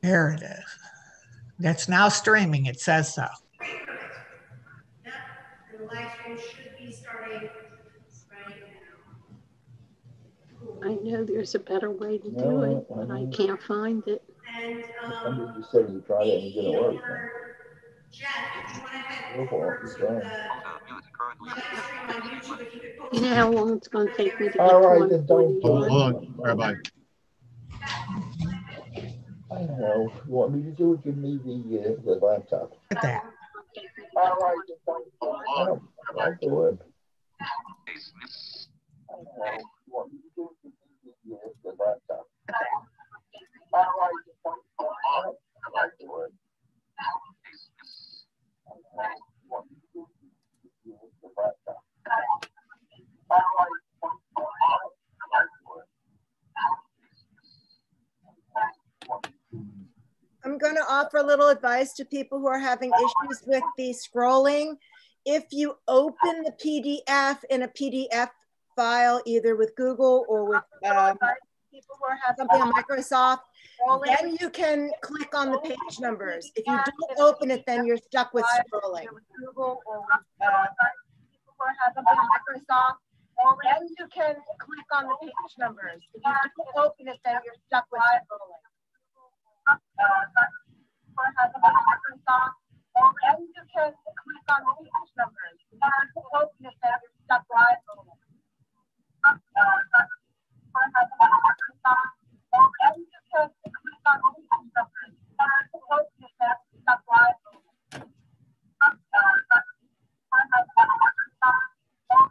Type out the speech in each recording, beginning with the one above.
There it is. That's now streaming. It says so. Yep, and the live stream should be starting right now. I know there's a better way to do it, but I can't find it. And somebody just said you try it and it didn't work. Jeff, if you want to head Go for it. over to the live stream on YouTube, if you could post. You know how long it's going to take me to get All to right, then don't do it. Hold on, Rabbi. I don't know. You want me to do it? Give me the laptop. Look at that. All right, then don't do it. I'll do it. I don't know. You want me to do it? Give me the laptop. All right, then don't do it. I'll do it. I don't know. You want me to do it? Give me the laptop. All right, then don't do it. I'll do it. I'm going to offer a little advice to people who are having issues with the scrolling. If you open the PDF in a PDF file, either with Google or with something on Microsoft, then you can click on the page numbers. If you don't open it, then you're stuck with scrolling. Google or with people who are having Microsoft, then you can click on the page numbers. If you don't open it, then you're stuck with scrolling. And you can click on the page numbers. If you open it, then you're stuck with scrolling. And you can click on the page numbers. If you open it, then you're stuck with scrolling.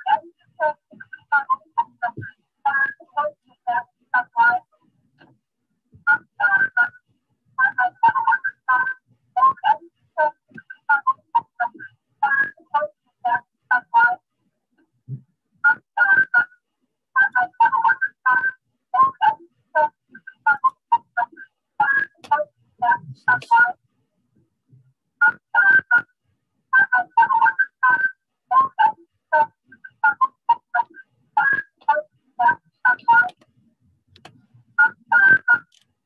And you can click on the page numbers. If you open it, then you're stuck with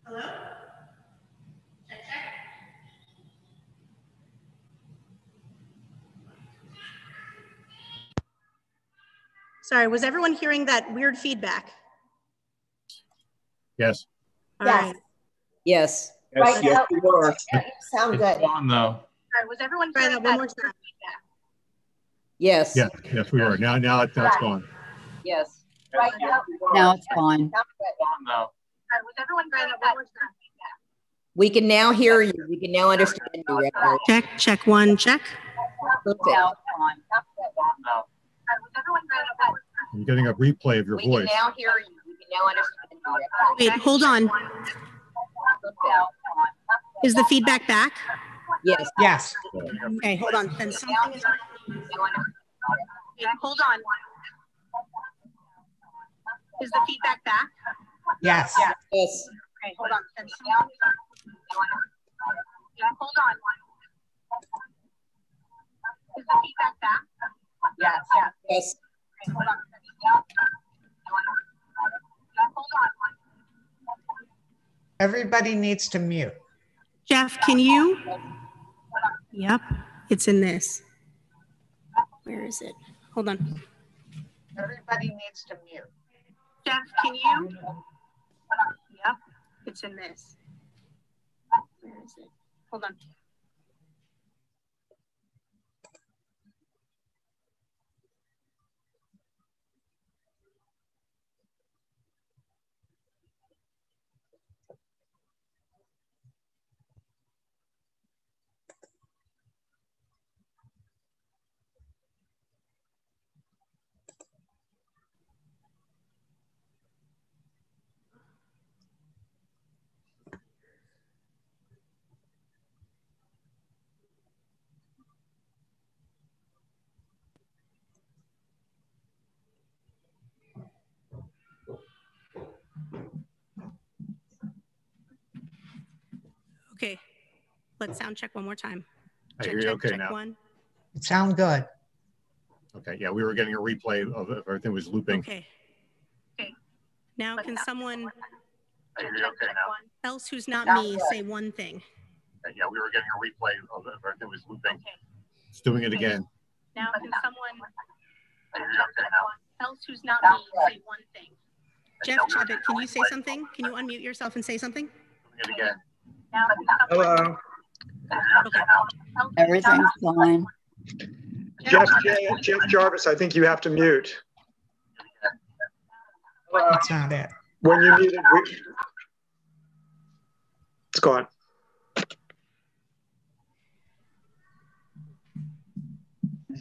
Hello? Check, check. Sorry, was everyone hearing that weird feedback? Yes. All Yes. right. Yes. Yes, yes, you were. Sound good. It's on though. All right, was everyone hearing that one more time? Yes. Yes, yes, we were. Now it's gone. Yes. Right Now it's fine. It's on now. All right, was everyone hearing that one more time? We can now hear you. We can now understand you. Rabbi. Check one, check. Perfect. I'm getting a replay of your We voice. can now hear you. We can now understand you. Rabbi. Wait, hold on. Is the feedback back? Yes. Yes. Okay, hold on. Then something is. Wait, hold on. Is the feedback back? Yes. Yes. Okay, hold on. Then something is. Hold on. Is the feedback back? Yes. Yes. Okay, hold on. Hold on. Everybody needs to mute. Jeff, can you? Yep, it's in this. Where is it? Hold on. Everybody needs to mute. Jeff, can you? Yep, it's in this. Where is it? Hold on. Okay, let's sound check one more time. I hear you okay check now. one. It sound good. Okay, yeah, we were getting a replay of everything was looping. Okay. Okay. Now can someone I hear you okay now. else who's not me say one thing? Okay, yeah, we were getting a replay of everything was looping. It's doing it again. Now can someone I hear you okay now. else who's not me say one thing? Jeff Chabot, can you say something? Can you unmute yourself and say something? Doing it again. Hello. Okay. Everything's fine. Jeff Jarvis, I think you have to mute. That's not it. When you muted, it's gone. I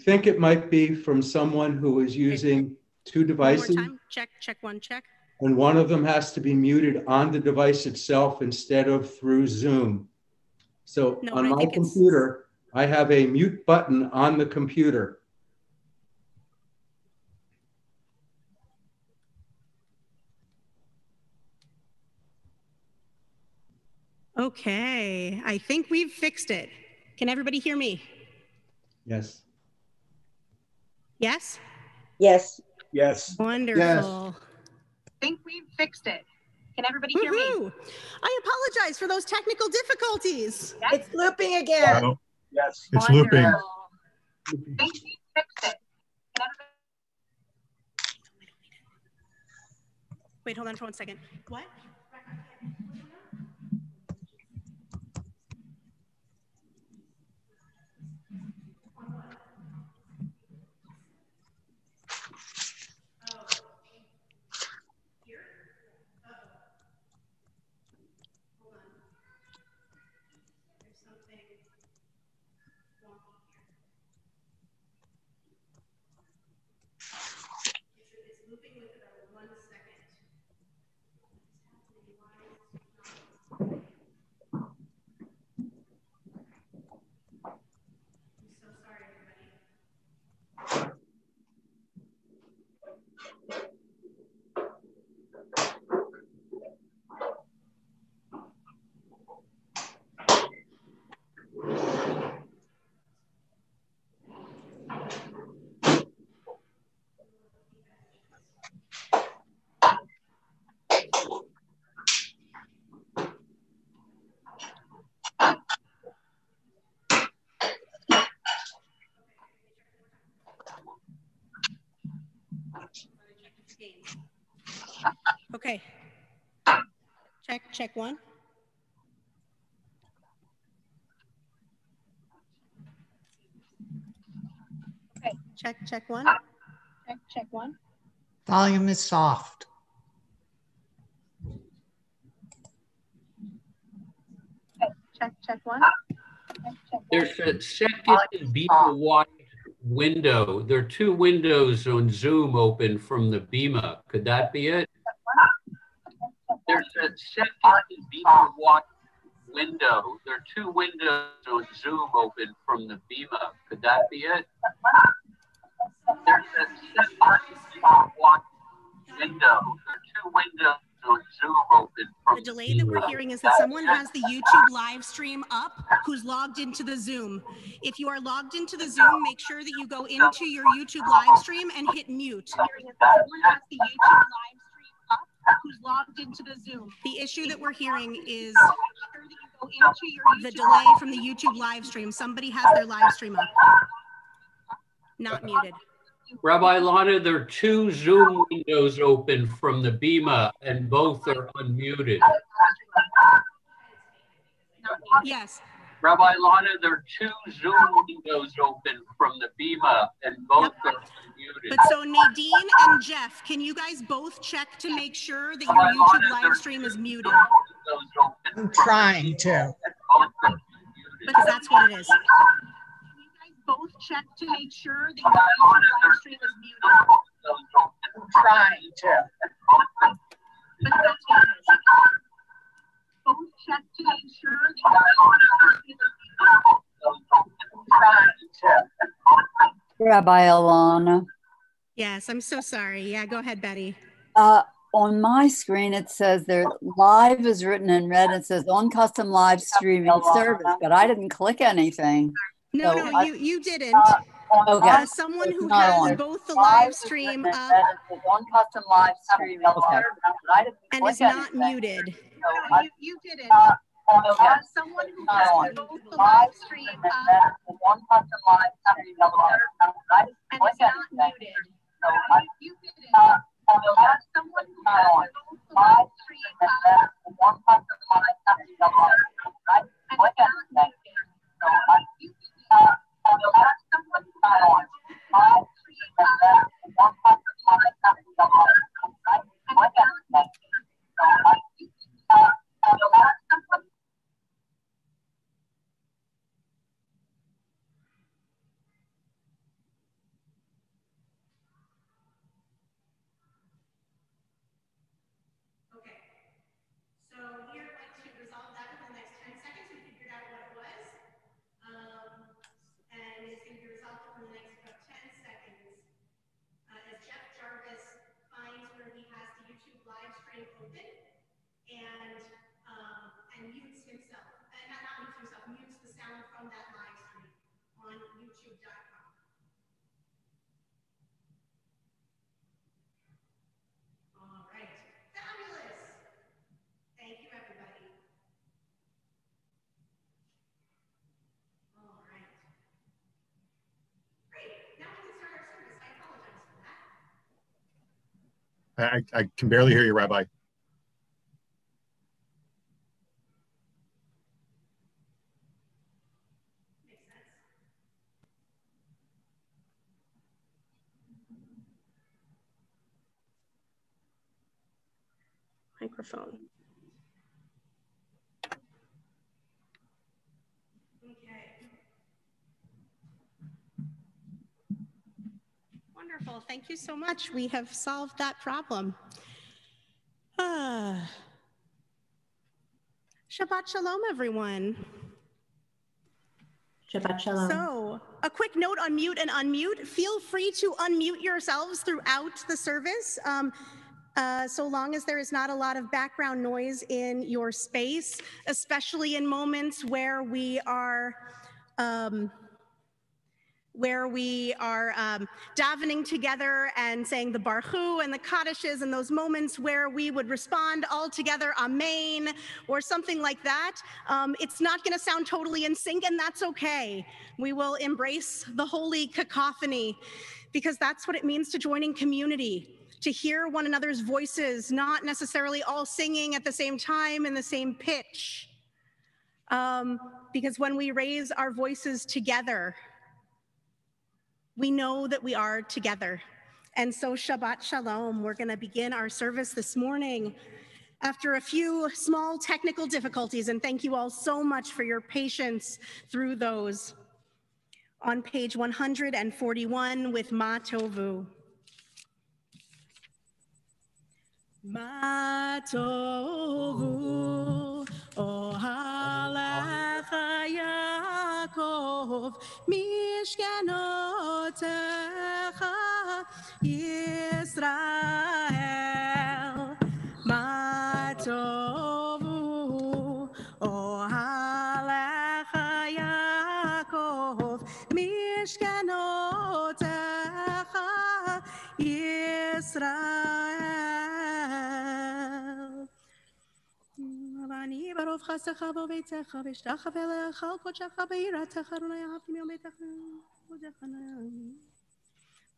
think it might be from someone who is using two devices. One more time. Check one, check. And one of them has to be muted on the device itself instead of through Zoom. So No, on I my think it's- computer, I have a mute button on the computer. Okay, I think we've fixed it. Can everybody hear me? Yes. Yes? Yes. Yes. Wonderful. Yes. I think we've fixed it. Can everybody hear me? Woohoo! I apologize for those technical difficulties. It's looping again. No, Yes. it's looping. I think we fixed it. Can everybody... Wait, hold on for 1 second. What? Okay. Check one. Okay. Check one. Check one. Volume is soft. Okay. Check one. There's a second Bina wide window. There are two windows on Zoom open from the Bina. Could that be it? There's a second Bina wide window. There are two windows on Zoom open from the Bina. Could that be it? There's a second Bina wide window. There are two windows on Zoom open from The delay that we're hearing is that someone has the YouTube live stream up who's logged into the Zoom. If you are logged into the Zoom, make sure that you go into your YouTube live stream and hit mute. Someone has the YouTube live stream up who's logged into the Zoom. The issue that we're hearing is the delay from the YouTube live stream. Somebody has their live stream up. Not muted. Rabbi Alanna, there are two Zoom windows open from the Bina and both are unmuted. Yes. Rabbi Alanna, there are two Zoom windows open from the Bina and both are unmuted. But so Nadine and Jeff, can you guys both check to make sure that your YouTube live stream is muted? I'm trying to. Because that's what it is. Can you guys both check to make sure that your YouTube live stream is muted? I'm trying to. Because that's what it is. Both check to make sure that your YouTube live stream is muted. Rabbi Alanna. Yes, I'm so sorry. Yeah, go ahead, Betty. on my screen, it says there live is written in red. It says on custom live streaming service, but I didn't click anything. No, So no, you didn't. Okay. Someone It's who not has on. both the live stream up on custom live streaming service, but I didn't and click is not anything. muted. No, you didn't. Okay. Someone who has both the live stream up on custom live streaming service, but I didn't and click is not anything. muted. So You didn't. Someone who has both the live stream up on custom live streaming service, but I didn't and click is not anything. muted. So You didn't. Someone who has live stream up on custom live streaming service, but I didn't click anything. So you didn't. Okay, so we are going to resolve that within the next 10 seconds. We figured out what it was. And it's going to be resolved within the next about 10 seconds. As Jeff Jarvis finds where he has the YouTube live stream open and mutes himself. Not mutes himself, mutes the sound from that live stream on youtube.com. All right, fabulous. Thank you, everybody. All right. Great. Now we can start our service. I apologize for that. I can barely hear you, Rabbi. Makes sense. Microphone. Okay. Wonderful. Thank you so much. We have solved that problem. Shabbat Shalom, everyone. Shabbat Shalom. So, a quick note on mute and unmute. Feel free to unmute yourselves throughout the service, so long as there is not a lot of background noise in your space, especially in moments where we are davening together and saying the Baruch Hu and the Kadishes, and those moments where we would respond all together, Amen, or something like that. It's not going to sound totally in sync, and that's okay. We will embrace the holy cacophony, because that's what it means to join in community, to hear one another's voices, not necessarily all singing at the same time in the same pitch. Because when we raise our voices together, we know that we are together. And so Shabbat Shalom, we're going to begin our service this morning after a few small technical difficulties, and thank you all so much for your patience through those. On page 141 with Ma Tovu. Ma Tovu, Or Hadash Yaakov, Mishkanotecha Yisrael. Ma Tovu, Or Hadash Yaakov, Mishkanotecha Yisrael. ואני ברוב חסדך בביתך ואשתחווה לך על קודשך ביראתך אדוני אהבתי מיום ביתך עבודך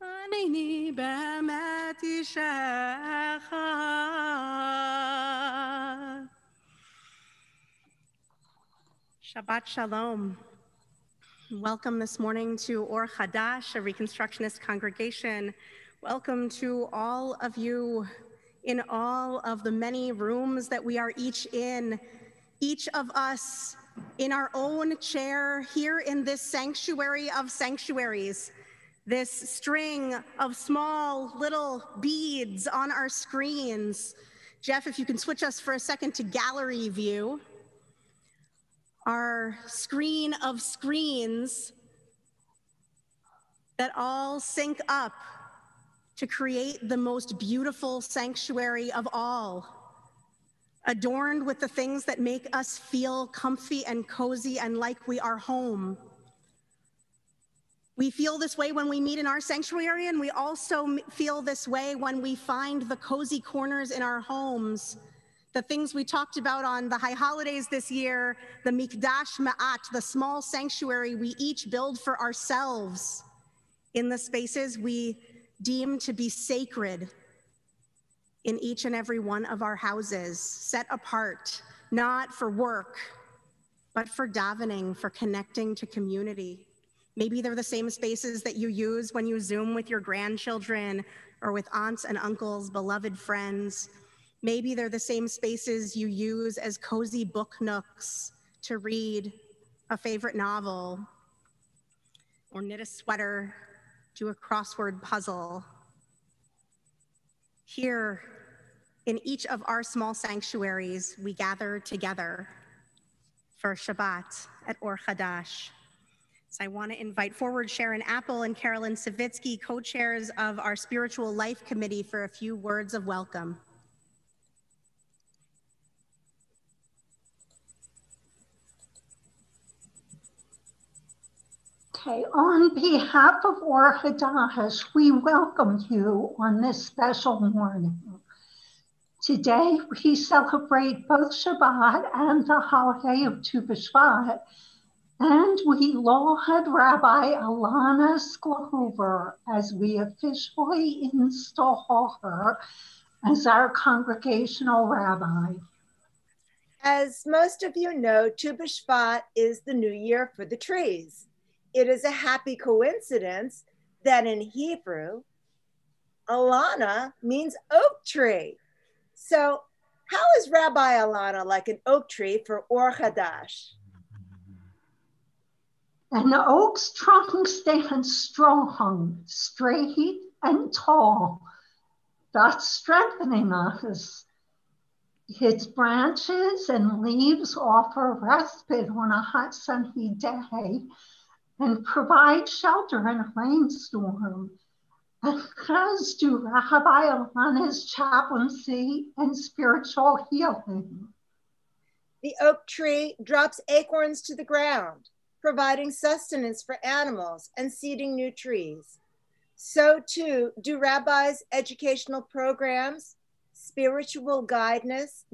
הנני באמת אישך. Shabbat Shalom. Welcome this morning to Or Hadash, a Reconstructionist Congregation. Welcome to all of you in all of the many rooms that we are each in, each of us in our own chair here in this sanctuary of sanctuaries, this string of small little beads on our screens. Jeff, if you can switch us for a second to gallery view. Our screen of screens that all sync up to create the most beautiful sanctuary of all, adorned with the things that make us feel comfy and cozy and like we are home. We feel this way when we meet in our sanctuary, and we also feel this way when we find the cozy corners in our homes, the things we talked about on the high holidays this year, the mikdash ma'at, the small sanctuary we each build for ourselves in the spaces we deem to be sacred in each and every one of our houses, set apart, not for work, but for davening, for connecting to community. Maybe they're the same spaces that you use when you Zoom with your grandchildren or with aunts and uncles, beloved friends. Maybe they're the same spaces you use as cozy book nooks to read a favorite novel or knit a sweater, do a crossword puzzle. Here, in each of our small sanctuaries, we gather together for Shabbat at Or Hadash. So I want to invite forward Sharon Apple and Carolyn Savitsky, co-chairs of our Spiritual Life Committee, for a few words of welcome. Okay, on behalf of Or Hadash, we welcome you on this special morning. Today, we celebrate both Shabbat and the holiday of Tu Bishvat, and we laud Rabbi Alanna Sklover as we officially install her as our congregational rabbi. As most of you know, Tu Bishvat is the new year for the trees. It is a happy coincidence that in Hebrew, Alanna means oak tree. So how is Rabbi Alanna like an oak tree for Or Hadash? An oak's trunk stands strong, straight, and tall, thus strengthening us. Its branches and leaves offer respite on a hot, sunny day and provide shelter in a rainstorm, as do Rabbi Alanna's chaplaincy and spiritual healing. The oak tree drops acorns to the ground, providing sustenance for animals and seeding new trees. So too do rabbis' educational programs, spiritual guidance,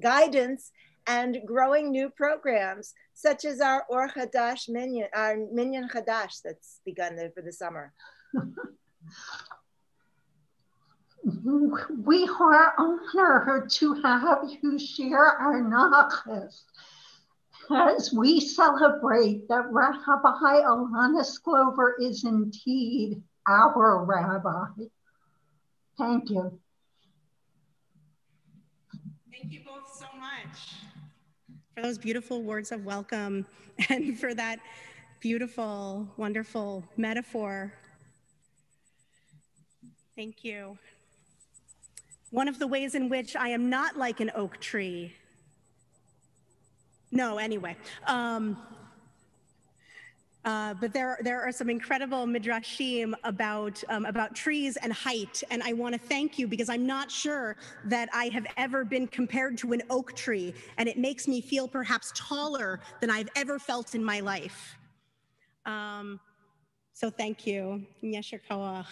and growing new programs, such as our Or Hadash Minyan, our Minyan Hadash that's begun there for the summer. We are honored to have you share our nachas as we celebrate that Rabbi Alanna Sklover is indeed our rabbi. Thank you. Thank you both so much for those beautiful words of welcome and for that beautiful, wonderful metaphor. Thank you. One of the ways in which I am not like an oak tree. No, anyway. But there are some incredible midrashim about trees and height, and I want to thank you because I'm not sure that I have ever been compared to an oak tree, and it makes me feel perhaps taller than I've ever felt in my life. So thank you. Yesher koach.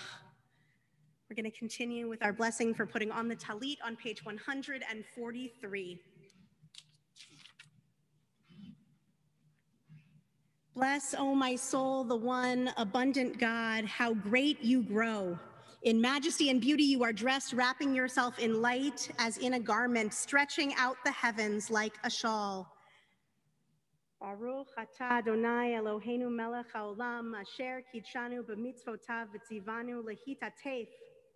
We're going to continue with our blessing for putting on the talit on page 143. Bless, O my soul, the one abundant God, how great you grow. In majesty and beauty you are dressed, wrapping yourself in light as in a garment, stretching out the heavens like a shawl. Baruch atah Adonai Eloheinu melech haolam, asher kitshanu b'mitzvotav v'tzivanu lehitatef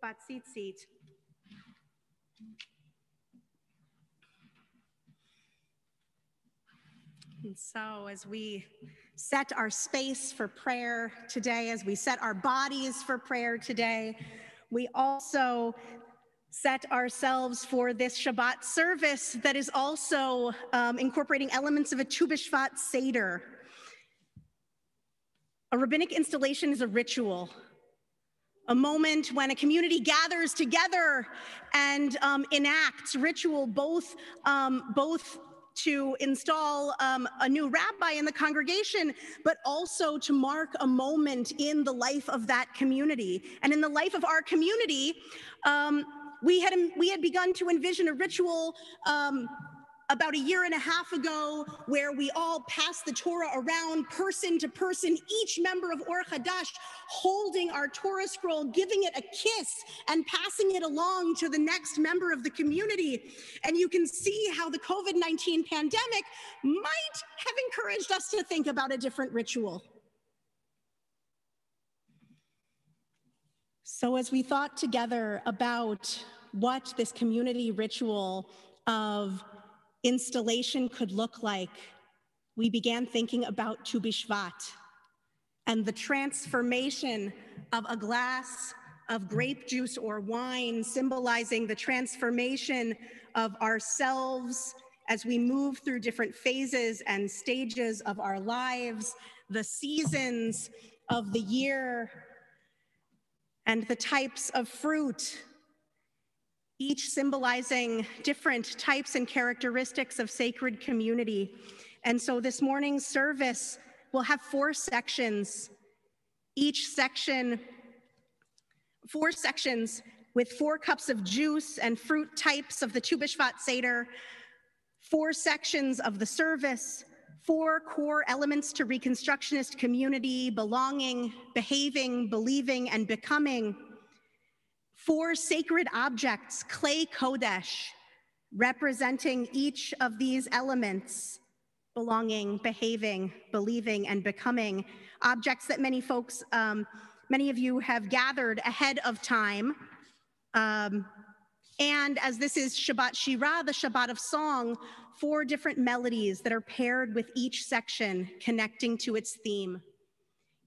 batzitzit. And so as we set our space for prayer today, as we set our bodies for prayer today, we also set ourselves for this Shabbat service that is also incorporating elements of a Tu Bishvat Seder. A rabbinic installation is a ritual. a moment when a community gathers together and enacts ritual, both to install a new rabbi in the congregation, but also to mark a moment in the life of that community. And in the life of our community, we had begun to envision a ritual about a year and a half ago, where we all passed the Torah around person to person, each member of Or Hadash holding our Torah scroll, giving it a kiss and passing it along to the next member of the community. And you can see how the COVID-19 pandemic might have encouraged us to think about a different ritual. So as we thought together about what this community ritual of installation could look like, we began thinking about Tu Bishvat and the transformation of a glass of grape juice or wine, symbolizing the transformation of ourselves as we move through different phases and stages of our lives, the seasons of the year, and the types of fruit, each symbolizing different types and characteristics of sacred community. And so this morning's service will have 4 sections, each section, 4 sections with 4 cups of juice and fruit types of the Tu Bishvat Seder, 4 sections of the service, 4 core elements to Reconstructionist community: belonging, behaving, believing, and becoming. 4 sacred objects, clay kodesh, representing each of these elements: belonging, behaving, believing, and becoming. Objects that many folks, many of you have gathered ahead of time. And as this is Shabbat Shira, the Shabbat of song, 4 different melodies that are paired with each section, connecting to its theme.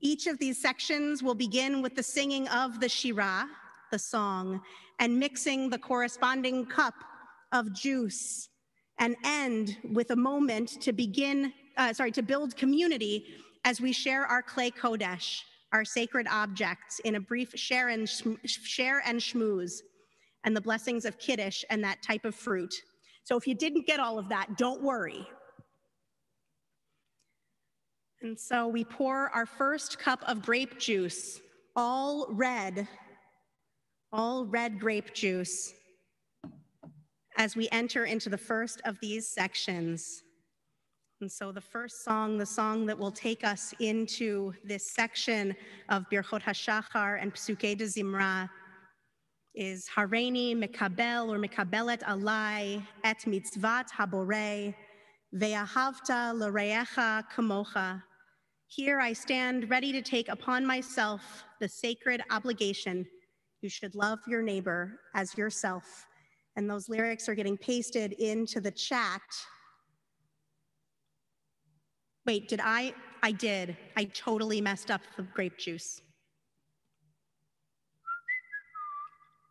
Each of these sections will begin with the singing of the Shira, the song, and mixing the corresponding cup of juice, and end with a moment to begin, to build community as we share our clay kodesh, our sacred objects, in a brief share and shmooze, and the blessings of kiddush and that type of fruit. So if you didn't get all of that, don't worry. And so we pour our first cup of grape juice, all red grape juice, as we enter into the first of these sections. And so the first song, the song that will take us into this section of Birchot HaShachar and Psukei de Zimra, is Hareini Mekabel or Mekabelet Alai et Mitzvat Haborei Ve'ahavta L'Reecha Kamocha. Here I stand ready to take upon myself the sacred obligation: you should love your neighbor as yourself. And those lyrics are getting pasted into the chat. Wait, did I did. I totally messed up the grape juice.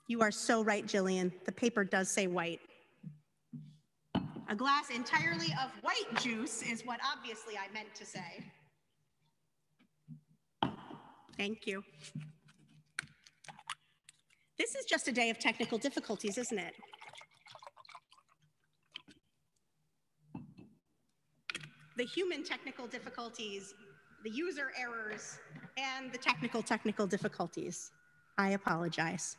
You are so right, Jillian. The paper does say white. A glass entirely of white juice is what obviously I meant to say. Thank you. This is just a day of technical difficulties, isn't it? The human technical difficulties, the user errors, and the technical difficulties. I apologize.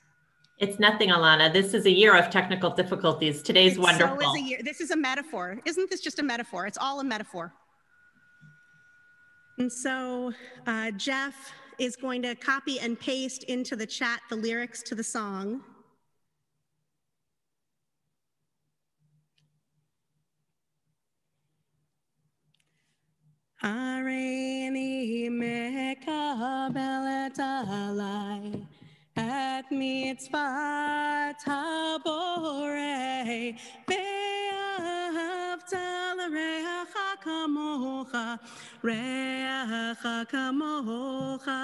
It's nothing, Alanna. This is a year of technical difficulties. Today's wonderful. So is a year. This is a metaphor. Isn't this just a metaphor? It's all a metaphor. And so Jeff is going to copy and paste into the chat the lyrics to the song. Hareini mekabelet alai et mitzvat haborei ve'ahavta l'reacha kamocha reacha kamocha.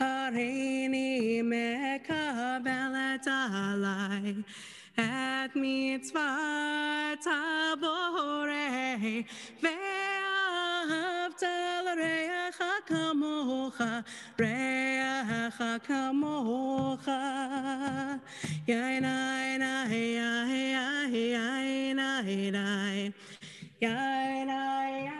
Hareini mekabelet alai et mitzvat haborei ve'ahavta re'echa kamocha, re'echa kamocha. Yainai, nai, yainai, nai, nai. Yainai,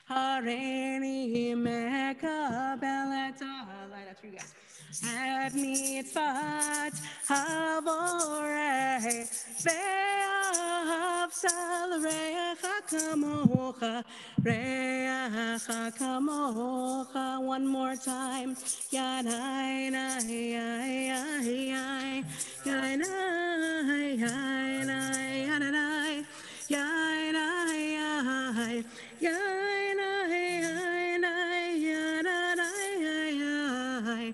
Hareini mekabeleta. That's for you guys. At mitzvat havorei ve'av sal re'echa kamocha, re'echa kamocha. One more time. Yanai, nai, yai, yai, yai. Yanai, yai, nai, yanai. Yai, nai, yai. Yai, nai, yai, nai, yanai, yai, yai.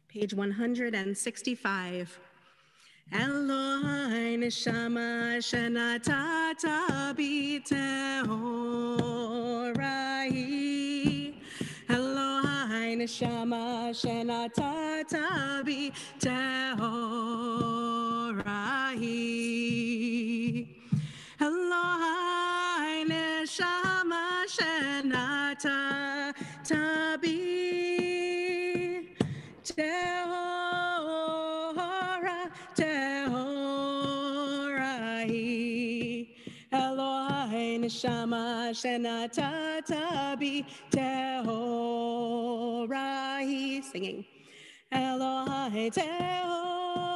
Page 165. Eloi neshama shenatata b'tehorai. Eloi neshama shenatata b'tehorai. Eloi neshama shenatata b'tehorai. Eloi neshama shenatata b'tehorai. Singing. Eloi tehora,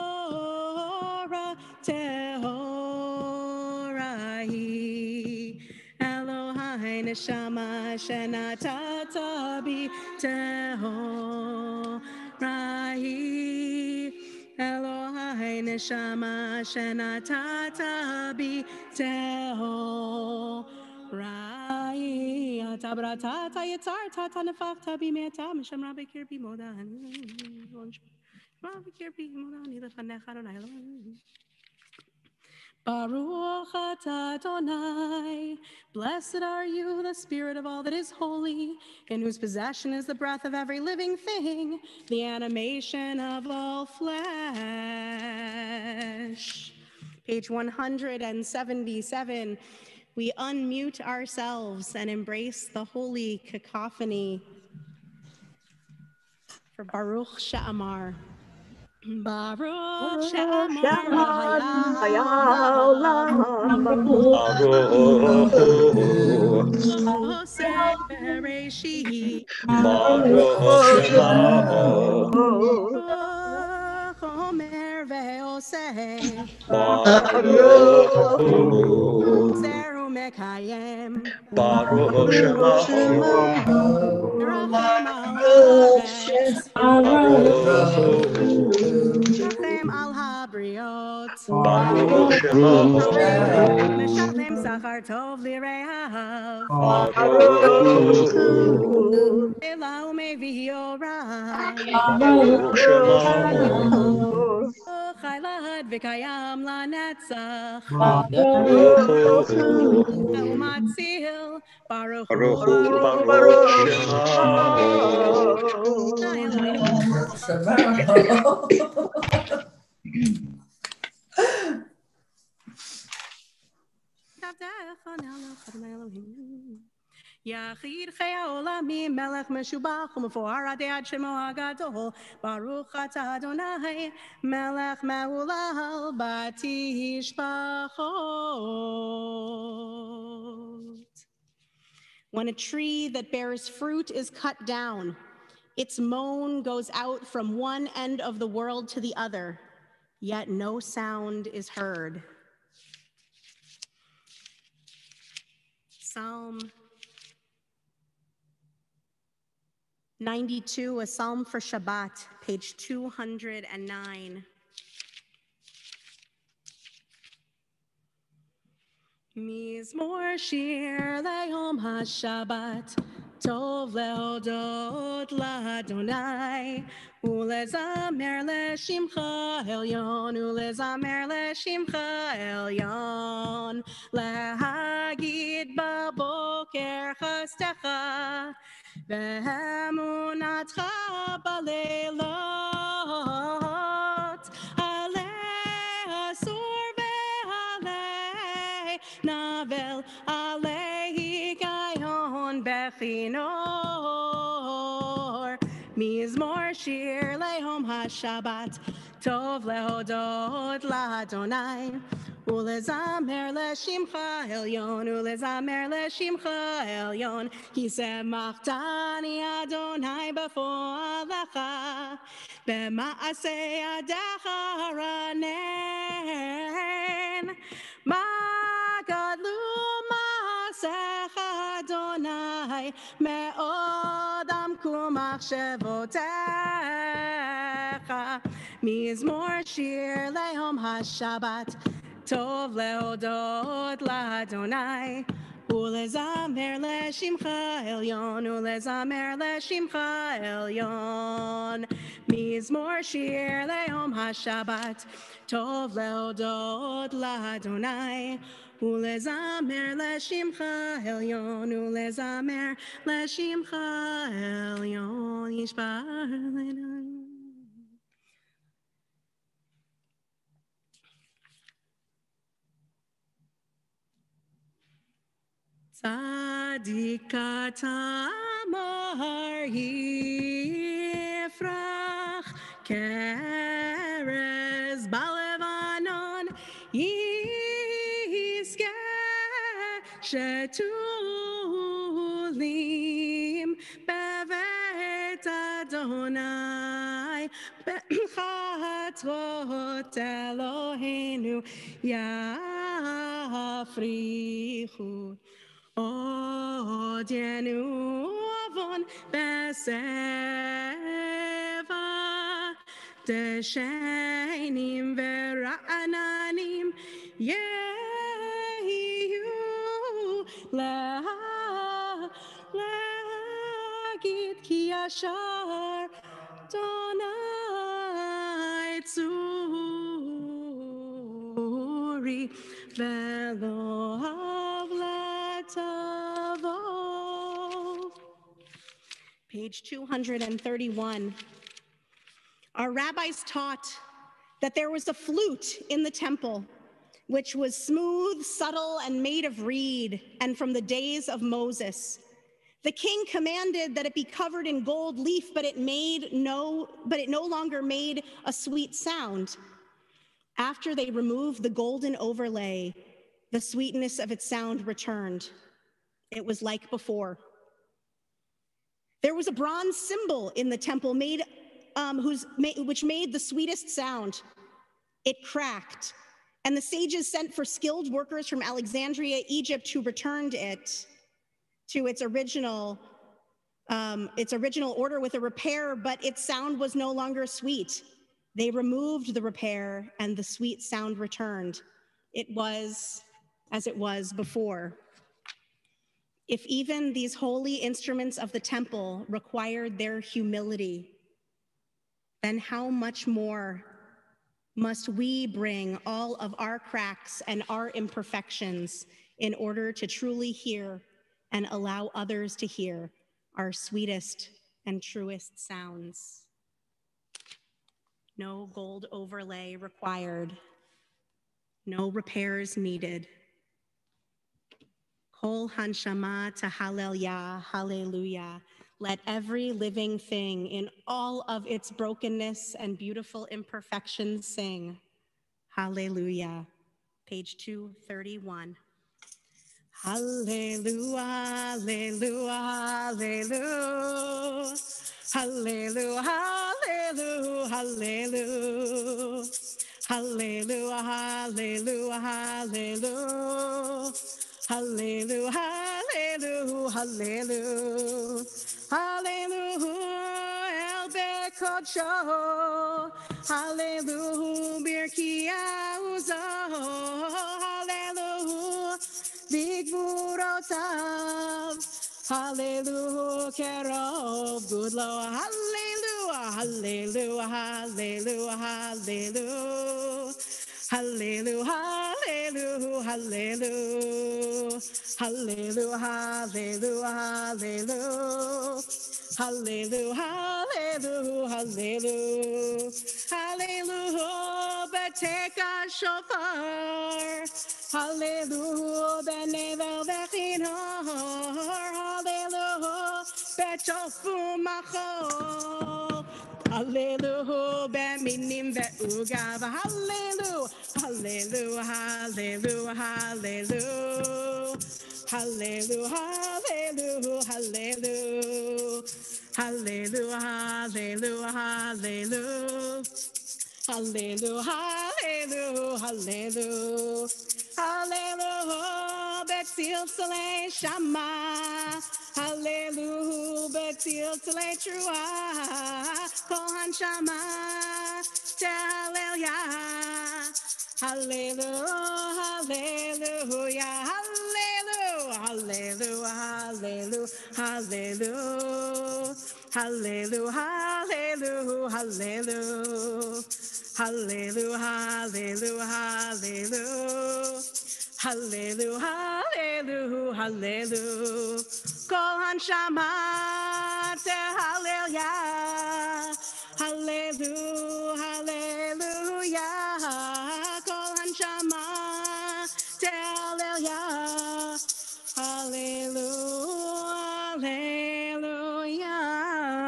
tehorai. Eloi neshama shenatata b'tehorai. Eloi neshama shenatata b'tehorai. Tabrata yitzar tata nefachta b'meta mishem rabbi kirbi modan. Rabbi kirbi modan yilefanecha Adonai. Baruch atah Adonai. Blessed are you, the Spirit of all that is holy, in whose possession is the breath of every living thing, the animation of all flesh. Page 177. We unmute ourselves and embrace the holy cacophony for Baruch She'amar. Baruch She'amar Oseh Bereshit. Baruch Shemaho. Omer ve'oseh. Baruch Zeru mekayem. Baruch Shemaho. Rachem al haaretz. Rachem al habriot. Baruch Shemaho. Meshalem sachar tov lirehav. Baruch Elau mevi'oram. Baruch Shemaho. Chaylad v'kayam lanetzach. Baruch Umatzil. Baruch Baruch Shemaho. Yachid Chei Olamim Melech Meshubach U'Mefuar Adei Ad Shemo HaGadol Baruch Atah Adonai Melech Me'ulal Batishbachot. When a tree that bears fruit is cut down, its moan goes out from one end of the world to the other, yet no sound is heard. Psalm 92, a psalm for Shabbat, page 209. Mizmor shir le'yom haShabbat, Tov lehodot l'Adonai, ulezamer l'shimcha elyon, ulezamer l'shimcha elyon, lehagid baboker chastecha, ve'emunatcha baleilot, alei asur ve'alei navel, alei hikayon bechinor, mizmor shir lehom haShabbat, tov lehodot l'Adonai, ulezamer l'shimcha elyon, ulezamer l'shimcha elyon, kisemachtani Adonai b'fo'alecha, b'ma'aseh yadecha haranen, magadlu ma'asecha Adonai, me'od amku machshevotecha, mizmor shir lehom haShabbat, tov lehodot l'Adonai, ulezamer l'shimcha elyon, ulezamer l'shimcha elyon, mizmor shir lehom haShabbat, tov lehodot l'Adonai, ulezamer l'shimcha elyon, ulezamer l'shimcha elyon, yishbar l'Adonai. Tzadikat amar yifrach, kerez balevanon yiske, shetulim bevet Adonai, bechatzot Eloheinu yafrichu. Odienu avon beseva, deshenim vera'ananim yehiyu lehagid ki yashar Donai tzuri velo havlatavo. Page 231. Our rabbis taught that there was a flute in the temple, which was smooth, subtle, and made of reed, and from the days of Moses. The king commanded that it be covered in gold leaf, but it no longer made a sweet sound. After they removed the golden overlay, the sweetness of its sound returned. It was like before. There was a bronze cymbal in the temple which made the sweetest sound. It cracked, and the sages sent for skilled workers from Alexandria, Egypt, who returned it to its original order with a repair, but its sound was no longer sweet. They removed the repair, and the sweet sound returned. It was as it was before. If even these holy instruments of the temple required their humility, then how much more must we bring all of our cracks and our imperfections in order to truly hear and allow others to hear our sweetest and truest sounds. No gold overlay required. No repairs needed. Kol hanshama tahalel hallelujah. Let every living thing in all of its brokenness and beautiful imperfections sing hallelujah. Page 231. Hallelujah, hallelujah, hallelujah. Hallelujah, hallelujah, hallelujah. Hallelujah, hallelujah, hallelujah. Hallelujah, hallelujah, hallelujah. Hallelujah, El Bekodsho. Hallelujah, Birkiauzo. Hallelujah, Bigvurotav. Hallelujah, Kerov, good Lord, hallelujah, hallelujah, hallelujah, hallelujah. Hallelujah, hallelujah, hallelujah, hallelujah, hallelujah, hallelujah, hallelujah, hallelujah, hallelujah, hallelujah, beteka shofar, hallelujah, benevel vechinor, hallelujah, betofu machor. Hallelujah, beminim ve'ugav, hallelujah, hallelujah, hallelujah, hallelujah, hallelujah, hallelujah, hallelujah, hallelujah, hallelujah, hallelujah. Hallelujah, hallelujah, hallelujah, hallelujah, Betzil Tzalei Shama, hallelujah, Betzil Tzalei Trua, Kohan Shama, Hallelujah, hallelujah, hallelujah, hallelujah, hallelujah, hallelujah, hallelujah, hallelujah, hallelujah. Hallelujah, hallelujah, hallelujah. Hallelujah, hallelujah, hallelujah. Kol hanshama hallelujah. Hallelujah, hallelujah. Kol hanshama hallelujah. Hallelujah, hallelujah.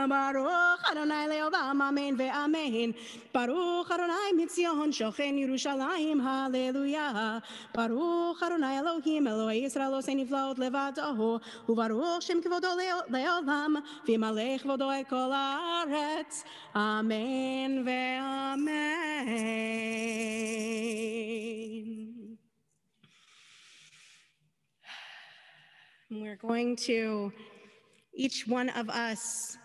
Baruch Adonai Leolam, amen ve'amen. Baruch Adonai Mitzion, Shochen Yerushalayim, hallelujah. Baruch Adonai Elohim, Eloi Yisrael, Osei Niflaot Levadaho, Uvaruch Shem Kivodo Leolam, V'malech Vodo et kol haaretz, amen ve'amen. We're going to, each one of us,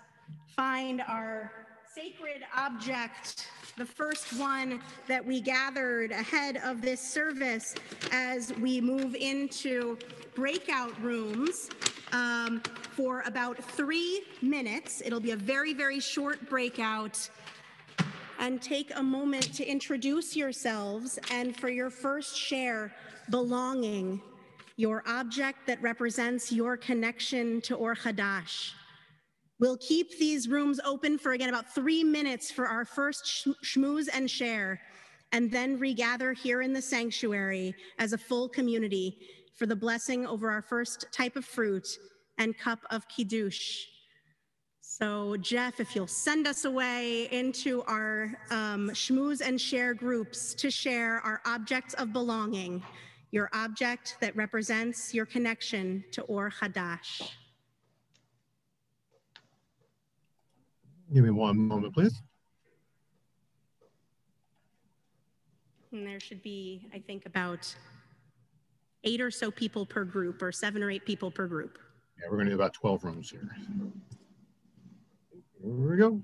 find our sacred object, the first one that we gathered ahead of this service as we move into breakout rooms for about 3 minutes. It'll be a very, very short breakout. And take a moment to introduce yourselves and for your first share, belonging, your object that represents your connection to Or Hadash. We'll keep these rooms open for, again, about 3 minutes for our first shmooze and share, and then regather here in the sanctuary as a full community for the blessing over our first type of fruit and cup of kiddush. So Jeff, if you'll send us away into our shmooze and share groups to share our objects of belonging, your object that represents your connection to Or Hadash. Give me one moment, please. And there should be, I think, about 8 or so people per group, or 7 or 8 people per group. Yeah, we're going to do about 12 rooms here. Here we go.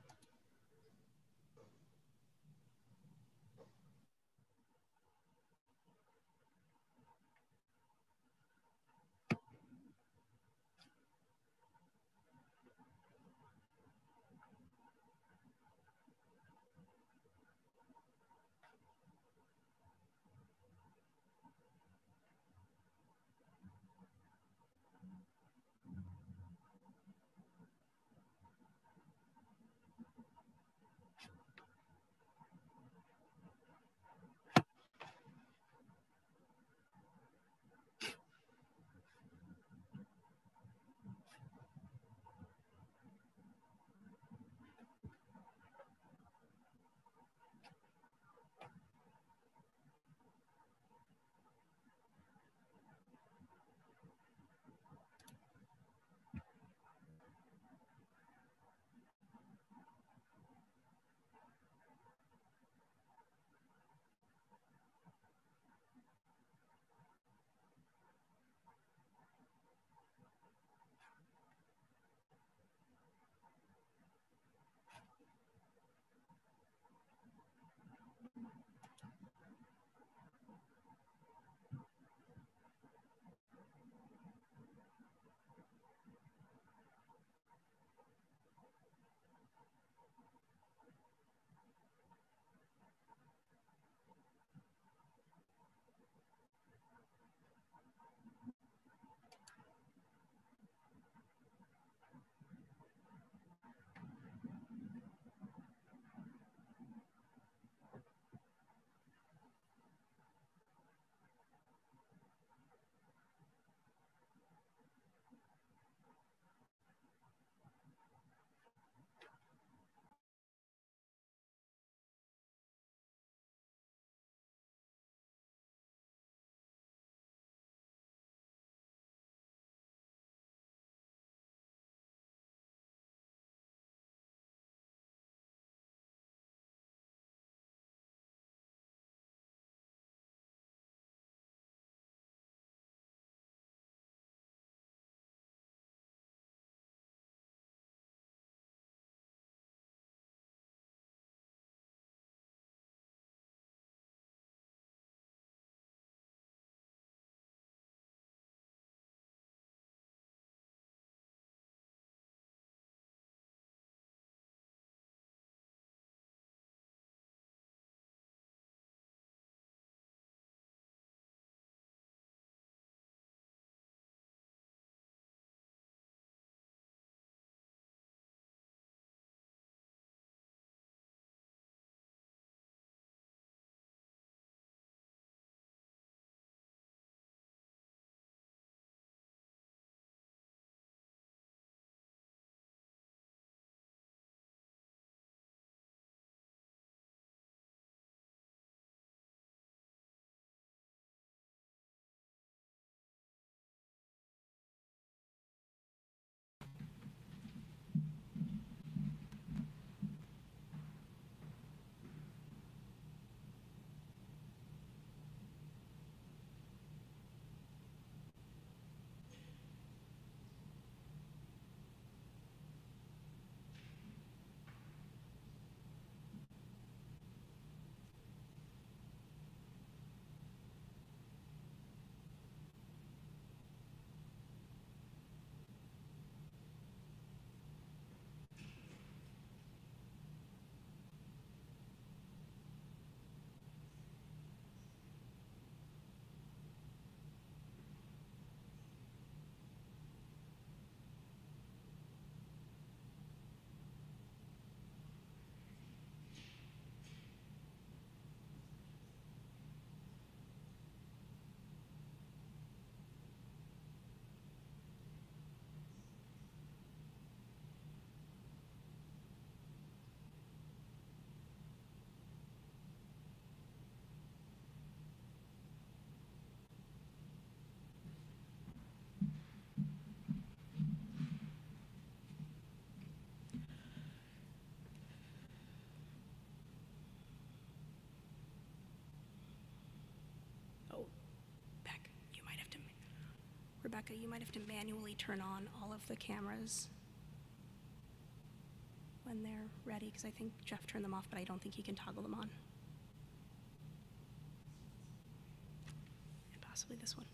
Rebecca, you might have to manually turn on all of the cameras when they're ready, because I think Jeff turned them off, but I don't think he can toggle them on. And possibly this one.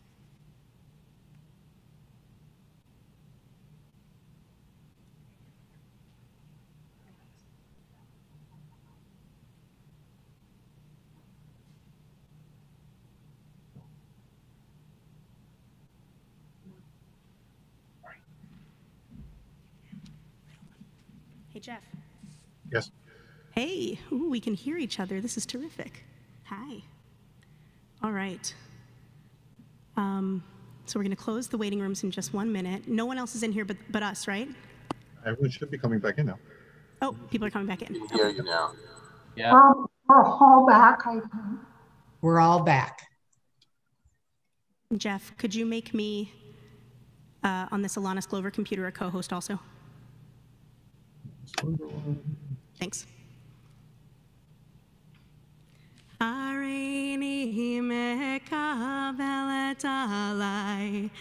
Hey, Jeff. Yes. Hey, ooh, we can hear each other. This is terrific. Hi. All right. So we're going to close the waiting rooms in just 1 minute. No one else is in here but us, right? Everyone should be coming back in now. Oh, people are coming back in. Hear you now. Yeah. We're all back, I think. We're all back. Jeff, could you make me, on this Alanna Sklover computer, a co-host also? Thanks. Arini mekabelet alai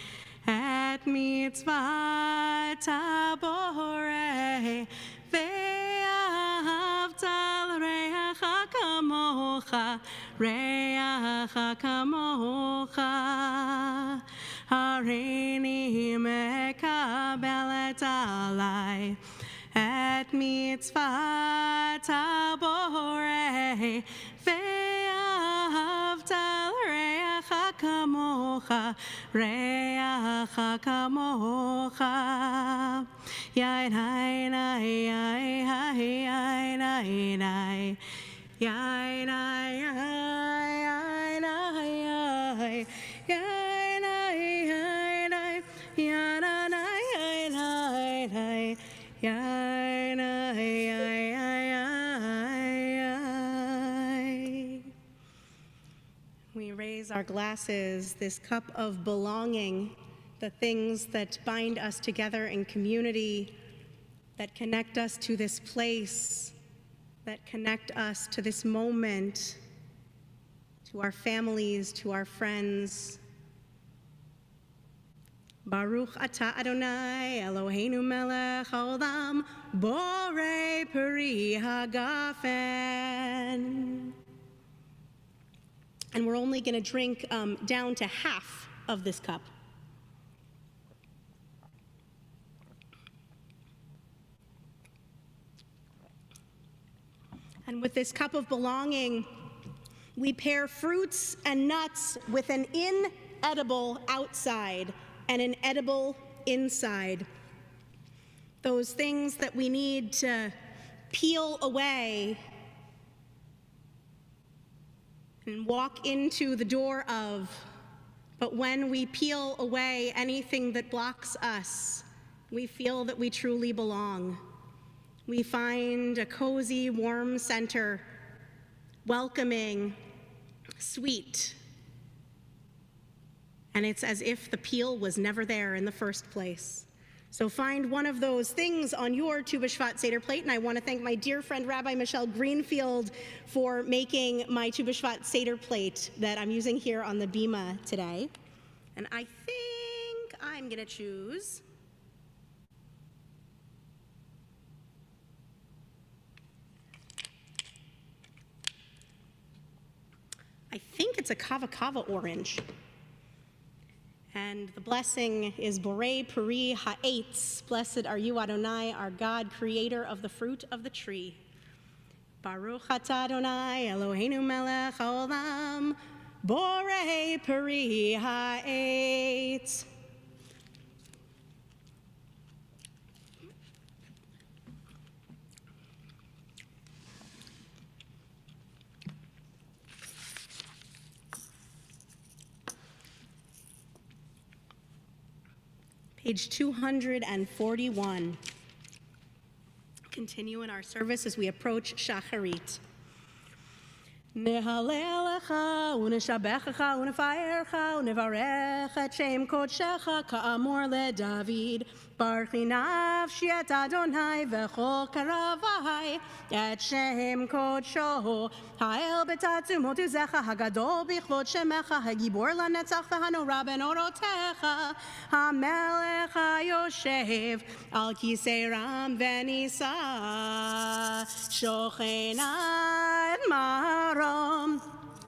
et mitzvat haborei ve'ahavta l'reacha kamocha Arini mekabelet alai et mitzvat haborei ve'ahavta l'reacha kamocha yain hain yain yain yain yain We raise our glasses, this cup of belonging, the things that bind us together in community, that connect us to this place, that connect us to this moment, to our families, to our friends. Baruch atah Adonai Eloheinu melech haolam borei peri hagafen. And we're only going to drink down to half of this cup. And with this cup of belonging, we pair fruits and nuts with an inedible outside and an edible inside. Those things that we need to peel away and walk into the door of, but when we peel away anything that blocks us, we feel that we truly belong. We find a cozy, warm center, welcoming, sweet, and it's as if the peel was never there in the first place. So find one of those things on your Tu Bishvat Seder plate, and I want to thank my dear friend Rabbi Michelle Greenfield for making my Tu Bishvat Seder plate that I'm using here on the Bina today. And I think I'm going to choose it's a kava kava orange. And the blessing is Borei Peri Ha'etz. Blessed are you, Adonai, our God, creator of the fruit of the tree. Baruch atah Adonai, Eloheinu melech haolam, Borei Peri Ha'etz. Page 241. Continue in our service as we approach Shacharit. Nehalelecha uneshabechecha unefayerecha unevarech et shem kodshecha ka'amor leDavid ברכי נפשי את אדוני וכל קרבי את שם קודשו. האל בתעצומות עוזך הגדול בכבוד שמך, הגיבור לנצח והנורא בנורותיך, המלך היושב על כיסא רם ונישא, שוכן עד מרום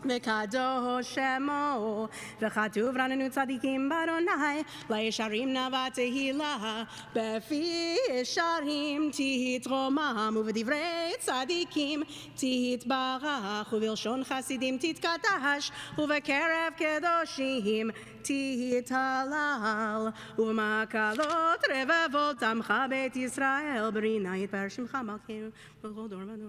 וקדוש שמו. וכתוב רננו צדיקים באדוני, לישרים נאווה תהילה, בפי ישרים תתרומם, ובדברי צדיקים תתברך, ובלשון חסידים תתקדש, ובקרב קדושים תתהלל, ובמקלות רבבות עמך בית ישראל, ברינה יתפאר שמך מלכנו בכל דור ודור.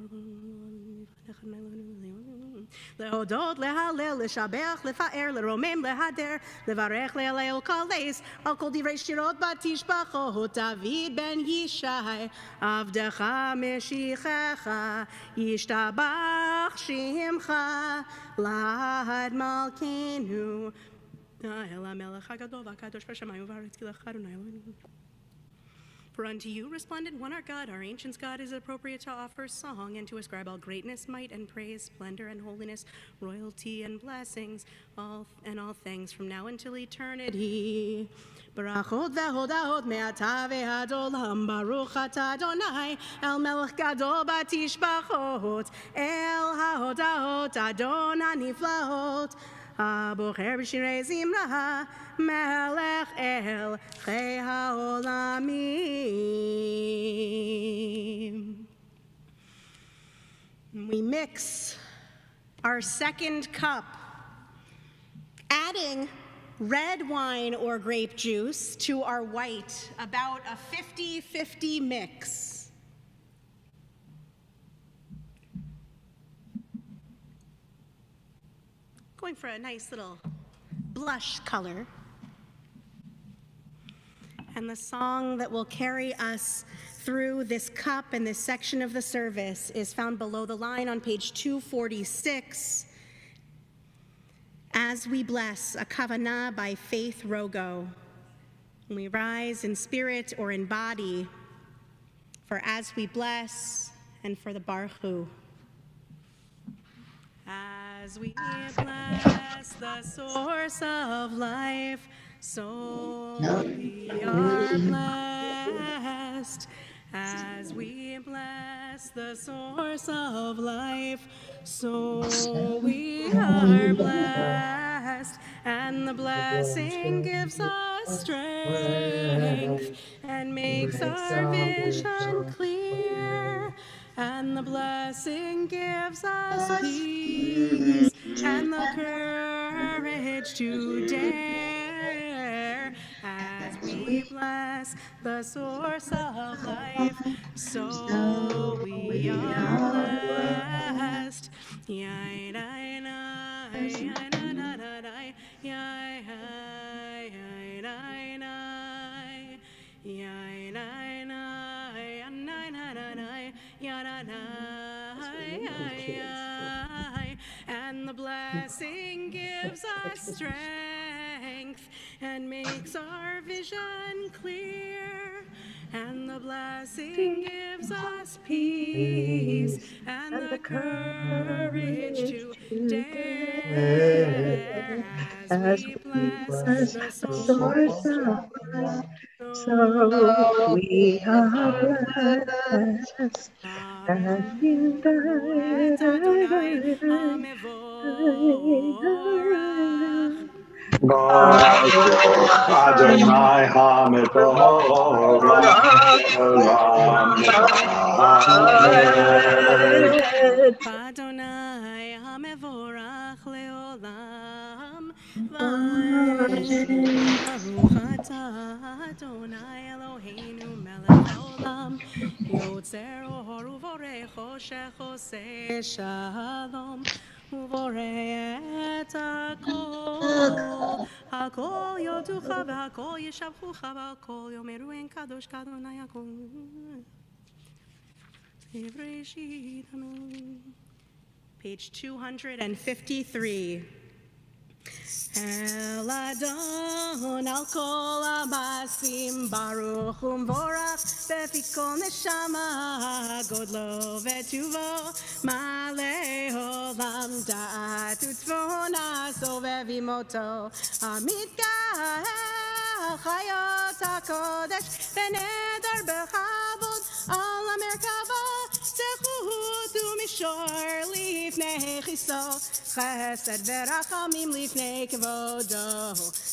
להודות, להלל, לשבח, לפאר, לרומם, להדר, לברך, להלל קלס, על כל דברי שירות בתשבחות. דוד בן ישי, עבדך משיחך, ישתבח שמך, לעד מלכנו. האל המלך הגדול והקדוש בשמיים ובארץ, כי לך אדוני אלוהינו. For unto you, resplendent one, our God, our ancient God, is appropriate to offer song and to ascribe all greatness, might, and praise, splendor, and holiness, royalty, and blessings, all things from now until eternity. Barachot ve'hodahot me'ata ve'ad olam, baruch atah Adonai, el melech gadol batishbachot, el ha'hodahot Adon ha'niflaot, הבוחר בשירי זמרה, מלך אל חי העולמים. We mix our second cup, adding red wine or grape juice to our white, about a 50-50 mix. Going for a nice little blush color. And the song that will carry us through this cup and this section of the service is found below the line on page 246. As we bless, a kavanah by Faith Rogo. We rise in spirit or in body for as we bless and for the Baruch Hu. As we bless the source of life, so we are blessed. As we bless the source of life, so we are blessed. And the blessing gives us strength and makes our vision clear. And the blessing gives us peace and the courage to dare. As we bless the source of life, so we are blessed. And the blessing gives us strength and makes our vision clear. And the blessing gives us peace and the courage to dare. As we bless the source of life, so we are blessed. And in Baruch Adonai HaMevorach Le'olam. Adonai HaMevorach Le'olam. Baruch atah Adonai Eloheinu melech haolam, yotzer or uvorei choshech oseh shalom, uvorei et hakol, hakol yoducha v'hakol yeshavchucha v'hakol yomeru en kadosh k'Adonai hakol. Page 253. El Adon Tzvon al kol hamasim baruch umvorach befi kol neshama godlo vetuvo malei olam da'at u'tzvon asovev imoto amitgael chayot hakodesh v'neder bechavod al hamerkava zechut u'mishor lifnei chiso chesed v'rachamim lifnei kvodo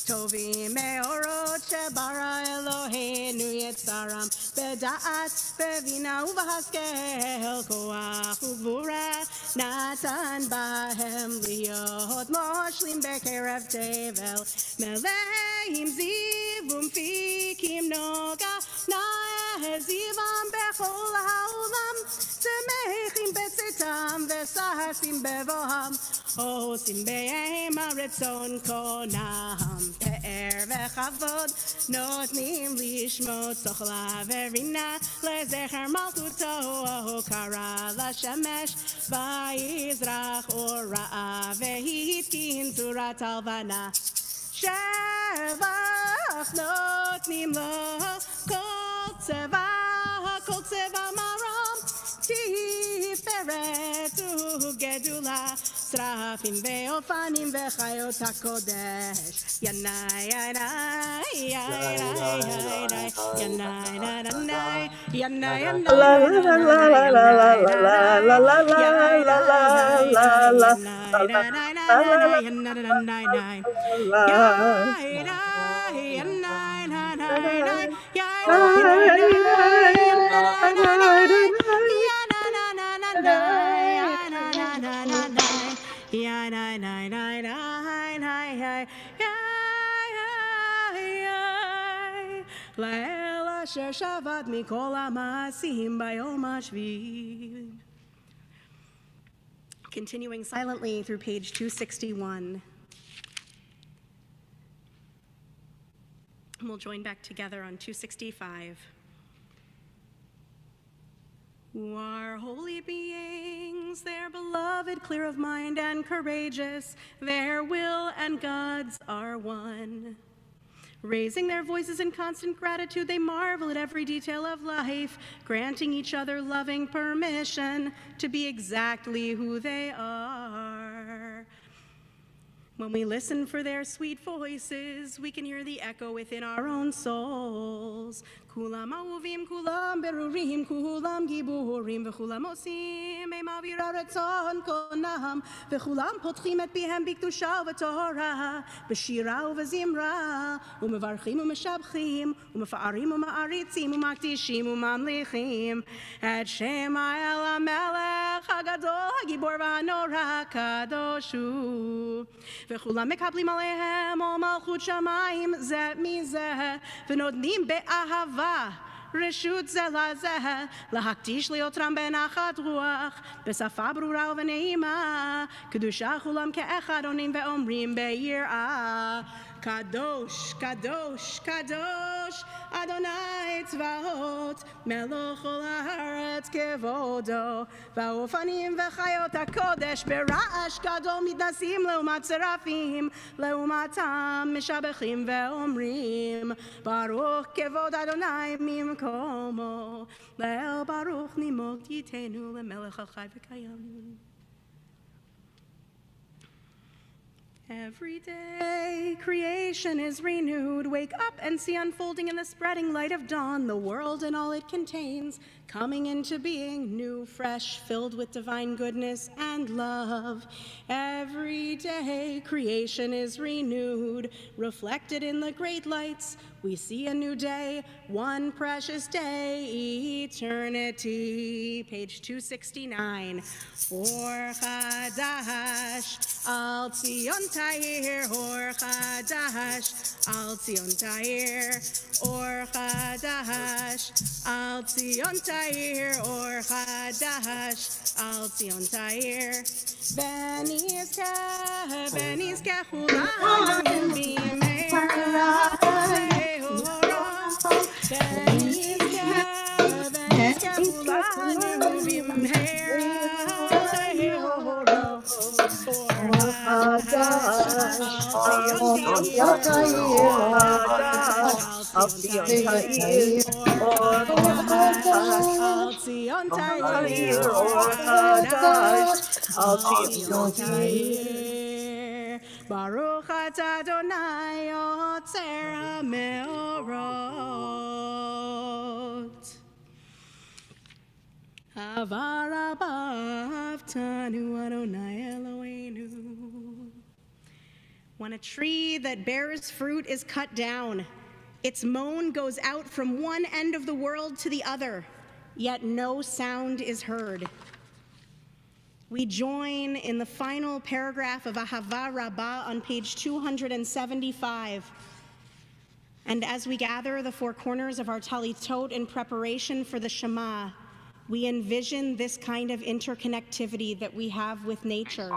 tovim meorot shebara Eloheinu yetzaram beda'at bevina uvahaskel koach ugvura natan bahem liot moshlim bekerev tevel meleim ziv umfikim noga na'ezivam bechol ha'olam semechim betzetam v'sahasim bevoham osim be'em ha'retzon konam pe'er v'chavod notnim lishmot sochla verina lezecher malchuto kara lashemesh vayizrach ora vehitkin surat alvana shevach notnim lo kol tzeva maram tiferet ugedula Srafim ve'ofanim ve'chayot hakodesh Yanai, yanai, yanai, yanai, yanai, yanai, Lael asher shavat mikol ha'masim bayom hashvi. Continuing silently through page 261. And we'll join back together on 265. Who are holy beings, they're beloved, clear of mind and courageous, their will and God's are one. Raising their voices in constant gratitude, they marvel at every detail of life, granting each other loving permission to be exactly who they are. When we listen for their sweet voices, we can hear the echo within our own souls. Kulam ahuvim, kulam berurim, kulam giburim, v'kulam osim ma'avir ha'retzon konam, v'kulam potchim et pihem b'kedusha v'torah, b'shira u'v'zimra, u'mevarchim u'meshabchim, u'mefa'arim u'ma'aritzim, u'makdishim u'mamlichim, et shema el ha'melech ha'gadol ha'gibor v'hanora kadoshu. וכולם מקבלים עליהם או מלכות שמיים זה מזה ונותנים באהבה רשות זה לזה להקדיש ליותרם בנחת רוח בשפה ברורה ונעימה קדושה כולם כאחד עונים ואומרים ביראה קדוש, קדוש, קדוש, אדוני צבאות, מלוך כל הארץ כבודו, והאופנים וחיות הקודש ברעש גדול מתנסים לעומת שרפים, לעומתם משבחים ואומרים, ברוך כבוד אדוני ממקומו, לאל ברוך נימוק תיתנו למלך החי וקיים. Every day, creation is renewed. Wake up and see unfolding in the spreading light of dawn the world and all it contains, coming into being, new, fresh, filled with divine goodness and love. Every day, creation is renewed, reflected in the great lights. We see a new day, one precious day, eternity. Page 269. Or Hadash, Al Tzion Tahir, Or Hadash, Al Tzion Tahir, Or Hadash, Al Tzion Tahir, Or Hadash, Al Tzion Tahir. Benizke Chulam B'meira. Baruch atah Adonai yotzer hameorot. Avarabavtanu Adonai Eloheinu. When a tree that bears fruit is cut down, its moan goes out from one end of the world to the other, yet no sound is heard. We join in the final paragraph of Ahava Rabbah on page 275. And as we gather the four corners of our talitot in preparation for the Shema, we envision this kind of interconnectivity that we have with nature.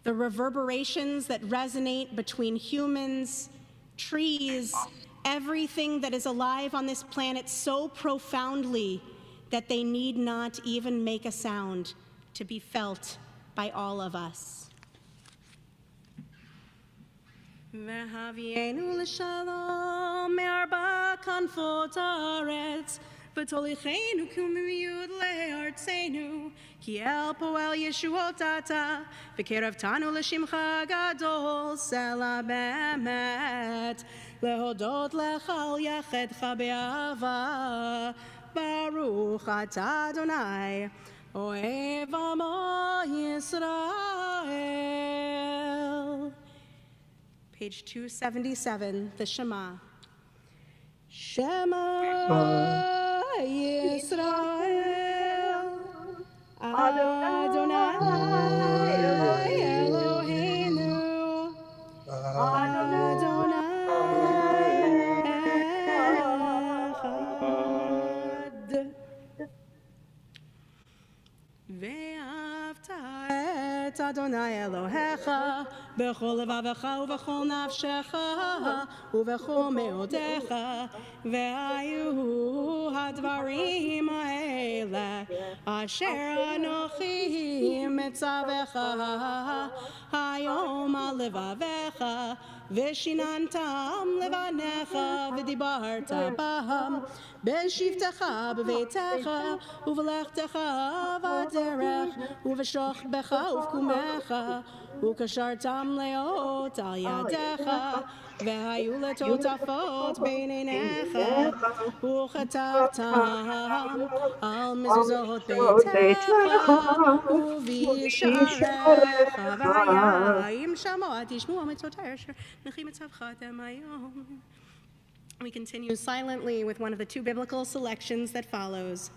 The reverberations that resonate between humans, trees, everything that is alive on this planet so profoundly that they need not even make a sound to be felt by all of us. V'havienu l'shalom me'arba kanfot haaretz v'tolichenu kumiyud le'artzenu ki el poel yeshuot ata v'keravtanu l'shimcha gadol sela be'emet lehodot lechal yachedcha be'ava baruch atah Adonai Ohev Amo Yisrael. Page 277, the Shema. Shema Yisrael Adonai Eloheinu Adonai Echad. Ve'avta et Adonai Elohecha b'chol levavecha u'b'chol nafshecha u'b'chol me'odecha ve'ayu hadvarim ha'ele asher anochi mitzavecha hayom al levavecha v'shinantam levanecha v'dibarta bam b'shivtecha b'veitecha u'v'lechtecha v'aderech u'v'shochbecha u'v'kumecha u'kashartam leot al yadecha ve'hayu letotafot b'neinecha u'chatavtam al mezuzot beitecha u'v'yisharecha v'ayim shamot yishmu mitzvotai asher nechi mitzavchatem hayom. We continue silently with one of the two biblical selections that follows.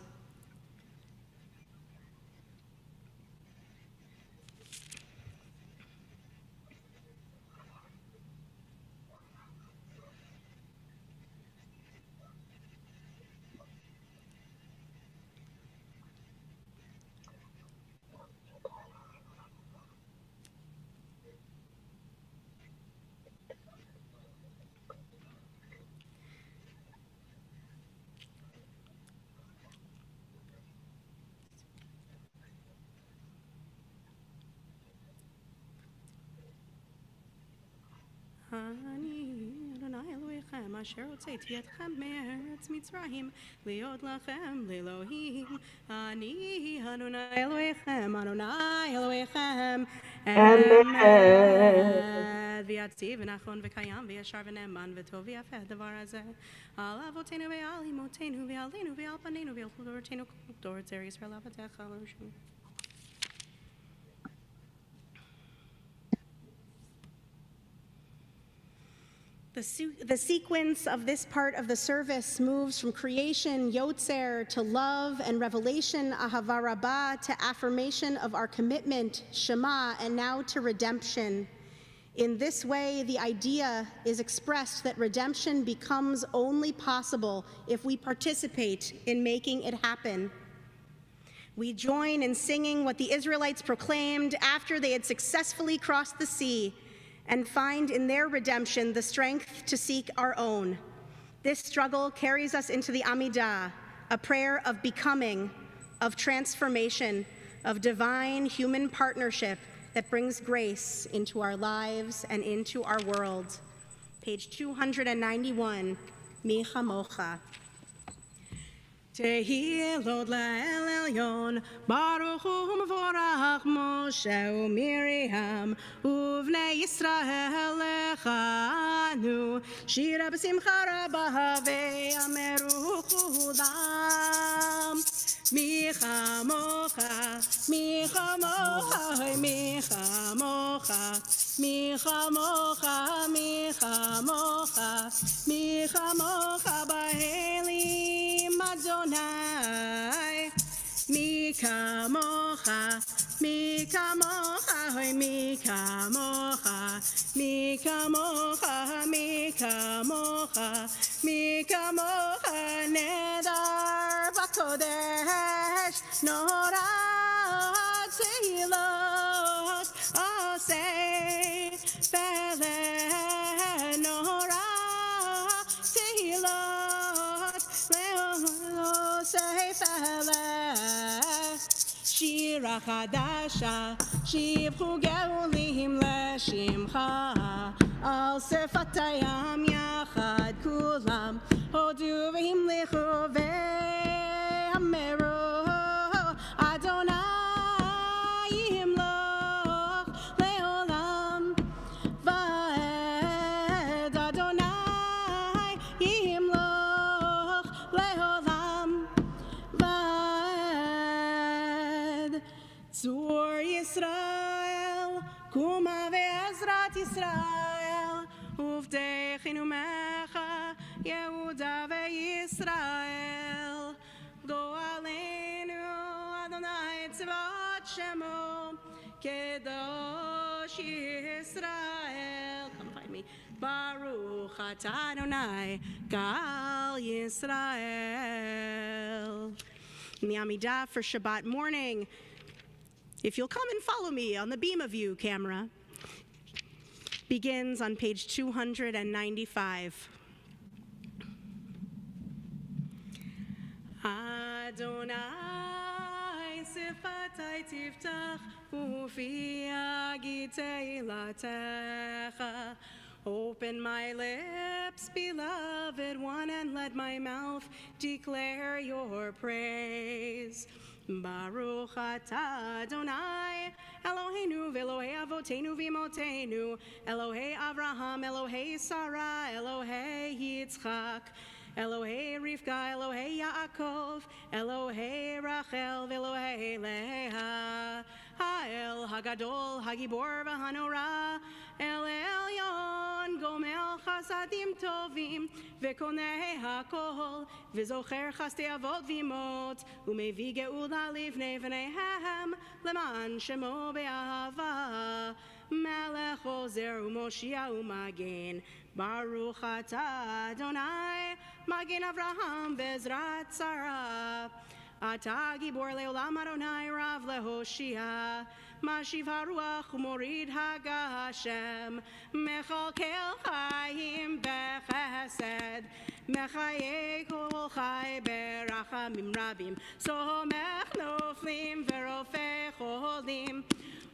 אני אדוני אלוהיכם אשר הוצאתי אתכם מארץ מצרים להיות לכם לאלוהים. אני אדוני אלוהיכם אמת ויציב ונכון וקיים וישר ונאמן וטוב ויפה הדבר הזה על אבותינו ועל אמותינו ועלינו ועל פנינו ועל כל דורותינו כל דור צאר ישראל עבדיך לראשון. The sequence of this part of the service moves from creation, Yotzer, to love and revelation, Ahava Rabbah, to affirmation of our commitment, Shema, and now to redemption. In this way, the idea is expressed that redemption becomes only possible if we participate in making it happen. We join in singing what the Israelites proclaimed after they had successfully crossed the sea, and find in their redemption the strength to seek our own. This struggle carries us into the Amidah, a prayer of becoming, of transformation, of divine human partnership that brings grace into our lives and into our world. Page 291, Mi Chamocha. Tehilot la'el elyon, Baruch hu mevorach Moshe u'Miriam, uvnei Yisrael lechanu, shira b'simcha rabah ve'ameru chulam. Mi chamocha, mi chamocha, mi chamocha, mi chamocha, mi chamocha, mi chamocha b'helim Adonai. Mi kamocha, mi kamocha, mi kamocha, mi kamocha, mi kamocha, mi kamocha, nedar b'kodesh, nora tehilot, osei pele, nora tehilot, osei pele. Shira Hadasha, Shivchu Geulim Leshimcha, Al Sefatayam Yachad Kulam, Hodu V'him Lichu Ve'ameru, Adonai Yimloch Leolam Va'ed, Adonai Yimloch Leolam Va'ed. Zur Yisrael, Kuma ve'ezrat Yisrael, Uvdechinu mecha, Yehuda ve'Yisrael. Go aleinu, Adonai tzvot shemo, Kedosh Yisrael. Come find me. Baruch atah Adonai, Gal Yisrael. In the Amidah for Shabbat morning, if you'll come and follow me on the Bina view camera, begins on page 295. Adonai sifatai tiftach ufi agitei latecha. Open my lips, beloved one, and let my mouth declare your praise. Baruch atah Adonai, Eloheinu v'Elohei avotenu v'imotenu, Elohei Avraham, Elohei Sarah, Elohei Yitzchak, Elohei Rivka, Elohei Yaakov, Elohei Rachel, v'Elohei Leah, Ha'el Hagadol, Hagibor v'Hanorah, El Elyon, Gomel Chasadim Tovim, V'Konei HaKol, V'Zocher Chastei Avot V'Imot, U'Mevi Geula Livnei V'neihem, Leman Shemo Be'ahava, Melech Ozer U'Moshia U'Magen, Baruch atah Adonai, Magen Avraham V'Ezrat Sarah, Atah Gibor Le'olam Adonai Rav Lehoshia, Mashiv HaRuach U'Morid HaGashem, Mechalkel Chaim B'Chesed, Mechaye Kol Chai Berachamim Rabim, Somech Noflim V'Rofei Cholim,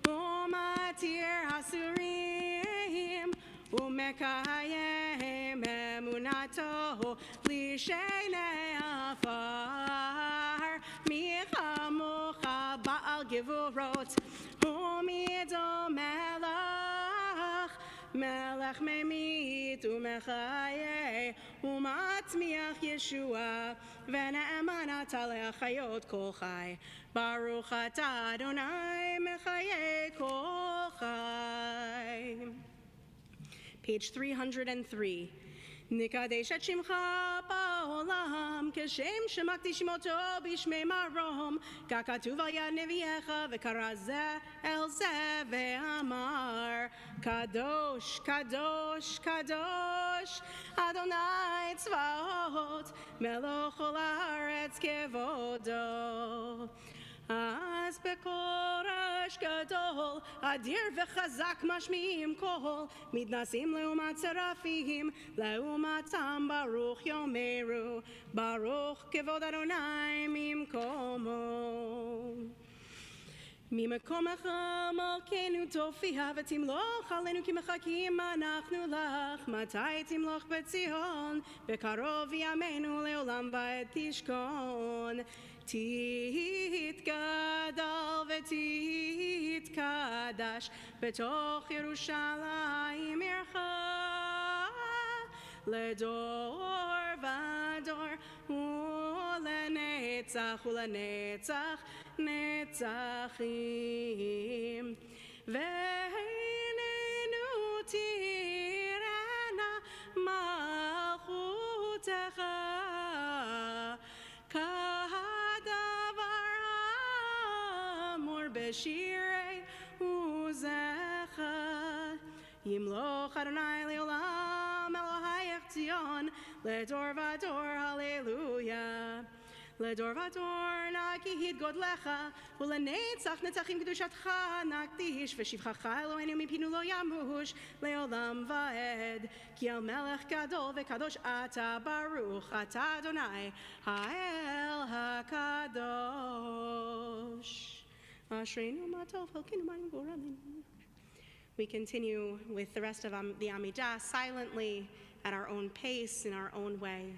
U'Matir Hasurim, Umekayem emunato lishenei afar, michamocha ba'al gevurot, umido melech, melech memit umechaye, umatmiach Yeshua, v'ne'emanat alechayot kol chai, Baruch atah Adonai mechaye kol chai. Page 303. Nikadesh et shimcha ba'olam, keshem shemakti shimoto b'shmei marom, kakatuv al yad neviecha v'kara zeh el zeh ve'amar, kadosh, kadosh, kadosh, Adonai tzvaot, meloch ol haaretz kevodo. Az bekorash gadol, adir v'chazak mashmiim kol, midnasim leumat serafim, leumatam baruch yomeru, baruch kevod Adonai mimkomo. ממקומך מלכנו תופיע ותמלוך עלינו כי מחכים אנחנו לך. מתי תמלוך בציון? בקרוב ימינו לעולם ועד תשכון. תתגדל ותתקדש בתוך ירושלים עירך לדור ודור ולנצח ולנצח נצחים. והננו תיראנה מלכותך כדבר האמור בשירי עוזך. ימלוך אדוני לעולם אלוהיך ציון לדור ודור הללויה. לדור ודור נגיד גודלך ולנצח נצחים קדושתך נקדיש ושבחך אלוהינו מפינו לא ימוש לעולם ועד. כי המלך גדול וקדוש אתה ברוך אתה אדוני האל הקדוש. אשרינו מה טוב חלקנו מים גורלנו. We continue with the rest of the Amidah silently at our own pace in our own way.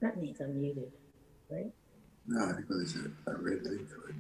That means I'm muted, right? No, I think there's a red thing for it.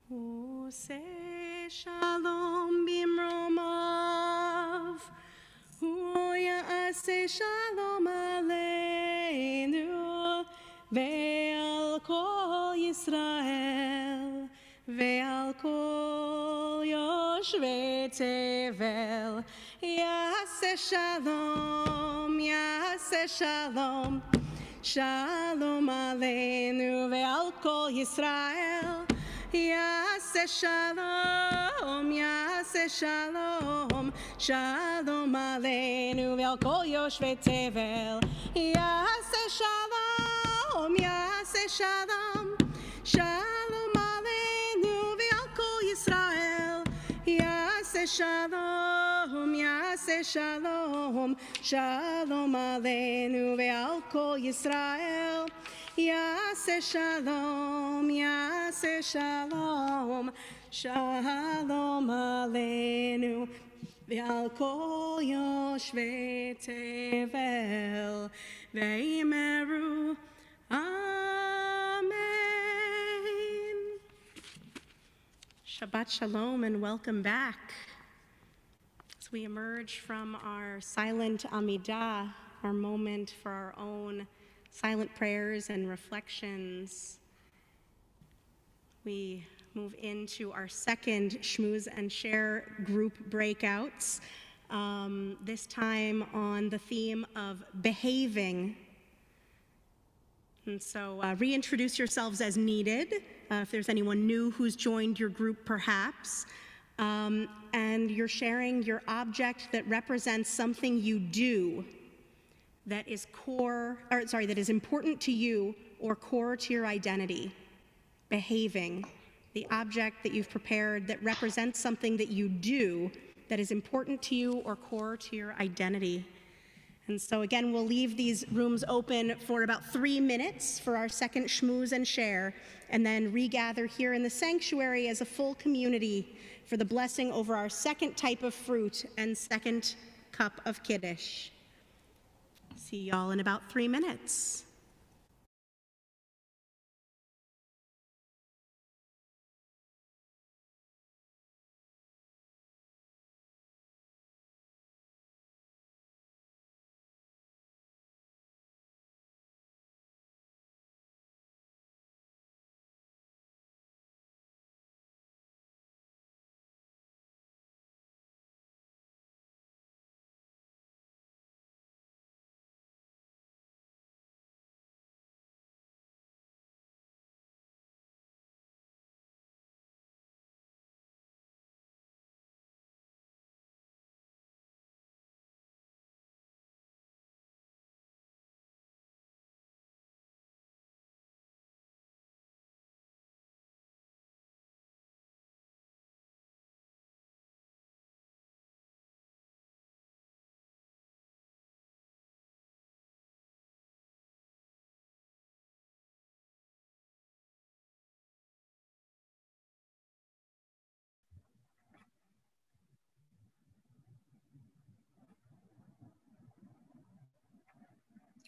עושה שלום במרומיו, הוא יעשה שלום עלינו ועל כל ישראל ועל כל יושבי תבל. יעשה שלום, יעשה שלום, שלום עלינו ועל כל ישראל. יעשה שלום, יעשה שלום, שלום עלינו ועל כל יושבי תבל. יעשה שלום, יעשה שלום, שלום עלינו ועל כל ישראל. יעשה שלום, יעשה שלום, שלום עלינו ועל כל ישראל. יעשה שלום, יעשה שלום, שלום עלינו ועל כל יושבי תבל. ואמרו Amen. Shabbat Shalom and welcome back. As we emerge from our silent Amidah, our moment for our own silent prayers and reflections, we move into our second Schmooze and Share group breakouts, this time on the theme of behaving. And so reintroduce yourselves as needed, if there's anyone new who's joined your group perhaps. And you're sharing your object that represents something you do that is that is important to you or core to your identity. Behaving, the object that you've prepared that represents something that you do that is important to you or core to your identity. And so again, we'll leave these rooms open for about 3 minutes for our second Schmooze and Share, and then regather here in the sanctuary as a full community for the blessing over our second type of fruit and second cup of Kiddush. See y'all in about 3 minutes.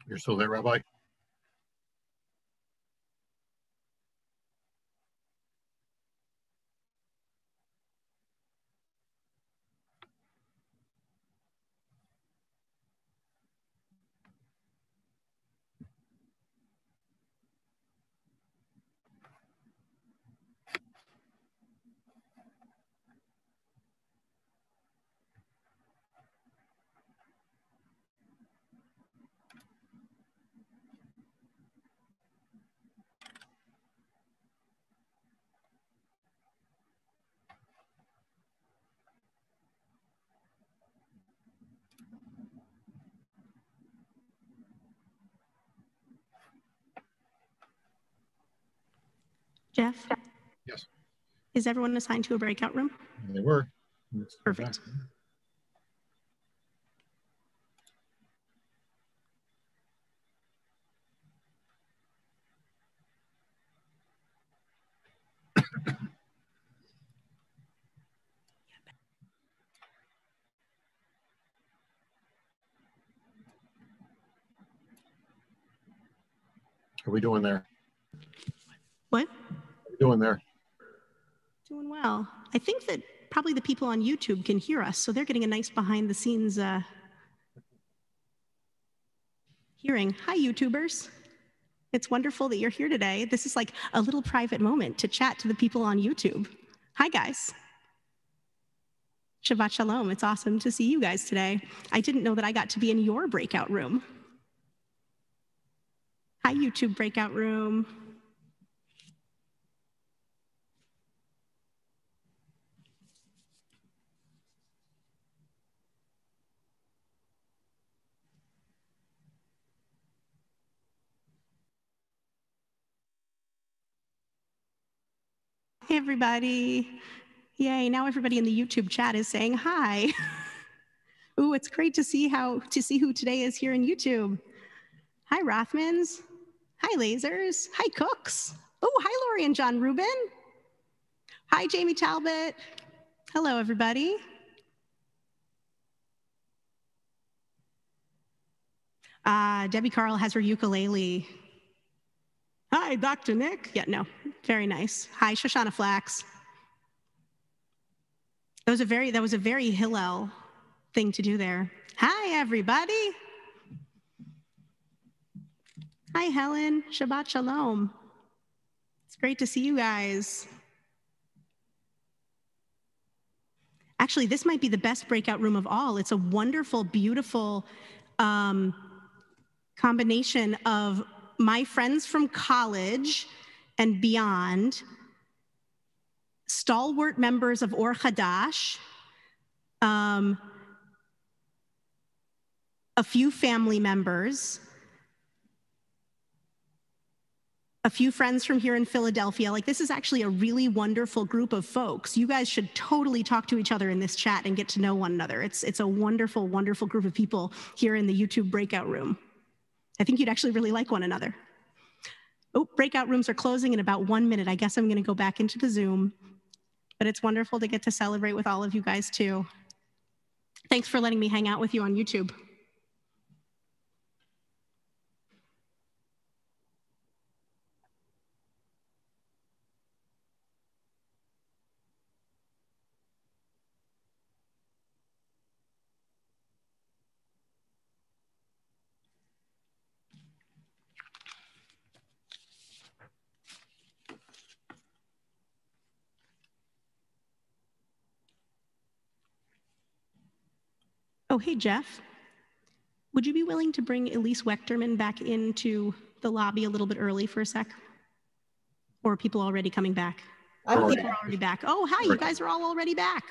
You're still there, Rabbi? Jeff? Yes. Is everyone assigned to a breakout room? They were. Perfect. How are we doing there? What? How are we doing there? Doing well. I think that probably the people on YouTube can hear us, so they're getting a nice behind the scenes hearing. Hi, YouTubers. It's wonderful that you're here today. This is like a little private moment to chat to the people on YouTube. Hi, guys. Shabbat Shalom. It's awesome to see you guys today. I didn't know that I got to be in your breakout room. Hi, YouTube breakout room. Hey, everybody. Yay, now everybody in the YouTube chat is saying hi. Ooh, it's great to see who today is here in YouTube. Hi, Rothmans. Hi, Lasers. Hi, Cooks. Oh, hi, Lori and John Rubin. Hi, Jamie Talbot. Hello, everybody. Debbie Carl has her ukulele. Hi, Dr. Nick. Yeah, no, very nice. Hi, Shoshana Flax. That was a very Hillel thing to do there. Hi, everybody. Hi, Helen. Shabbat Shalom. It's great to see you guys. Actually, this might be the best breakout room of all. It's a wonderful, beautiful combination of my friends from college and beyond, stalwart members of Or Hadash, a few family members, a few friends from here in Philadelphia. Like, this is actually a really wonderful group of folks. You guys should totally talk to each other in this chat and get to know one another. It's a wonderful, wonderful group of people here in the YouTube breakout room. I think you'd actually really like one another. Oh, breakout rooms are closing in about 1 minute. I guess I'm gonna go back into the Zoom, but it's wonderful to get to celebrate with all of you guys too. Thanks for letting me hang out with you on YouTube. Oh, hey, Jeff. Would you be willing to bring Elise Wechterman back into the lobby a little bit early for a sec? Or are people already coming back? People are already back. Oh, hi, you guys are all already back.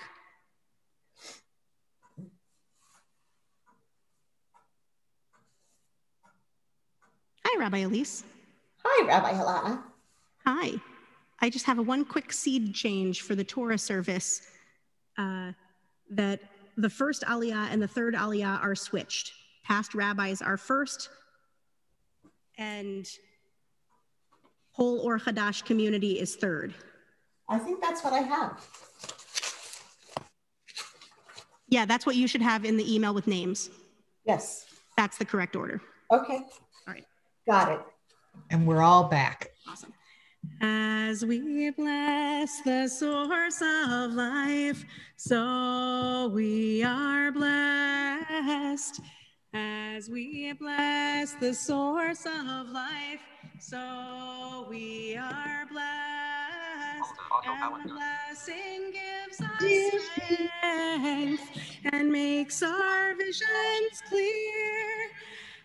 Hi, Rabbi Elise. Hi, Rabbi Alanna. Hi. I just have one quick seed change for the Torah Service, that the first Aliyah and the third Aliyah are switched. Past rabbis are first, and whole Or Hadash community is third. I think that's what I have. Yeah, that's what you should have in the email with names. Yes. That's the correct order. Okay. All right. Got it. And we're all back. Awesome. As we bless the source of life, so we are blessed. As we bless the source of life, so we are blessed. And the blessing gives us strength and makes our visions clear.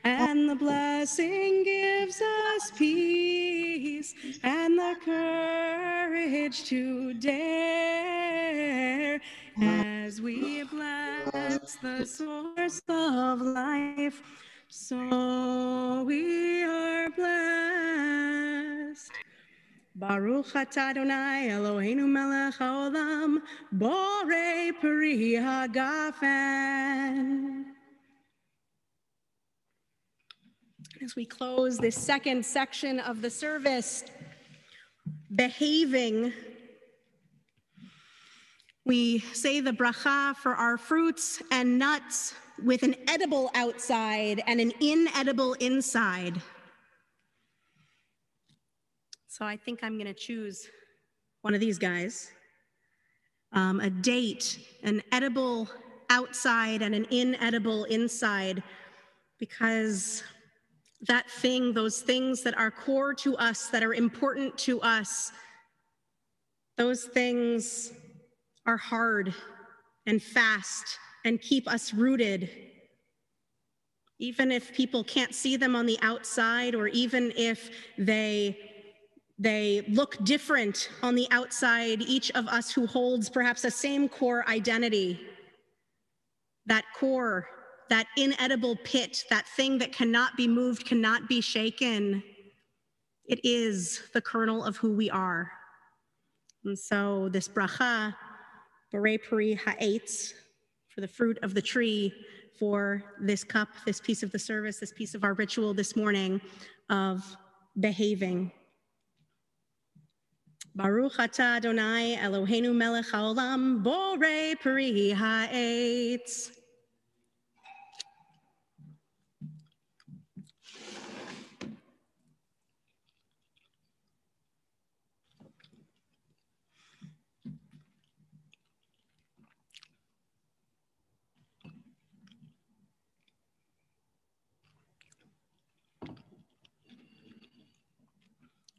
And the blessing gives us peace and the courage to dare. As we bless the source of life, so we are blessed. Baruch atah Adonai Eloheinu melech haolam, borei peri hagafen. As we close this second section of the service, behaving, we say the bracha for our fruits and nuts with an edible outside and an inedible inside. So I think I'm going to choose one of these guys. A date, an edible outside and an inedible inside, because that thing, those things that are core to us, that are important to us, those things are hard and fast and keep us rooted. Even if people can't see them on the outside, or even if they look different on the outside, each of us who holds perhaps the same core identity, that core, that inedible pit, that thing that cannot be moved, cannot be shaken, it is the kernel of who we are. And so this bracha, borei peri ha'etz, for the fruit of the tree, for this cup, this piece of the service, this piece of our ritual this morning of behaving. Baruch atah Adonai Eloheinu melech haolam, borei peri ha'etz.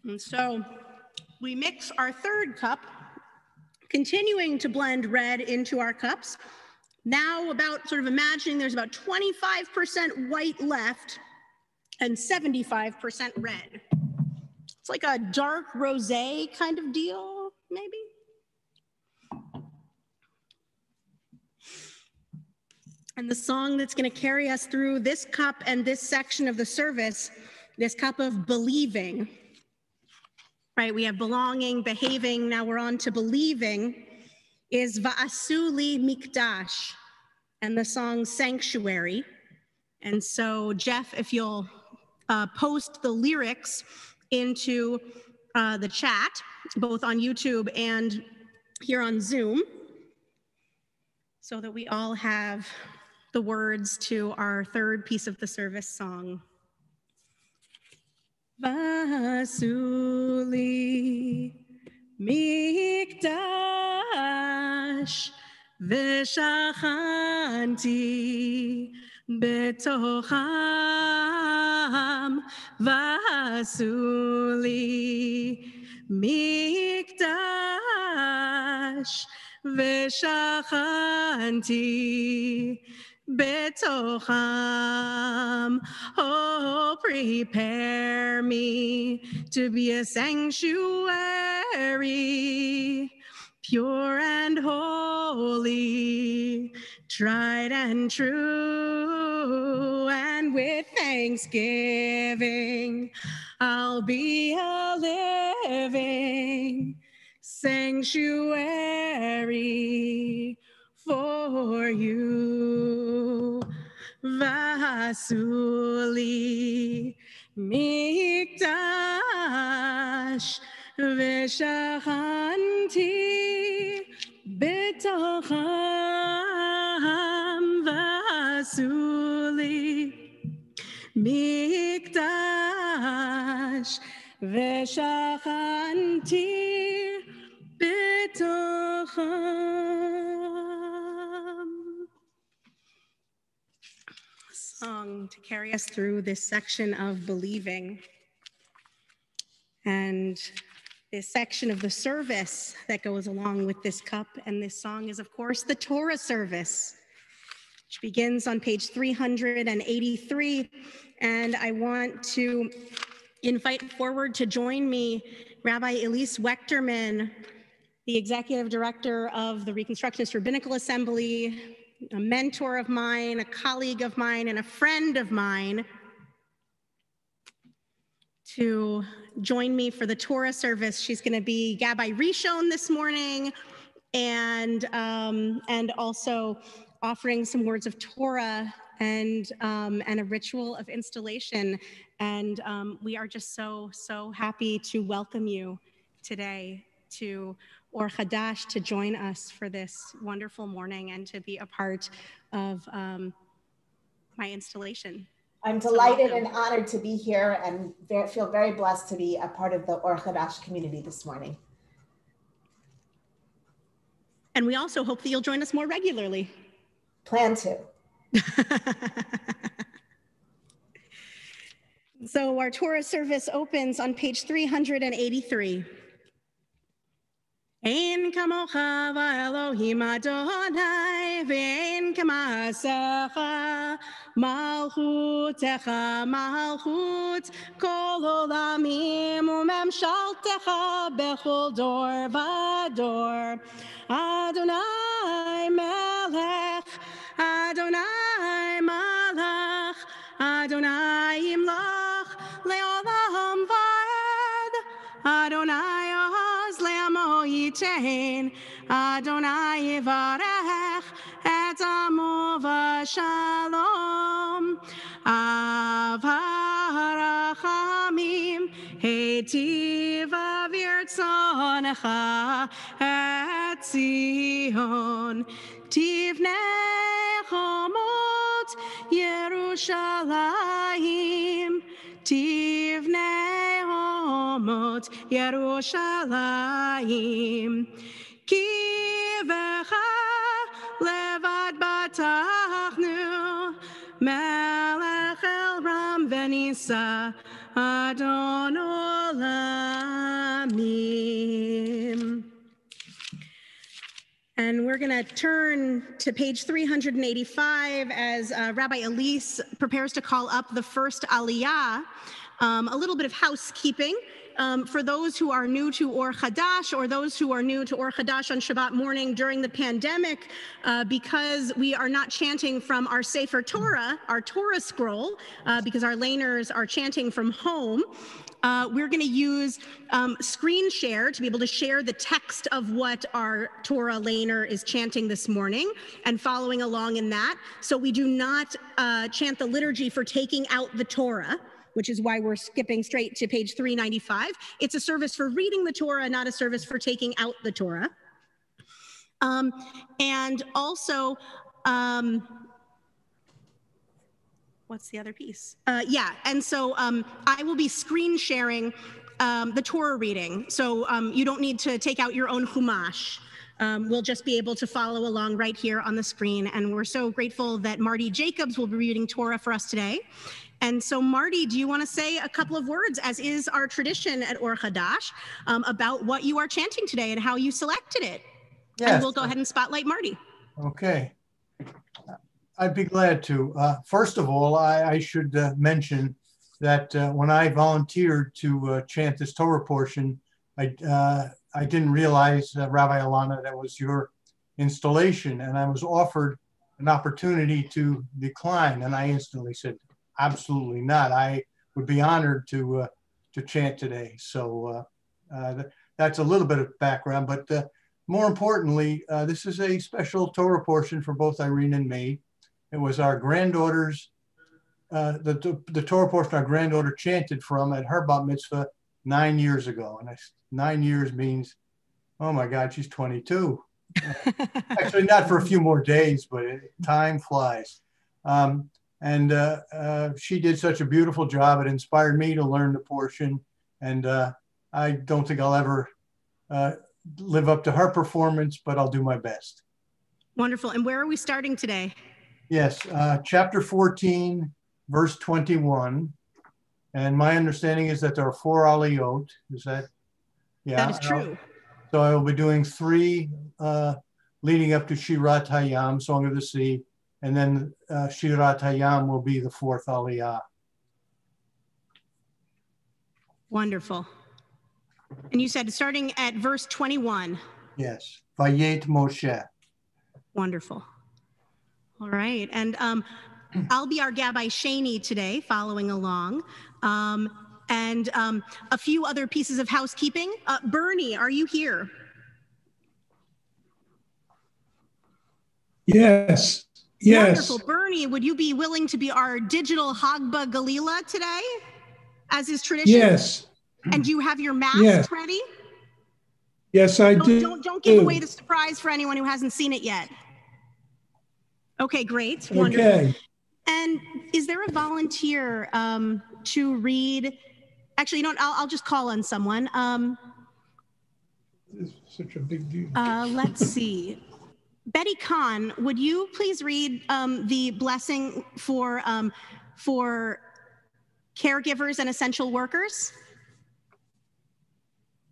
And so we mix our third cup, continuing to blend red into our cups. Now about sort of imagining there's about 25% white left and 75% red. It's like a dark rosé kind of deal, maybe. And the song that's going to carry us through this cup and this section of the service, this cup of believing, right? We have belonging, behaving, now we're on to believing, is Va'asu li mikdash, and the song Sanctuary. And so Jeff, if you'll post the lyrics into the chat, both on YouTube and here on Zoom, so that we all have the words to our third piece of the service song. Va'asu li mikdash v'shachanti betocham, va'asu li mikdash v'shachanti betocham. Oh, prepare me to be a sanctuary, pure and holy, tried and true, and with thanksgiving I'll be a living sanctuary for you. Va'asu li mikdash v'shachanti betocham, va'asu li mikdash v'shachanti betocham. Song to carry us through this section of believing. And this section of the service that goes along with this cup and this song is, of course, the Torah Service, which begins on page 383. And I want to invite forward to join me Rabbi Elise Wechterman, the executive director of the Reconstructionist Rabbinical Assembly, a mentor of mine, a colleague of mine, and a friend of mine, to join me for the Torah service. She's going to be Gabbai Rishon this morning, and also offering some words of Torah and a ritual of installation. And we are just so happy to welcome you today to Or Hadash, to join us for this wonderful morning and to be a part of my installation. I'm delighted and honored to be here and feel very blessed to be a part of the Or Hadash community this morning. And we also hope that you'll join us more regularly. Plan to. So our Torah service opens on page 383. Ein kamocha v'Elohim Adonai, v'ein k'ma'asecha malchutecha malchut kol olamim u'memshaltecha bechol dor v'dor. Adonai melech, Adonai malach, Adonai imlach le'olam va'ed, Adonai oz le'amo yitain, Adonai yivarech et amo v'shalom. Av harachamim heitiv avirtzonecha et Zion, tivnei chomot Yerushalayim, tivnei chomot Yerushalayim. Ki v'cha levad batachnu, melech el ram v'nisa, Adon olamim. And we're going to turn to page 385 as Rabbi Elise prepares to call up the first Aliyah. A little bit of housekeeping. For those who are new to Or Hadash, or those who are new to Or Hadash on Shabbat morning during the pandemic, because we are not chanting from our Sefer Torah, our Torah scroll, because our laners are chanting from home, we're going to use screen share to be able to share the text of what our Torah laner is chanting this morning and following along in that. So we do not chant the liturgy for taking out the Torah, which is why we're skipping straight to page 395. It's a service for reading the Torah, not a service for taking out the Torah. And also, what's the other piece? And so I will be screen sharing the Torah reading. So you don't need to take out your own Chumash. We'll just be able to follow along right here on the screen. And we're so grateful that Marty Jacobs will be reading Torah for us today. And so Marty, do you want to say a couple of words, as is our tradition at Or Hadash, about what you are chanting today and how you selected it? Yes. And we'll go ahead and spotlight Marty. Okay. I'd be glad to. First of all, I should mention that when I volunteered to chant this Torah portion, I didn't realize, Rabbi Alanna, that was your installation, and I was offered an opportunity to decline, and I instantly said, absolutely not. I would be honored to chant today. So that's a little bit of background, but more importantly, this is a special Torah portion for both Irene and me. It was our granddaughter's, the Torah portion our granddaughter chanted from at her bat mitzvah 9 years ago. And 9 years means, oh my God, she's 22. Actually, not for a few more days, but time flies. She did such a beautiful job. It inspired me to learn the portion. And I don't think I'll ever live up to her performance, but I'll do my best. Wonderful. And where are we starting today? Yes, chapter 14, verse 21. And my understanding is that there are 4 aliyot. Is that? Yeah. That is true. So I will be doing 3 leading up to Shirat Hayam, Song of the Sea. And then Shirat Hayam will be the 4th aliyah. Wonderful. And you said starting at verse 21. Yes. Vayet Moshe. Wonderful. All right. And I'll be our Gabbai Shani today, following along. And a few other pieces of housekeeping. Bernie, are you here? Yes. Yes. Wonderful. Bernie, would you be willing to be our digital Hagba Galila today, as is tradition? Yes. And do you have your mask ready? Yes, I do. Don't give away the surprise for anyone who hasn't seen it yet. Okay, great. Wonderful. Okay. And is there a volunteer to read? Actually, you know what? I'll just call on someone. It's such a big deal. Let's see. Betty Kahn, would you please read the blessing for caregivers and essential workers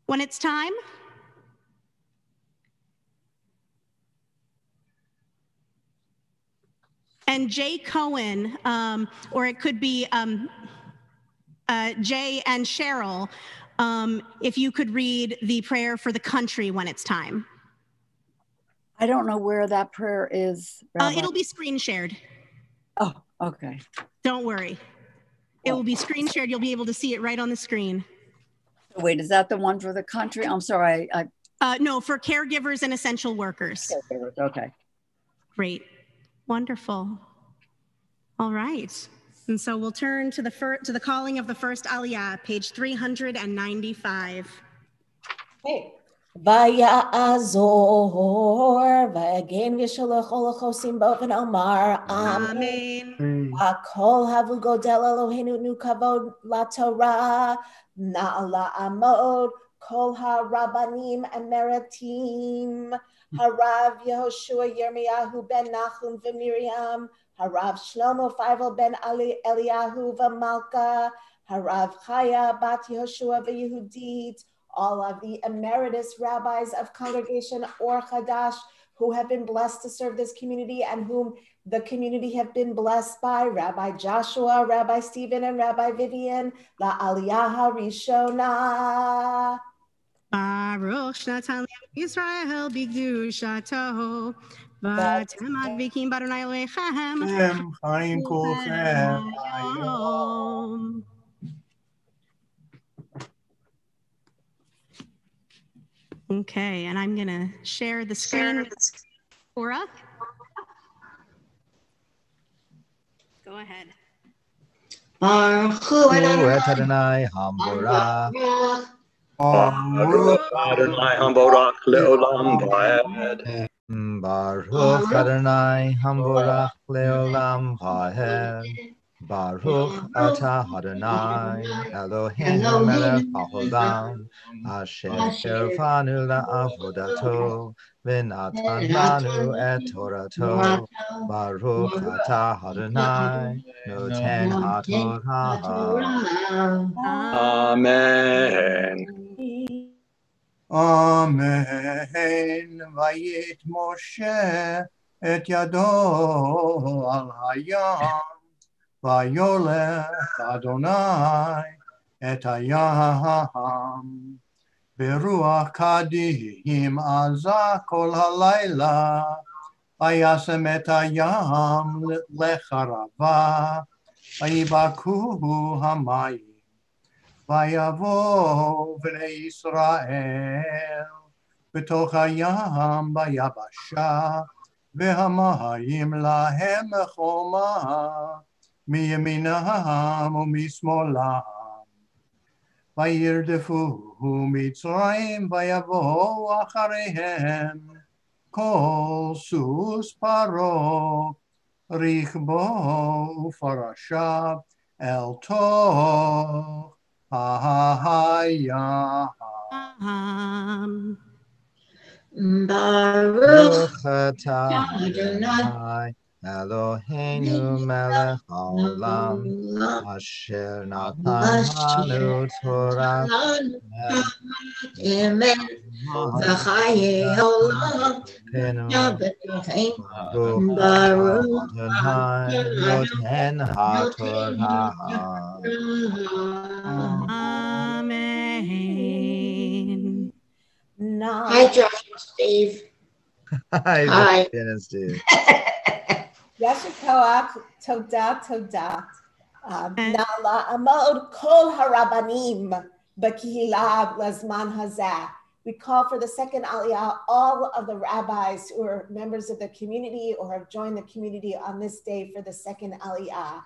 when it's time? And Jay Cohen, or it could be Jay and Cheryl, if you could read the prayer for the country when it's time. I don't know where that prayer is. It'll be screen shared. Oh, okay. Don't worry. It will be screen shared. You'll be able to see it right on the screen. Wait, is that the one for the country? I'm sorry. No, for caregivers and essential workers. Caregivers, okay. Great. Wonderful. All right. And so we'll turn to the calling of the first Aliyah, page 395. Hey. Vaya azor, v'again v'shalachol achosim boven omar, amen. Akol havu godel Eloheinu nu kavod la Torah, na'ala amod, kol ha-rabbanim emeritim, harav Yehoshua Yirmiyahu ben Nachum v'Miriam, harav Shlomo Feivel ben Eliyahu v'Malka, harav Chaya bat Yehoshua v'Yehudit, all of the emeritus rabbis of Congregation Or Hadash who have been blessed to serve this community and whom the community have been blessed by, Rabbi Joshua, Rabbi Stephen, and Rabbi Vivian, La Aliyah Rishona. Baruch Shnatan Israel Bigdushato. Vatem Advikim Barunai Lechem. Chaim Kulchem. Okay, and I'm gonna share the screen with Torah. Go ahead. Baruch Adonai Hamborach. Baruch Adonai Hamborach leolam vaed. Baruch Adonai Hamborach leolam vaed. Baruch atah Adonai Eloheinu melech haolam asher kirvanu la'avodato v'natan lanu et torato. Baruch atah Adonai noten haTorah. Amen. Amen. Vayet Moshe et yado al hayam. Vayolech Adonai et hayam. Beruach kadim azah kol halayla. Vayasem et hayam lecharava. Vayibakuhu hamayim. Vayavo bnei Yisrael b'toch hayam vayabasha v'hamayim lahem choma miyaminam u'mismolam vayirdefuhu Mitzrayim vayavo achareihem kol sus paro richbo u'farashav el toch Baruch atah Adonai Eloheinu melech haolam asher natan lanu Torah Amen. V'chayei olam Baruch Adonai noten haTorah. Amen. Hi, Josh and Steve. Hi, Ben and Steve. Yashikoach, Toda, Toda. Na'la amod kol harabanim b'kihila lazman hazeh. We call for the second Aliyah, all of the rabbis who are members of the community or have joined the community on this day for the second Aliyah.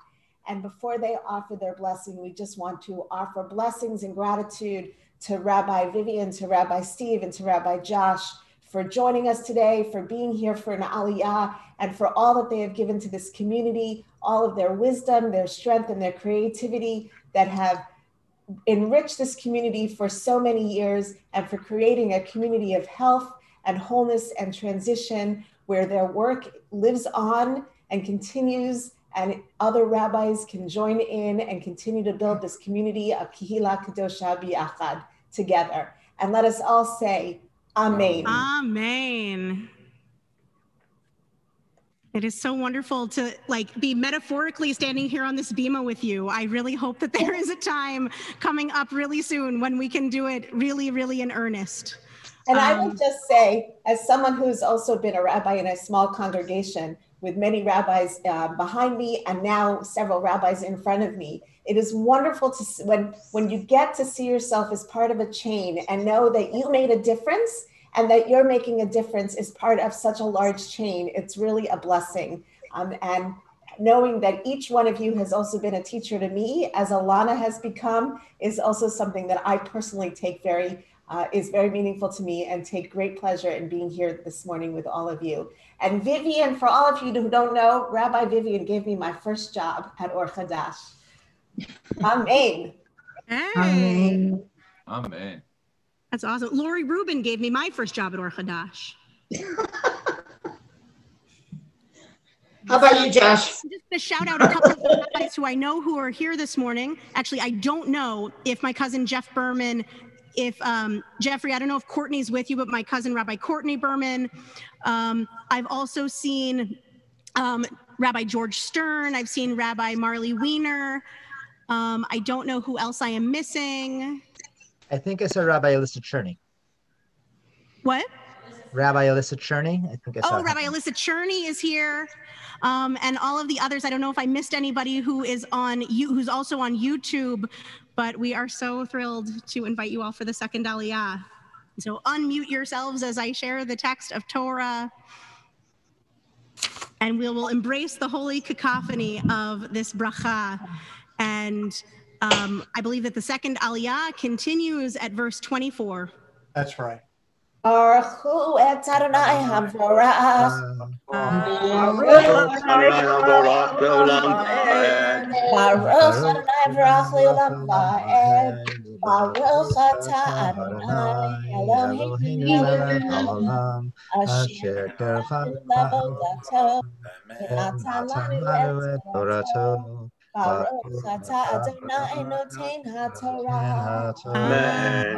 And before they offer their blessing, we just want to offer blessings and gratitude to Rabbi Vivian, to Rabbi Steve, and to Rabbi Josh for joining us today, for being here for an Aliyah, and for all that they have given to this community, all of their wisdom, their strength, and their creativity that have enriched this community for so many years, and for creating a community of health and wholeness and transition where their work lives on and continues, and other rabbis can join in and continue to build this community of Kihila Kadosha B'Yachad together. And let us all say, Amen. Amen. It is so wonderful to be metaphorically standing here on this Bima with you. I really hope that there is a time coming up really soon when we can do it really, really in earnest. And I would just say, as someone who's also been a rabbi in a small congregation with many rabbis behind me and now several rabbis in front of me, it is wonderful to when you get to see yourself as part of a chain and know that you made a difference and that you're making a difference is part of such a large chain. It's really a blessing. And knowing that each one of you has also been a teacher to me, as Alanna has become, is also something that I personally take is very meaningful to me and take great pleasure in being here this morning with all of you. And Vivian, for all of you who don't know, Rabbi Vivian gave me my first job at Or Hadash. Amen. Hey. Amen. That's awesome. Lori Rubin gave me my first job at Or Hadash. How about you, Josh? Just to shout out a couple of rabbis who I know who are here this morning. Actually, I don't know if my cousin Jeff Berman if Jeffrey, I don't know if Courtney's with you, but my cousin, Rabbi Courtney Berman. I've also seen Rabbi George Stern. I've seen Rabbi Marley Wiener. I don't know who else I am missing. I think I saw Rabbi Alyssa Cherney. What? Rabbi Alyssa Cherney. I think I saw. Oh, Rabbi Alyssa Cherney is here. And all of the others. I don't know if I missed anybody who is who's also on YouTube, but we are so thrilled to invite you all for the second Aliyah. So unmute yourselves as I share the text of Torah, and we will embrace the holy cacophony of this bracha. And I believe that the second Aliyah continues at verse 24. That's right. Baruch hu et Adonai havorach. Baruch Adonai havorach le'olam va'ed. Baruch Adonai havorach le'olam va'ed. Baruch atah Adonai Eloheinu melech haolam asher karanu la'avodato v'natan lanu et torato. Baruch atah Adonai noten haTorah. Amen.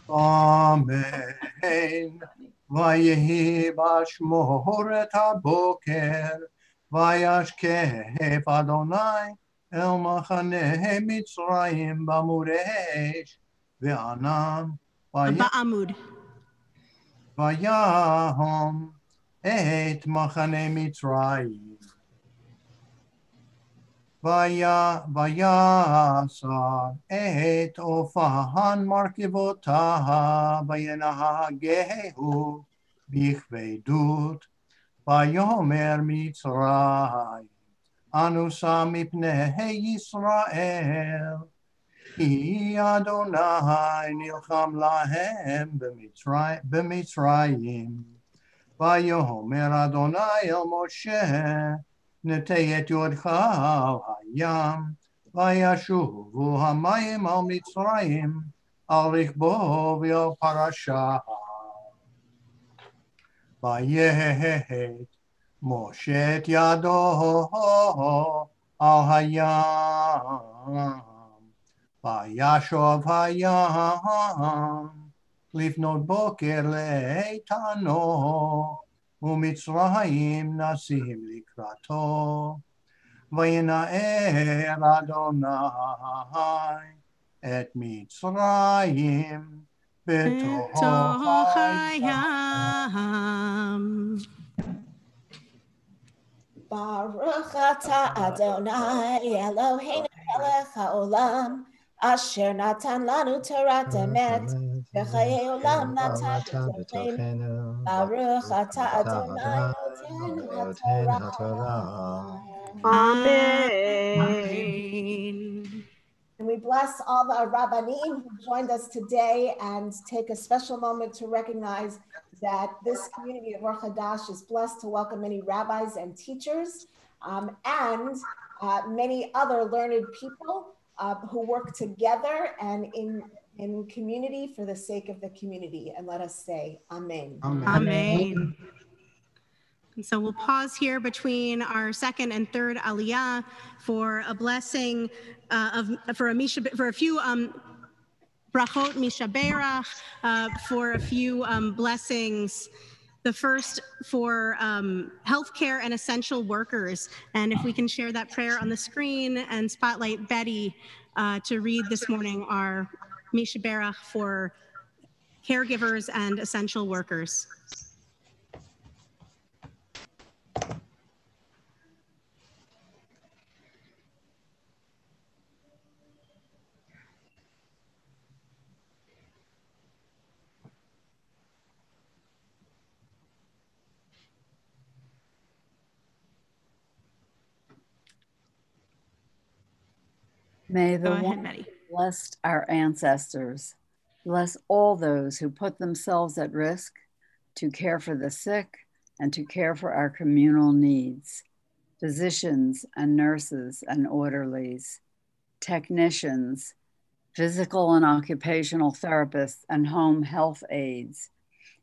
Amen. Vayehi bashmoret haboker, vayashkef Adonai el machaneh Mitzrayim bamuresh ve'anam Ba'amud. Vayahom et machaneh Mitzrayim. Vayasar et ofahan markivotaha vayenahagehu bichvedut vayomer Mitzrayim anusa mipnei Yisrael ki Adonai nilcham lahem b'Mitzrayim vayomer Adonai el Moshe נטה את ידך על הים, וישובו המים על מצרים, על רכבו ועל פרשה. ויהת משה את ידו על הים, וישוב הים, לפנות בוקר לאיתנו, ומצרים נסים לקראתו, וינער אדוני את מצרים בתוך הים. Baruch atah Adonai Eloheinu melech haolam asher natan lanu Torat emet v'chayei olam natan b'tochenu. Baruch atah Adonai noten haTorah. Amen. And we bless all the Rabbanim who joined us today and take a special moment to recognize that this community of Or Hadash is blessed to welcome many rabbis and teachers and many other learned people who work together and in community for the sake of the community. And let us say amen. Amen. Amen. And so we'll pause here between our second and third Aliyah for a blessing for a few brachot mishaberach, for a few blessings. The first for healthcare and essential workers. And if we can share that prayer on the screen and spotlight Betty to read this morning our mishaberach for caregivers and essential workers. May the Go ahead, one Betty. bless our ancestors, bless all those who put themselves at risk to care for the sick and to care for our communal needs, physicians and nurses and orderlies, technicians, physical and occupational therapists and home health aides,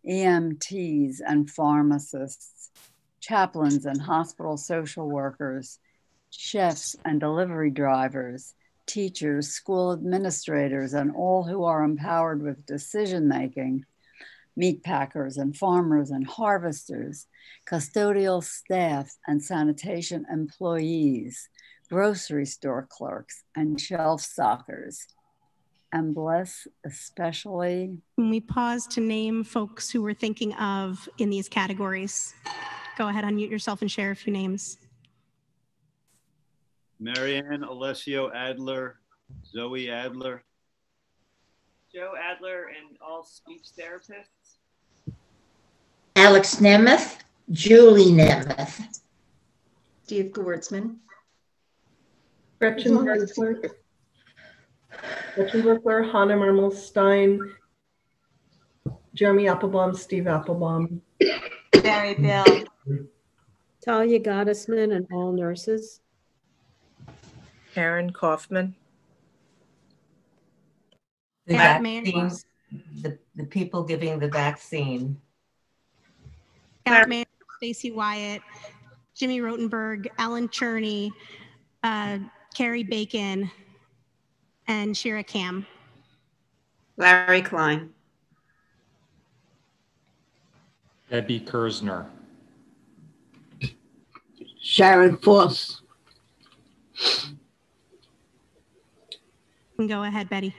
EMTs and pharmacists, chaplains and hospital social workers, chefs and delivery drivers, teachers, school administrators, and all who are empowered with decision-making, meat packers and farmers and harvesters, custodial staff and sanitation employees, grocery store clerks and shelf stockers. And bless especially. When we pause to name folks who we're thinking of in these categories, go ahead, unmute yourself and share a few names. Marianne Alessio Adler, Zoe Adler. Joe Adler and all speech therapists. Alex Nemeth, Julie Nemeth. Steve Gewurtzman. Gretchen Berkler, Hannah Marmelstein, Jeremy Applebaum, Steve Applebaum. Mary Bill. Talia Gottesman and all nurses. Karen Kaufman. The vaccine, the people giving the vaccine. Mayor Stacy Wyatt, Jimmy Rotenberg, Alan Cherney, Carrie Bacon, and Shira Cam. Larry Klein. Debbie Kersner. Sharon Foss. Go ahead, Betty.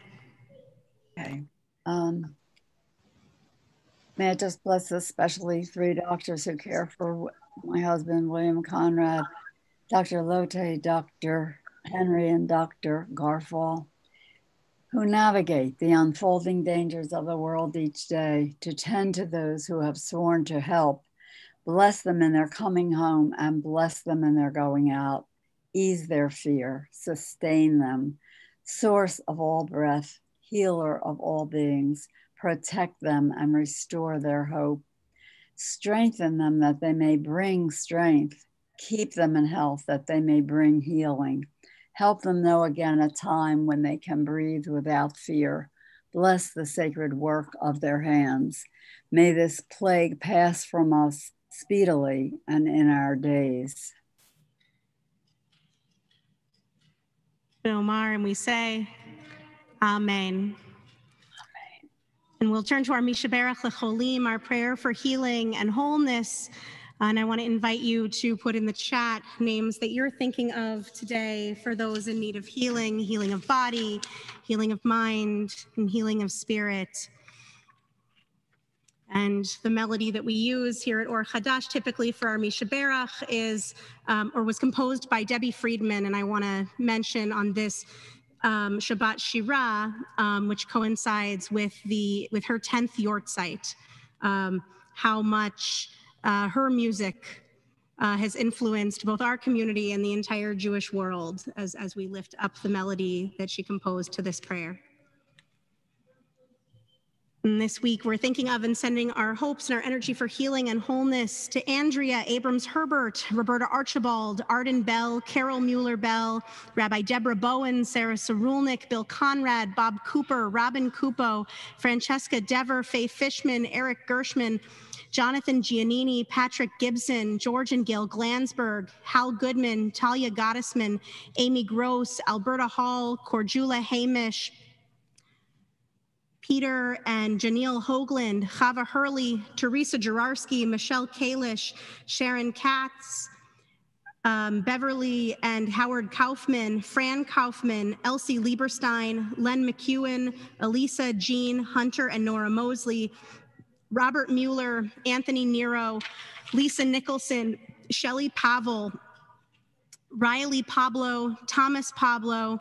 Okay. May I just bless especially 3 doctors who care for my husband, William Conrad, Dr. Lotte, Dr. Henry, and Dr. Garfall, who navigate the unfolding dangers of the world each day to tend to those who have sworn to help. Bless them in their coming home and bless them in their going out. Ease their fear, sustain them. Source of all breath, healer of all beings, protect them and restore their hope. Strengthen them that they may bring strength. Keep them in health that they may bring healing. Help them know again a time when they can breathe without fear. Bless the sacred work of their hands. May this plague pass from us speedily and in our days. Omar, and we say, Amen. And we'll turn to our Mishaberach Lecholim, our prayer for healing and wholeness. And I want to invite you to put in the chat names that you're thinking of today for those in need of healing, healing of body, healing of mind, and healing of spirit. And the melody that we use here at Or Hadash typically for our Mishaberach is, or was composed by Debbie Friedman. And I want to mention on this Shabbat Shira, which coincides with her 10th Yortzeit, how much her music has influenced both our community and the entire Jewish world as we lift up the melody that she composed to this prayer. And this week, we're thinking of and sending our hopes and our energy for healing and wholeness to Andrea Abrams Herbert, Roberta Archibald, Arden Bell, Carol Mueller Bell, Rabbi Deborah Bowen, Sarah Sarulnik, Bill Conrad, Bob Cooper, Robin Kupo, Francesca Dever, Faye Fishman, Eric Gershman, Jonathan Giannini, Patrick Gibson, George and Gail Glansberg, Hal Goodman, Talia Gottesman, Amy Gross, Alberta Hall, Cordula Hamish, Peter and Janelle Hoagland, Chava Hurley, Teresa Jurarski, Michelle Kalish, Sharon Katz, Beverly and Howard Kaufman, Fran Kaufman, Elsie Lieberstein, Len McEwen, Elisa, Jean, Hunter and Nora Mosley, Robert Mueller, Anthony Nero, Lisa Nicholson, Shelley Pavel, Riley Pablo, Thomas Pablo,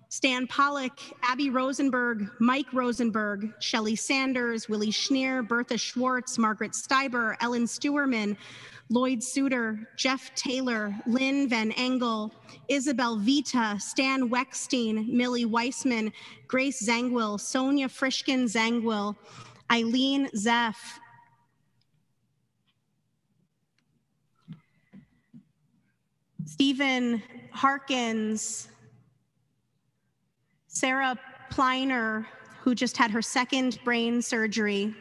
Stan Pollock, Abby Rosenberg, Mike Rosenberg, Shelley Sanders, Willie Schneer, Bertha Schwartz, Margaret Steiber, Ellen Stewerman, Lloyd Suter, Jeff Taylor, Lynn Van Engel, Isabel Vita, Stan Weckstein, Millie Weissman, Grace Zangwill, Sonia Frischkin Zangwill, Eileen Zeff, Stephen Harkins, Sarah Pleiner, who just had her 2nd brain surgery,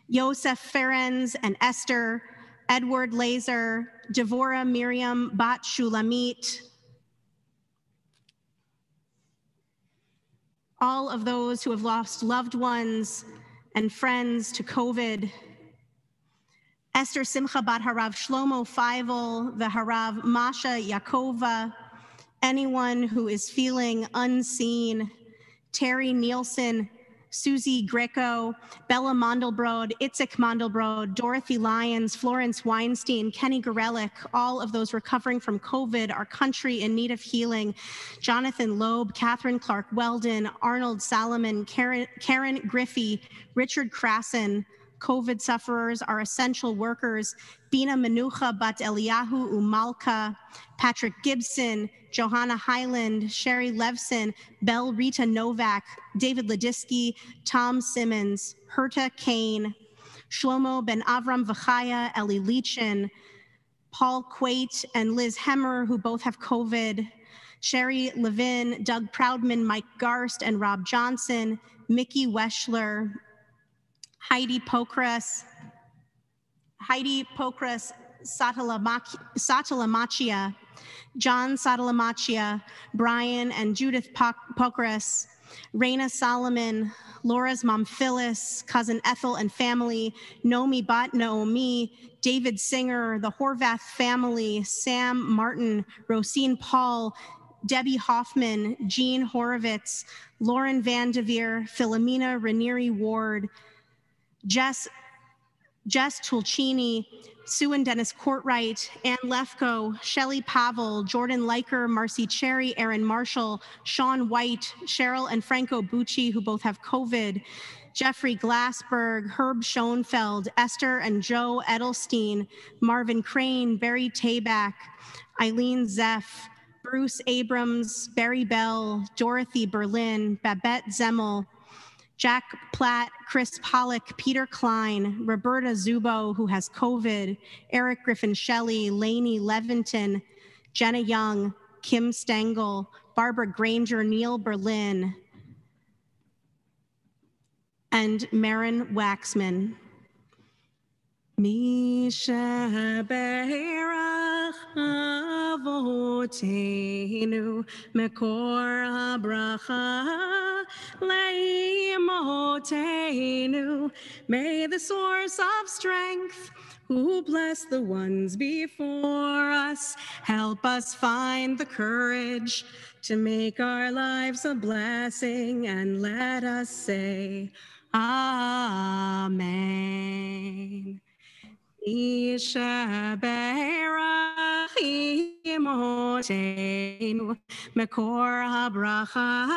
Yosef Ferenz and Esther, Edward Laser, Devorah Miriam Bat Shulamit, all of those who have lost loved ones and friends to COVID. Esther Simcha Bat Harav Shlomo Feivel, the Harav Masha Yakova, anyone who is feeling unseen, Terry Nielsen, Susie Greco, Bella Mandelbrod, Itzik Mandelbrod, Dorothy Lyons, Florence Weinstein, Kenny Gorelick, all of those recovering from COVID, our country in need of healing, Jonathan Loeb, Catherine Clark Weldon, Arnold Salomon, Karen Griffey, Richard Krasen, COVID sufferers, our essential workers, Bina Menucha Bat Eliyahu Umalka, Patrick Gibson, Johanna Highland, Sherry Levson, Belle Rita Novak, David Ladisky, Tom Simmons, Herta Kane, Shlomo Ben Avram Vachaya, Eli Leachin, Paul Quate and Liz Hemmer, who both have COVID, Sherry Levin, Doug Proudman, Mike Garst, and Rob Johnson, Mickey Weschler, Heidi Pokras, Satalamachia, John Satalamachia, Brian and Judith Pokras, Raina Solomon, Laura's mom Phyllis, cousin Ethel and family, Nomi Bat Naomi, David Singer, the Horvath family, Sam Martin, Rosine Paul, Debbie Hoffman, Jean Horowitz, Lauren Vandeveer, Philomena Ranieri Ward, Jess Tulcini, Sue and Dennis Courtwright, Ann Lefko, Shelley Pavel, Jordan Leiker, Marcy Cherry, Aaron Marshall, Sean White, Cheryl and Franco Bucci, who both have COVID, Jeffrey Glassberg, Herb Schoenfeld, Esther and Joe Edelstein, Marvin Crane, Barry Tabak, Eileen Zeff, Bruce Abrams, Barry Bell, Dorothy Berlin, Babette Zemmel, Jack Platt, Chris Pollock, Peter Klein, Roberta Zubo, who has COVID, Eric Griffin Shelley, Lainey Levinton, Jenna Young, Kim Stengel, Barbara Granger, Neil Berlin, and Marin Waxman. Misha Berach Avotenu Mekor HaBracha Leimotenu. May the source of strength, who bless the ones before us, help us find the courage to make our lives a blessing, and let us say Amen. Isha Berach Imotenu Mekor HaBracha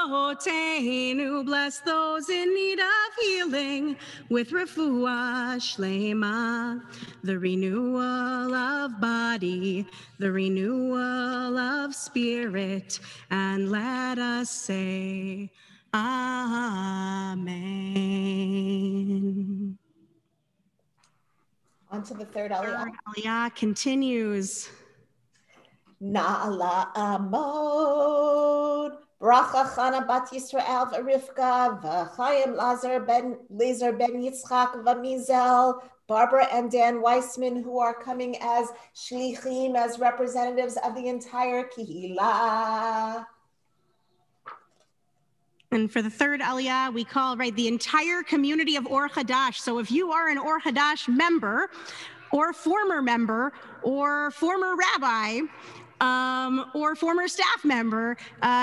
Leavotenu. Bless those in need of healing with refuah shlema, the renewal of body, the renewal of spirit, and let us say Amen. On to the third Aliyah. Aliyah continues. Na'ala Amod, Bracha Chana Bat Yisrael V'Rivka, V'Chaim Lazar Ben Yitzchak V'Mizel, Barbara and Dan Weissman, who are coming as shlichim, as representatives of the entire Kihila. And for the third Aliyah, we call the entire community of Or Hadash. So if you are an Or Hadash member, or former member, or former rabbi, or former staff member,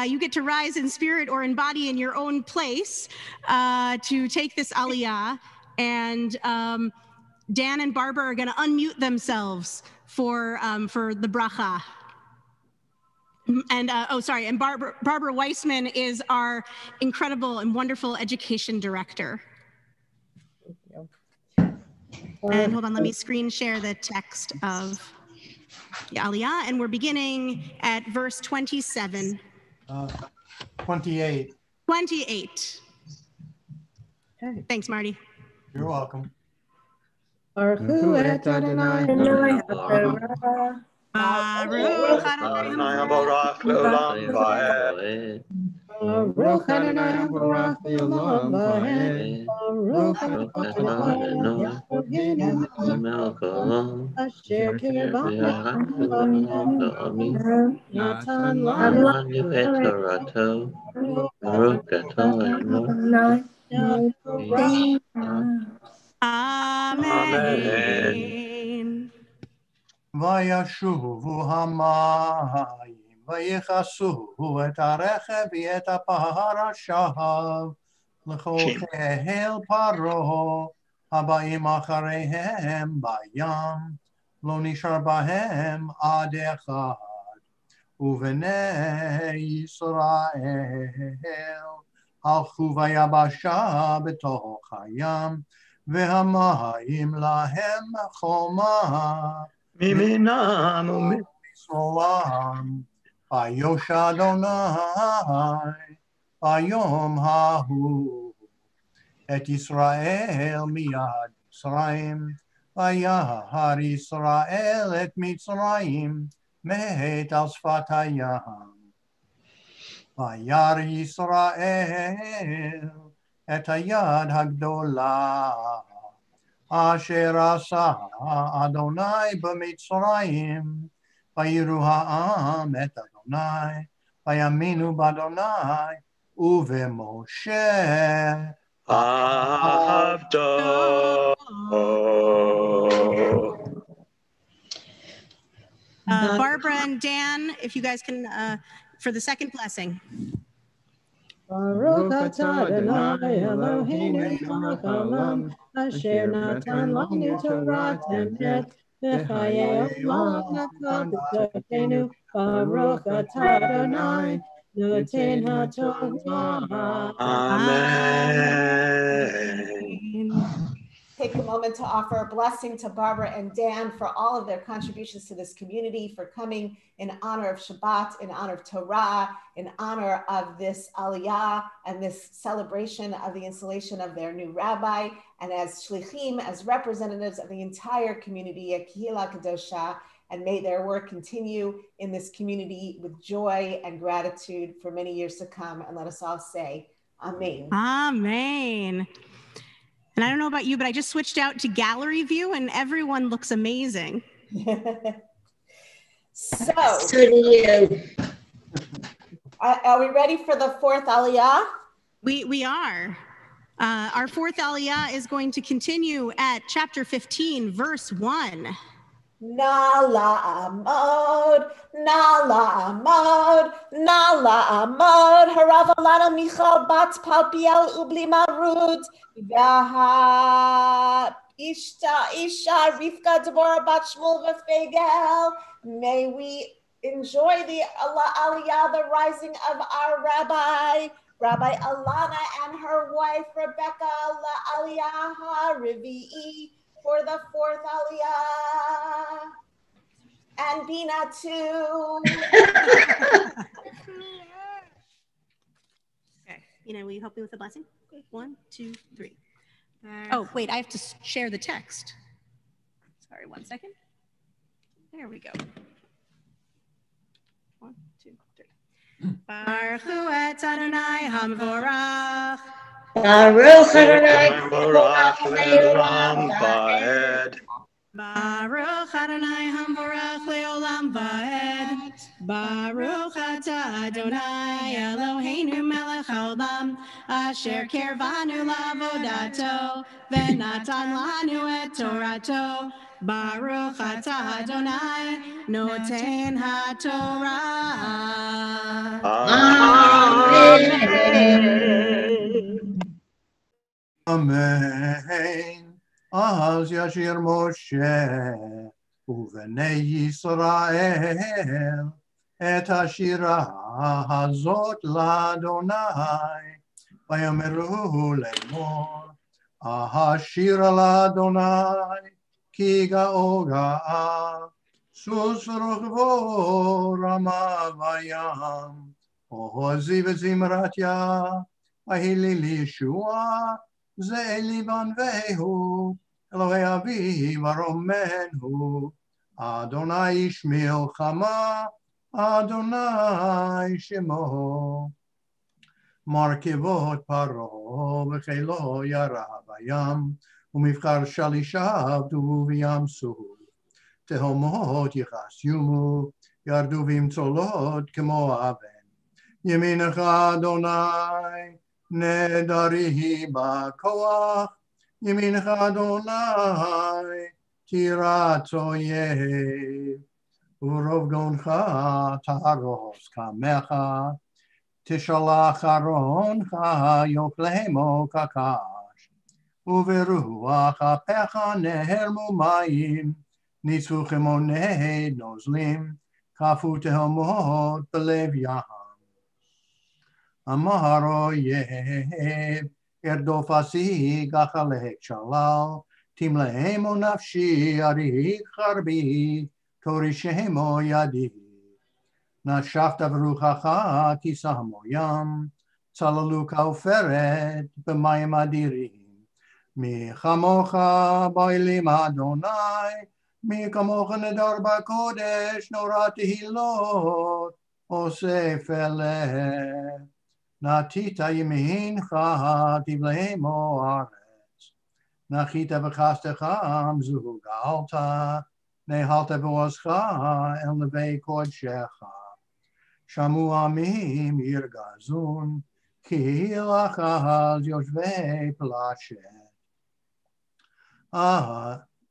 you get to rise in spirit or in body in your own place to take this Aliyah. And Dan and Barbara are going to unmute themselves for the bracha. And and Barbara Weissman is our incredible and wonderful education director. And hold on, let me screen share the text of the Aliyah, and we're beginning at verse 27. 28. 28. Okay. Thanks, Marty. You're welcome. Baruch Adonai Barak Leolam Vaed. Baruch Adonai Baruch Le'olam Va'ed. Baruch Adonai Melech Haolam Asher Kirvanu Natan Lanu et Torato, Baruch Adonai. Amen. וישובו המים, ויכסו את הרכב ואת הפרשה, לכל קהל פרעה, הבאים אחריהם בים, לא נשאר בהם עד אחד. ובני ישראל הלכו ביבשה בתוך הים, והמים להם חומה. מימינם ומשמאלם, ויושע אדוני ביום ההוא את ישראל מיד מצרים, וירא ישראל את מצרים מת על שפת הים. וירא ישראל את היד הגדולה אשר עשה אדוני במצרים, ויראו העם את אדוני, ויאמינו באדוני ובמשה עבדו. Barbara and Dan, if you guys can, for the second blessing. Baruch atah Adonai Eloheinu melech haolam, asher natan lanu Torah emet, v'chayei olam natan b'tzorkeinu. Baruch atah Adonai noten haTorah. Amen. Take a moment to offer a blessing to Barbara and Dan for all of their contributions to this community, for coming in honor of Shabbat, in honor of Torah, in honor of this Aliyah and this celebration of the installation of their new rabbi, and as shlichim, as representatives of the entire community at Kehillah Kadosha, and may their work continue in this community with joy and gratitude for many years to come. And let us all say, Amen. Amen. And I don't know about you, but I just switched out to gallery view and everyone looks amazing. So do you. Are we ready for the fourth Aliyah? We are. Our fourth Aliyah is going to continue at chapter 15, verse 1. Na la'amod, na la'amod, na la'amod, harav alana Michal bat palpiel ubli marut, v'ha isha Rivka Deborah bat Shmuel v'fegel. May we enjoy the Aliyah, the rising of our Rabbi Alanna and her wife Rebecca, Aliyah HaRevi'i, for the fourth Aliyah, and Bina too. Okay, will you help me with the blessing? 1, 2, 3. Oh, wait, I have to share the text. Sorry, 1 second. There we go. 1, 2, 3. Baruch Hu et Adonai Hamvorach. Baruch Adonai Baruch Le'olam Va'ed. Baruch Adonai Hamvorach Le'olam Va'ed. Baruch atah Adonai Eloheinu melech haolam, asher kirvanu la'avodato, v'natan lanu et Torato. Baruch atah Adonai noten haTorah. Amen. Az yashir Moshe uvnei Yisrael et hashira hazot l'Adonai, vayomeru lemor ahashira l'Adonai ki ga'oga sus v'ruchvo rama vayam ohozi v'zimratya ahili Yeshua זה לבנווהו, אלוהי אבי ורומנו, אדוני איש מלחמה, אדוני שמו. מרכבות פרעה וחילו ירה בים, ומבחר שלישיו דובו וימסו. תהומות יכסיומו, ירדו וימצולות כמו אבן. ימינך אדוני, נדרי בכוח, ימינך אדוני, תירץ אויב. ורוב גאונך תהרוס קמך, תשלח ארונך יאכלמו כקש, וברוח אפיך נהרמו מים, ניצחו חמוני נוזלים, קפאו תהומות בלב ים. אמר אויב, ארדוף אשיג אחלק שלל, תמלאמו נפשי אריק חרבי, תורישמו ידי. נשבת ברוחך כי שמו ים, צללו כעופרת במים אדירים. מי כמוך באלים אדוני, מי כמוך נדר בקודש, נורא תהילות, עושה פלא. נטית ימינך תבלעמו ארץ, נחית בחסדך עמזו גאלת, נהלת בעוזך אל נווה קודשך. שמעו עמים ירגזון, כי לך אז יושבי פלשת.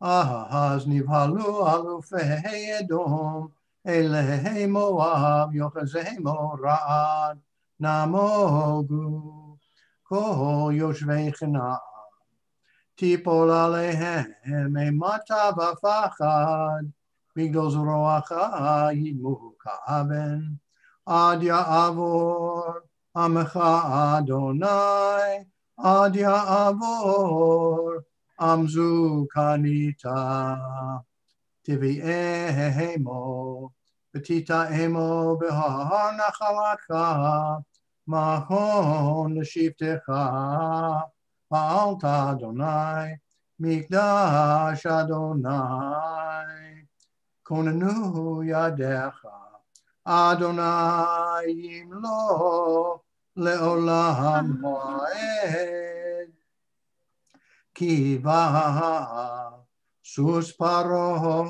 אז נבהלו אלופי אדום, אלי מואב יוחזמו רעד, נמוגו כל יושבי כנען. תיפול עליהם אימתה ופחד, בגלל זרועך ידמו כאבן, עד יעבור עמך אדוני, עד יעבור עמזו קנית. תביאמו ותטעמו בהר נחלתך, מעון לשבטך. פעלת אדוני, מקדש אדוני, כוננו ידיך, אדוני ימלוך לעולם מועד. כי בא סוס פרעה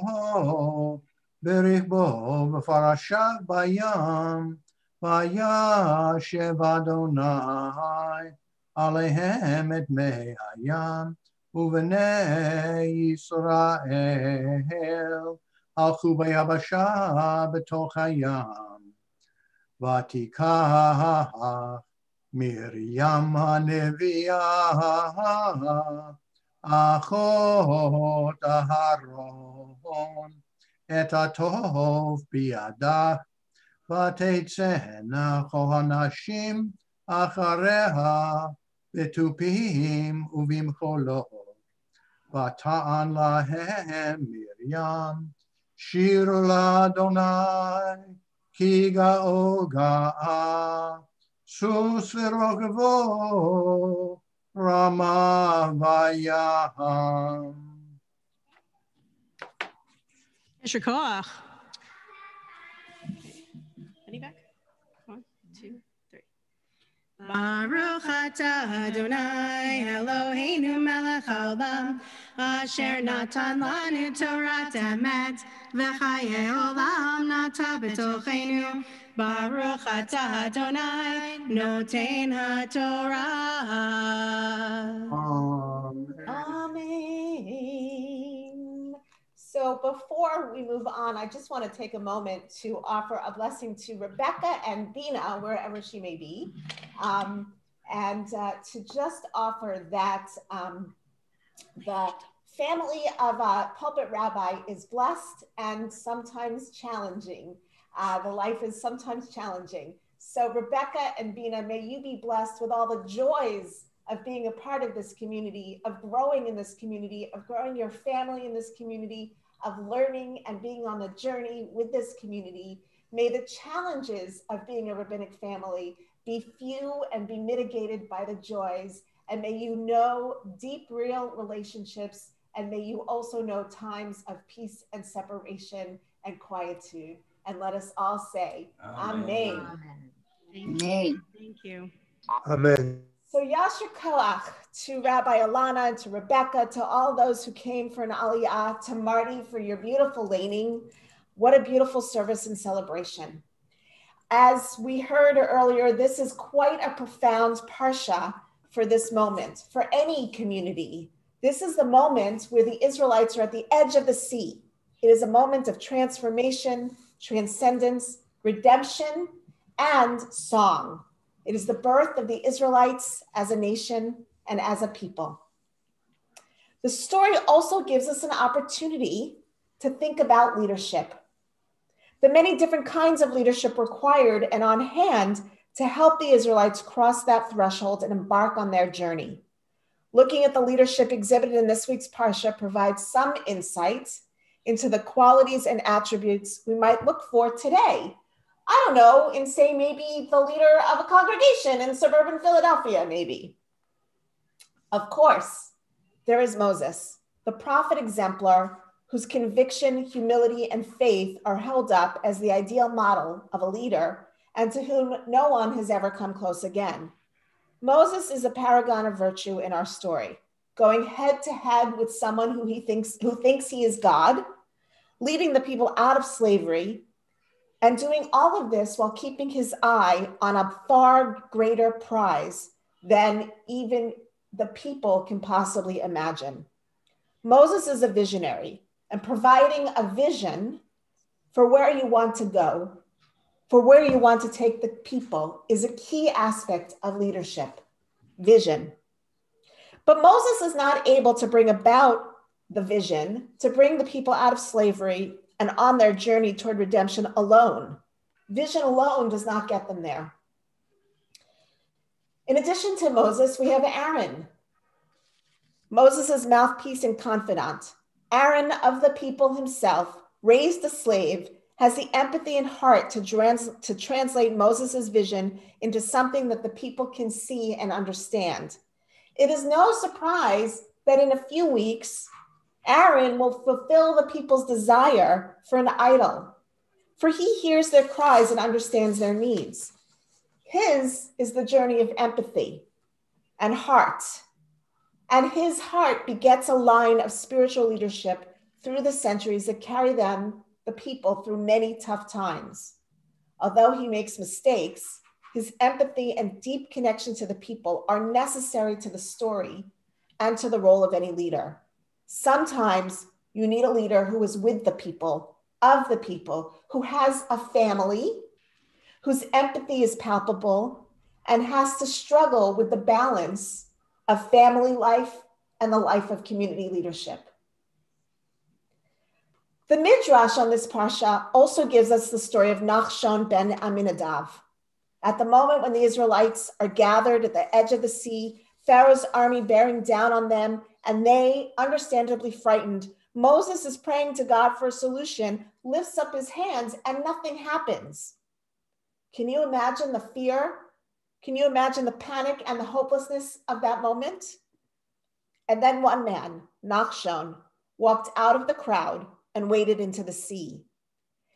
ברכבו בפרשיו בים, וישב אדוני עליהם את מי הים, ובני ישראל הלכו ביבשה בתוך הים. ותיקח מרים הנביאה, אחות אהרון, את הטוב בידה, ותצאנה כל הנשים אחריה בתופים ובמחולות. ותען להם מרים, שירו לאדוני, כי גאו גאה, סוס ורוכבו, רמה בים. יישר כוח. Any back? 1, 2, 3. Baruch atah Adonai Eloheinu melech haolam, asher natan lanu Torat emet, v'chayei olam nata b'tochenu. Baruch atah Adonai noten haTorah. Amen. So before we move on, I just want to take a moment to offer a blessing to Rebecca and Bina, wherever she may be, and to just offer that the family of a pulpit rabbi is blessed and sometimes challenging. The life is sometimes challenging. So Rebecca and Bina, may you be blessed with all the joys of being a part of this community, of growing in this community, of growing your family in this community, of learning and being on the journey with this community. May the challenges of being a rabbinic family be few and be mitigated by the joys. And may you know deep, real relationships. And may you also know times of peace and separation and quietude. And let us all say, Amen. Amen. Thank you. Amen. So Yasher Koach to Rabbi Alanna and to Rebecca, to all those who came for an Aliyah, to Marty for your beautiful laning. What a beautiful service and celebration. As we heard earlier, this is quite a profound parsha for this moment, for any community. This is the moment where the Israelites are at the edge of the sea. It is a moment of transformation, transcendence, redemption, and song. It is the birth of the Israelites as a nation and as a people. The story also gives us an opportunity to think about leadership, the many different kinds of leadership required and on hand to help the Israelites cross that threshold and embark on their journey. Looking at the leadership exhibited in this week's Parsha provides some insight into the qualities and attributes we might look for today. I don't know, in say maybe the leader of a congregation in suburban Philadelphia, maybe. Of course, there is Moses, the prophet exemplar whose conviction, humility, and faith are held up as the ideal model of a leader and to whom no one has ever come close again. Moses is a paragon of virtue in our story, going head to head with someone who thinks he is God, leading the people out of slavery, and doing all of this while keeping his eye on a far greater prize than even the people can possibly imagine. Moses is a visionary, and providing a vision for where you want to go, for where you want to take the people, is a key aspect of leadership, vision. But Moses is not able to bring about the vision to bring the people out of slavery and on their journey toward redemption alone. Vision alone does not get them there. In addition to Moses, we have Aaron, Moses' mouthpiece and confidant. Aaron, of the people himself, raised a slave, has the empathy and heart to translate Moses' vision into something that the people can see and understand. It is no surprise that in a few weeks, Aaron will fulfill the people's desire for an idol, for he hears their cries and understands their needs. His is the journey of empathy and heart, and his heart begets a line of spiritual leadership through the centuries that carry them, the people, through many tough times. Although he makes mistakes, his empathy and deep connection to the people are necessary to the story and to the role of any leader. Sometimes you need a leader who is with the people, of the people, who has a family, whose empathy is palpable, and has to struggle with the balance of family life and the life of community leadership. The Midrash on this Parsha also gives us the story of Nachshon ben Aminadav. At the moment when the Israelites are gathered at the edge of the sea, Pharaoh's army bearing down on them, and they, understandably frightened, Moses is praying to God for a solution, lifts up his hands, and nothing happens. Can you imagine the fear? Can you imagine the panic and the hopelessness of that moment? And then one man, Nachshon, walked out of the crowd and waded into the sea.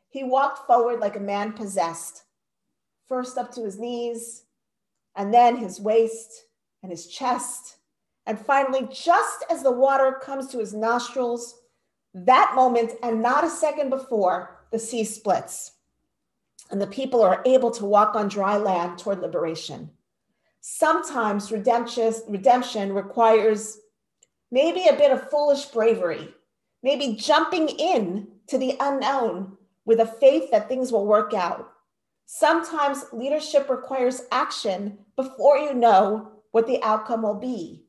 He walked forward like a man possessed, first up to his knees, and then his waist and his chest. And finally, just as the water comes to his nostrils, that moment and not a second before, the sea splits. And the people are able to walk on dry land toward liberation. Sometimes redemption requires maybe a bit of foolish bravery, maybe jumping in to the unknown with a faith that things will work out. Sometimes leadership requires action before you know what the outcome will be.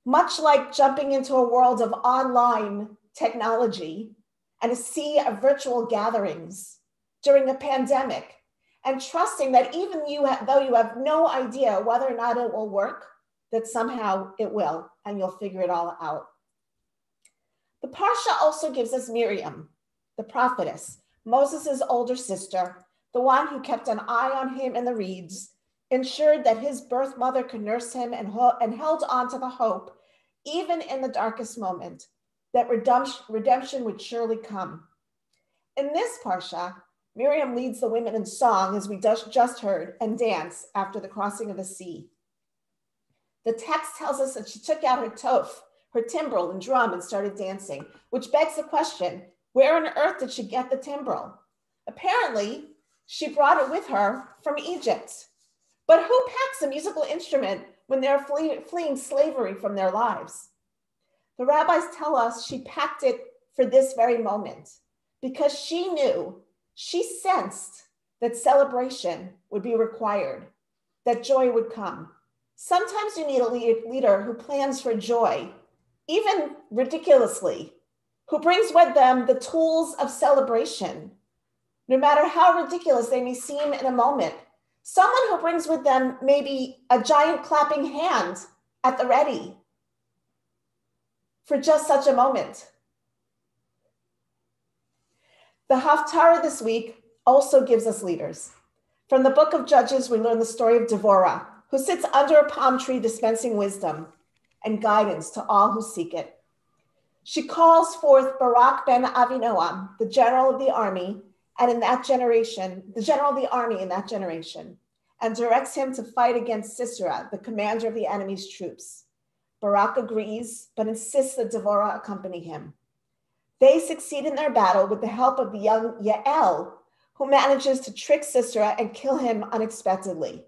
Much like jumping into a world of online technology and a sea of virtual gatherings during a pandemic, and trusting that even though you have no idea whether or not it will work, that somehow it will, and you'll figure it all out. The Parsha also gives us Miriam, the prophetess, Moses' older sister, the one who kept an eye on him in the reeds, ensured that his birth mother could nurse him and held on to the hope, even in the darkest moment, that redemption would surely come. In this Parsha, Miriam leads the women in song, as we just heard, and dance after the crossing of the sea. The text tells us that she took out her toph, her timbrel and drum, and started dancing, which begs the question, where on earth did she get the timbrel? Apparently, she brought it with her from Egypt. But who packs a musical instrument when they're fleeing slavery from their lives? The rabbis tell us she packed it for this very moment because she knew, she sensed that celebration would be required, that joy would come. Sometimes you need a leader who plans for joy, even ridiculously, who brings with them the tools of celebration, no matter how ridiculous they may seem in a moment. Someone who brings with them maybe a giant clapping hand at the ready for just such a moment. The Haftarah this week also gives us leaders. From the book of Judges, we learn the story of Devorah, who sits under a palm tree dispensing wisdom and guidance to all who seek it. She calls forth Barak ben Avinoam, the general of the army, and in that generation, the general of the army in that generation, and directs him to fight against Sisera, the commander of the enemy's troops. Barak agrees, but insists that Devorah accompany him. They succeed in their battle with the help of the young Yael, who manages to trick Sisera and kill him unexpectedly,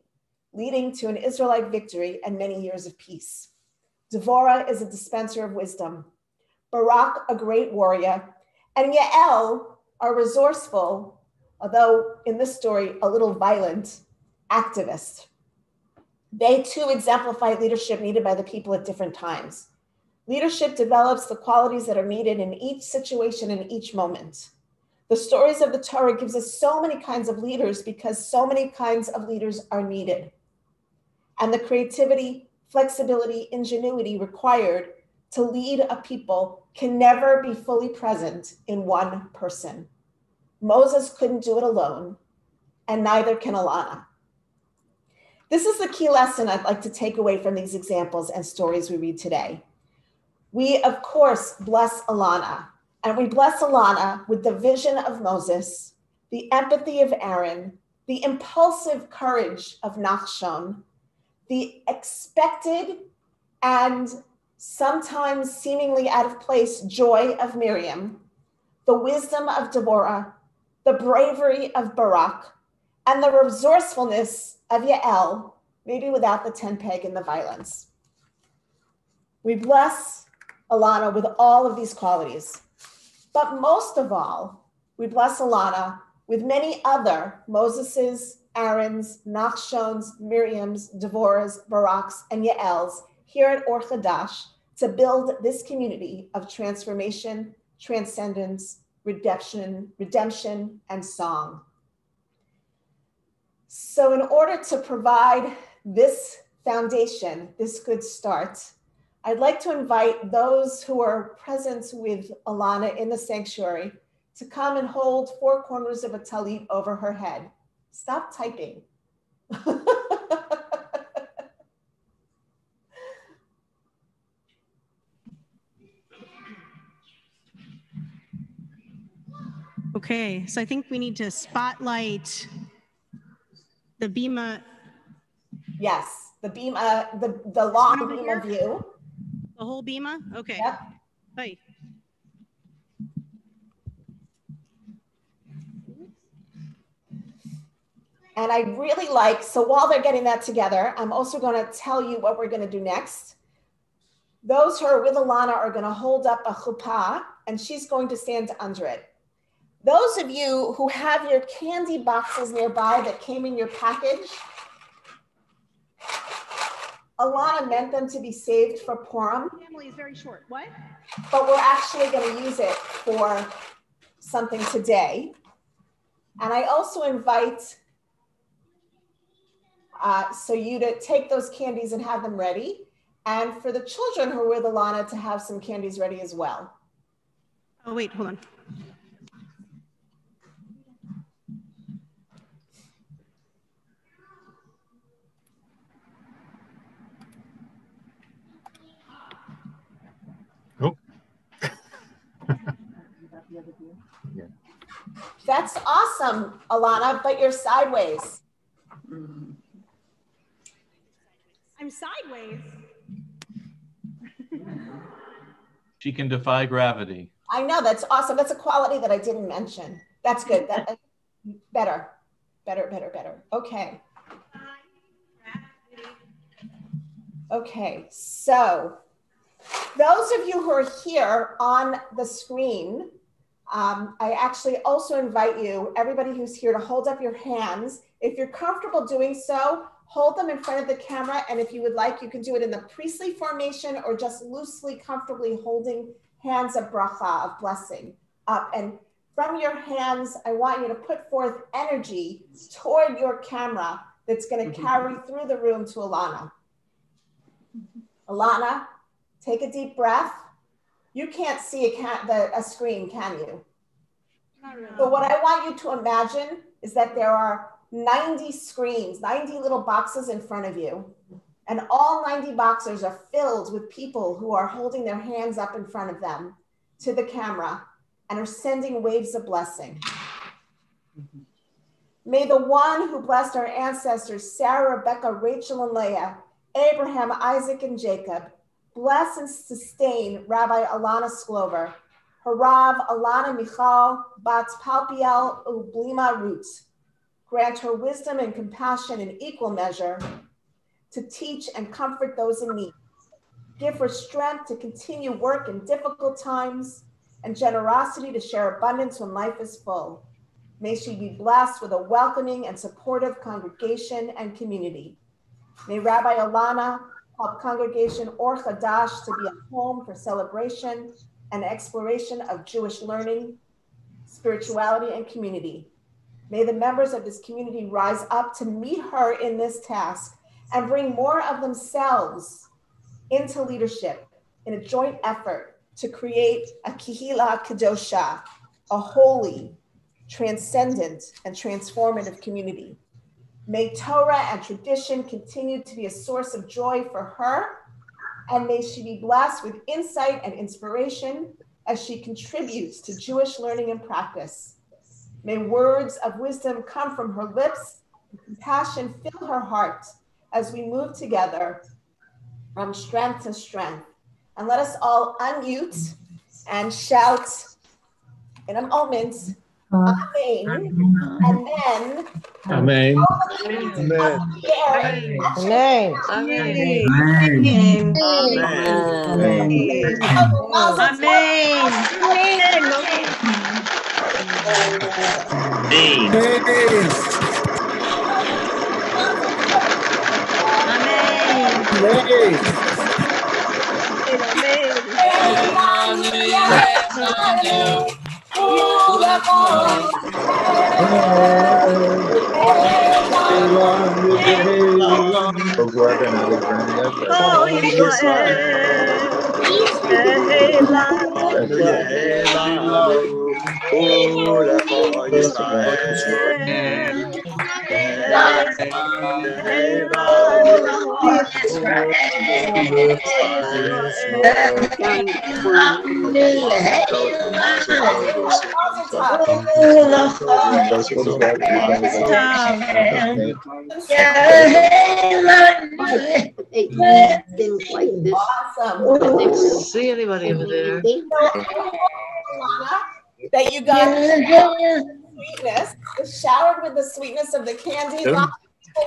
leading to an Israelite victory and many years of peace. Devorah is a dispenser of wisdom, Barak a great warrior, and Yael a resourceful, although in this story a little violent, activist. They too exemplify leadership needed by the people at different times. Leadership develops the qualities that are needed in each situation and each moment. The stories of the Torah gives us so many kinds of leaders because so many kinds of leaders are needed. And the creativity, flexibility, ingenuity required to lead a people can never be fully present in one person. Moses couldn't do it alone, and neither can Alanna. This is the key lesson I'd like to take away from these examples and stories we read today. We, of course, bless Alanna, and we bless Alanna with the vision of Moses, the empathy of Aaron, the impulsive courage of Nachshon, the expected and sometimes seemingly out of place joy of Miriam, the wisdom of Deborah, the bravery of Barak, and the resourcefulness of Yael, maybe without the tent peg and the violence. We bless Alanna with all of these qualities, but most of all, we bless Alanna with many other Moses's, Aaron's, Nachshon's, Miriam's, Devorah's, Barak's, and Yael's here at Or Hadash to build this community of transformation, transcendence, redemption, and song. So in order to provide this foundation, this good start, I'd like to invite those who are present with Alanna in the sanctuary to come and hold 4 corners of a talit over her head. Stop typing. Okay, so I think we need to spotlight the Bina. Yes, the Bina, the long Bina view. The whole Bina? Okay. Yep. Hi. And I really like, so while they're getting that together, I'm also going to tell you what we're going to do next. Those who are with Alanna are going to hold up a chuppah, and she's going to stand under it. Those of you who have your candy boxes nearby that came in your package, Alanna meant them to be saved for Purim. Family is very short. What? But we're actually going to use it for something today. And I also invite so you to take those candies and have them ready. And for the children who are with Alanna to have some candies ready as well. Oh, wait, hold on. Yeah. That's awesome, Alanna, but you're sideways. I'm sideways. She can defy gravity. I know, that's awesome. That's a quality that I didn't mention. That's good. Better. Okay. Okay, so those of you who are here on the screen, I actually also invite you, everybody who's here, to hold up your hands. If you're comfortable doing so, hold them in front of the camera. And if you would like, you can do it in the priestly formation or just loosely, comfortably holding hands of bracha, of blessing up. And from your hands, I want you to put forth energy toward your camera that's going to carry through the room to Alanna. Alanna, take a deep breath. You can't see a screen, can you? Not really. But what I want you to imagine is that there are 90 screens, 90 little boxes in front of you. And all 90 boxes are filled with people who are holding their hands up in front of them to the camera and are sending waves of blessing. May the one who blessed our ancestors, Sarah, Rebecca, Rachel, and Leah, Abraham, Isaac, and Jacob, bless and sustain Rabbi Alanna Sklover, Harav Alana Michal, Bat Palpiel Ublima Roots. Grant her wisdom and compassion in equal measure to teach and comfort those in need. Give her strength to continue work in difficult times and generosity to share abundance when life is full. May she be blessed with a welcoming and supportive congregation and community. May Rabbi Alanna help congregation Or Hadash to be a home for celebration and exploration of Jewish learning, spirituality, and community. May the members of this community rise up to meet her in this task and bring more of themselves into leadership in a joint effort to create a Kihila Kadosha, a holy, transcendent, and transformative community. May Torah and tradition continue to be a source of joy for her, and may she be blessed with insight and inspiration as she contributes to Jewish learning and practice. May words of wisdom come from her lips, and compassion fill her heart as we move together from strength to strength. And let us all unmute and shout in a moment, Amen. And then, Amen. Amen. Amen. See anybody over there? That you got sweetness, was showered with the sweetness of the candy. People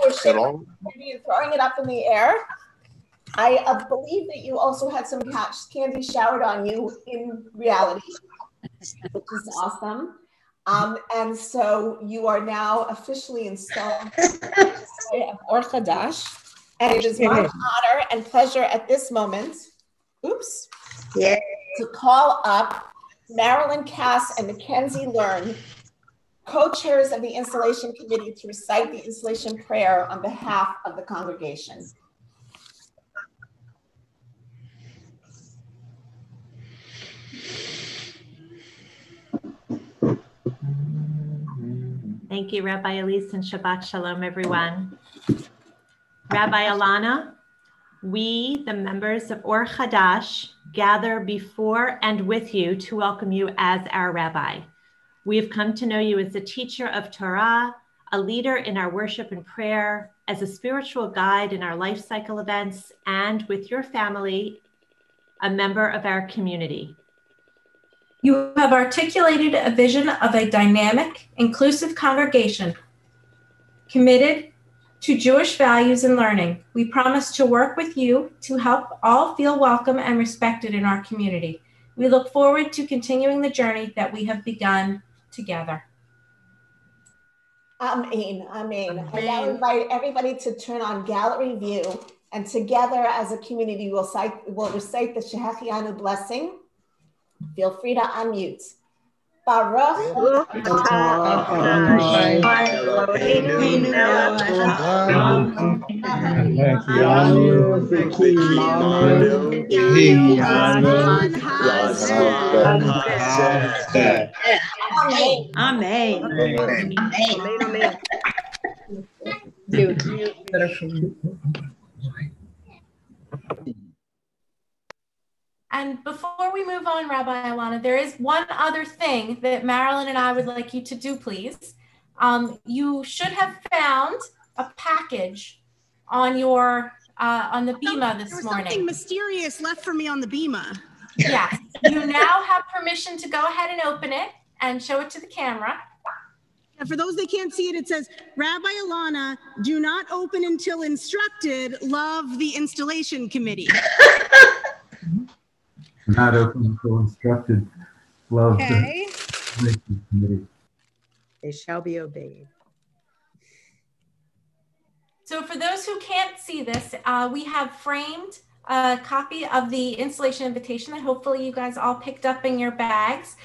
were shaking candy and throwing it up in the air. I believe that you also had some candy showered on you in reality, which is awesome. And so you are now officially installed of Or Hadash. And it is my honor and pleasure at this moment, to call up Marilyn Cass and Mackenzie Learn, co-chairs of the installation committee, to recite the installation prayer on behalf of the congregation. Thank you, Rabbi Elise, and Shabbat Shalom, everyone. Rabbi Alanna, we, the members of Or Hadash, gather before and with you to welcome you as our rabbi. We have come to know you as a teacher of Torah, a leader in our worship and prayer, as a spiritual guide in our life cycle events, and with your family, a member of our community. You have articulated a vision of a dynamic, inclusive congregation committed to Jewish values and learning. We promise to work with you to help all feel welcome and respected in our community. We look forward to continuing the journey that we have begun together. Amen, amen. I now invite everybody to turn on gallery view, and together as a community we'll recite the Shehechianu blessing. Feel free to unmute. Baruch Amen. And before we move on, Rabbi Alanna, there is one other thing that Marilyn and I would like you to do, please. You should have found a package on your on the Bina this morning. There was something mysterious left for me on the Bina. Yes, you now have permission to go ahead and open it and show it to the camera. And for those that can't see it, it says, Rabbi Alanna, do not open until instructed, love the installation committee. Not open until instructed, love Okay. the committee. They shall be obeyed. So for those who can't see this, we have framed a copy of the installation invitation that hopefully you guys all picked up in your bags,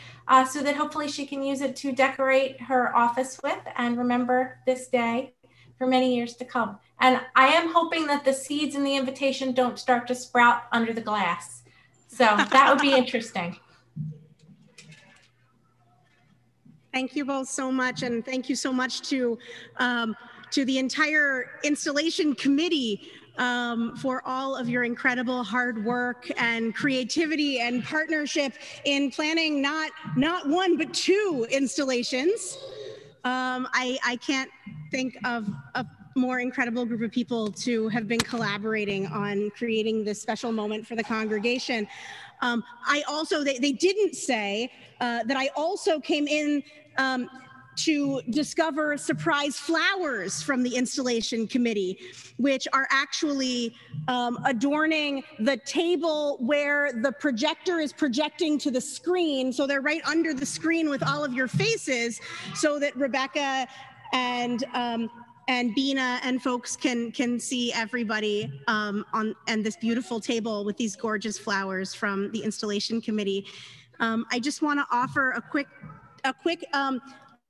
so that hopefully she can use it to decorate her office with and remember this day for many years to come. And I am hoping that the seeds in the invitation don't start to sprout under the glass. So that would be interesting. Thank you both so much, and thank you so much to the entire installation committee for all of your incredible hard work and creativity and partnership in planning not one but two installations. I can't think of a more incredible group of people to have been collaborating on creating this special moment for the congregation. I also, they didn't say that I also came in to discover surprise flowers from the installation committee, which are actually adorning the table where the projector is projecting to the screen. So they're right under the screen with all of your faces, so that Rebecca and Bina and folks can see everybody on this beautiful table with these gorgeous flowers from the installation committee. I just want to offer a quick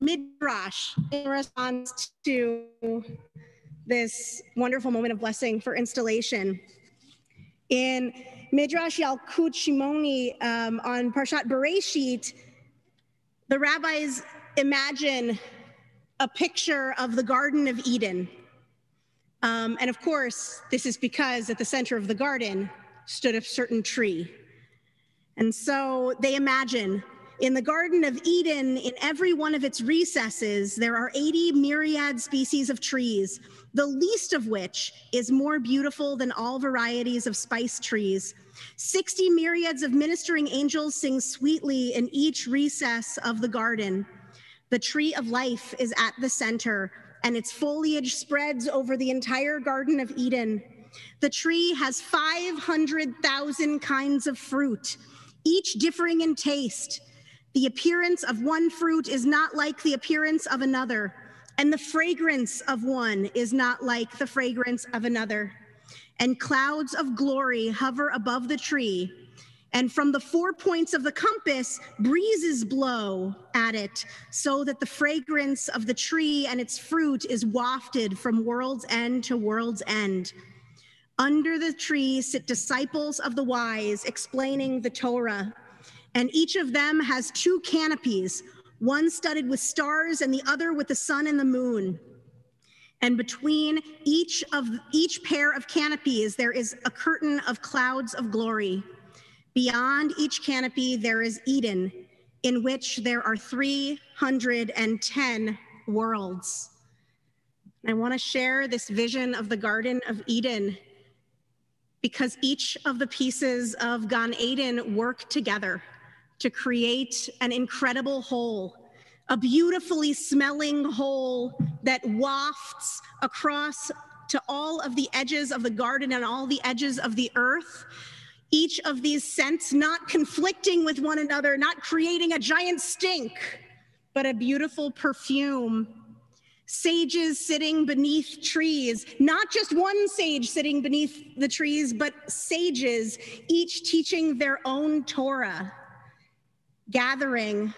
midrash in response to this wonderful moment of blessing for installation. In Midrash Yalkut Shimoni on Parshat Bereshit, the rabbis imagine a picture of the Garden of Eden. And of course, this is because at the center of the garden stood a certain tree. And so they imagine in the Garden of Eden, in every one of its recesses, there are 80 myriad species of trees, the least of which is more beautiful than all varieties of spice trees. 60 myriads of ministering angels sing sweetly in each recess of the garden. The tree of life is at the center, and its foliage spreads over the entire Garden of Eden. The tree has 500,000 kinds of fruit, each differing in taste. The appearance of one fruit is not like the appearance of another, and the fragrance of one is not like the fragrance of another. And clouds of glory hover above the tree, and from the 4 points of the compass, breezes blow at it, so that the fragrance of the tree and its fruit is wafted from world's end to world's end. Under the tree sit disciples of the wise, explaining the Torah. And each of them has 2 canopies, one studded with stars and the other with the sun and the moon. And between each pair of canopies, there is a curtain of clouds of glory. Beyond each canopy, there is Eden, in which there are 310 worlds. I want to share this vision of the Garden of Eden because each of the pieces of Gan Eden work together to create an incredible whole, a beautifully smelling whole that wafts across to all of the edges of the garden and all the edges of the earth. Each of these scents not conflicting with one another, not creating a giant stink, but a beautiful perfume. Sages sitting beneath trees, not just one sage sitting beneath the trees, but sages, each teaching their own Torah, gathering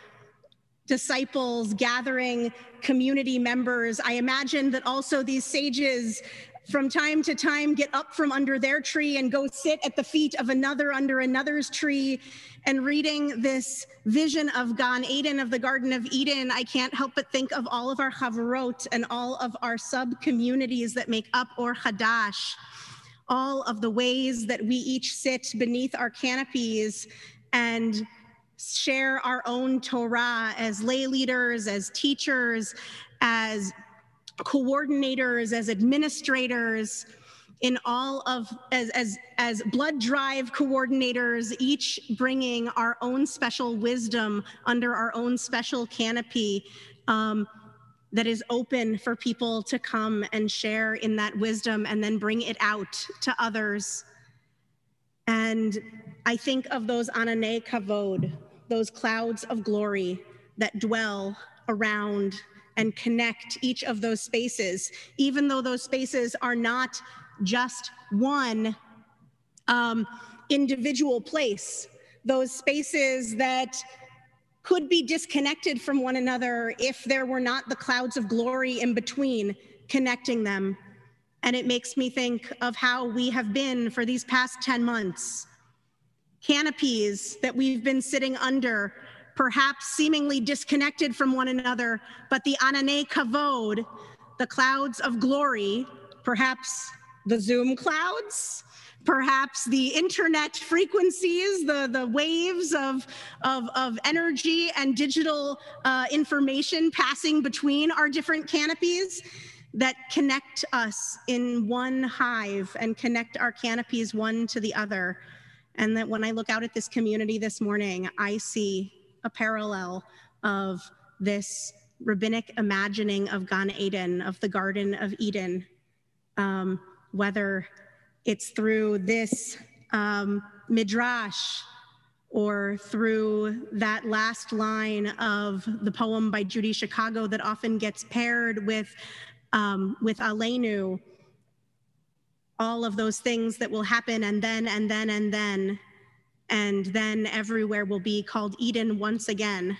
disciples, gathering community members. I imagine that also these sages from time to time get up from under their tree and go sit at the feet of another under another's tree. And reading this vision of Gan Eden, of the Garden of Eden, I can't help but think of all of our chavarot and all of our sub-communities that make up Or Hadash, all of the ways that we each sit beneath our canopies and share our own Torah as lay leaders, as teachers, as coordinators, as administrators, in all of as blood drive coordinators, each bringing our own special wisdom under our own special canopy that is open for people to come and share in that wisdom and then bring it out to others. And I think of those ananei kavod, those clouds of glory that dwell around and connect each of those spaces, even though those spaces are not just one individual place. Those spaces that could be disconnected from one another if there were not the clouds of glory in between connecting them. And it makes me think of how we have been for these past 10 months. Canopies that we've been sitting under, perhaps seemingly disconnected from one another, but the ananei kavod, the clouds of glory, perhaps the Zoom clouds, perhaps the internet frequencies, the waves of energy and digital information passing between our different canopies that connect us in one hive and connect our canopies one to the other. And that when I look out at this community this morning, I see a parallel of this rabbinic imagining of Gan Eden, of the Garden of Eden, whether it's through this midrash or through that last line of the poem by Judy Chicago that often gets paired with Aleinu, all of those things that will happen and then everywhere will be called Eden once again.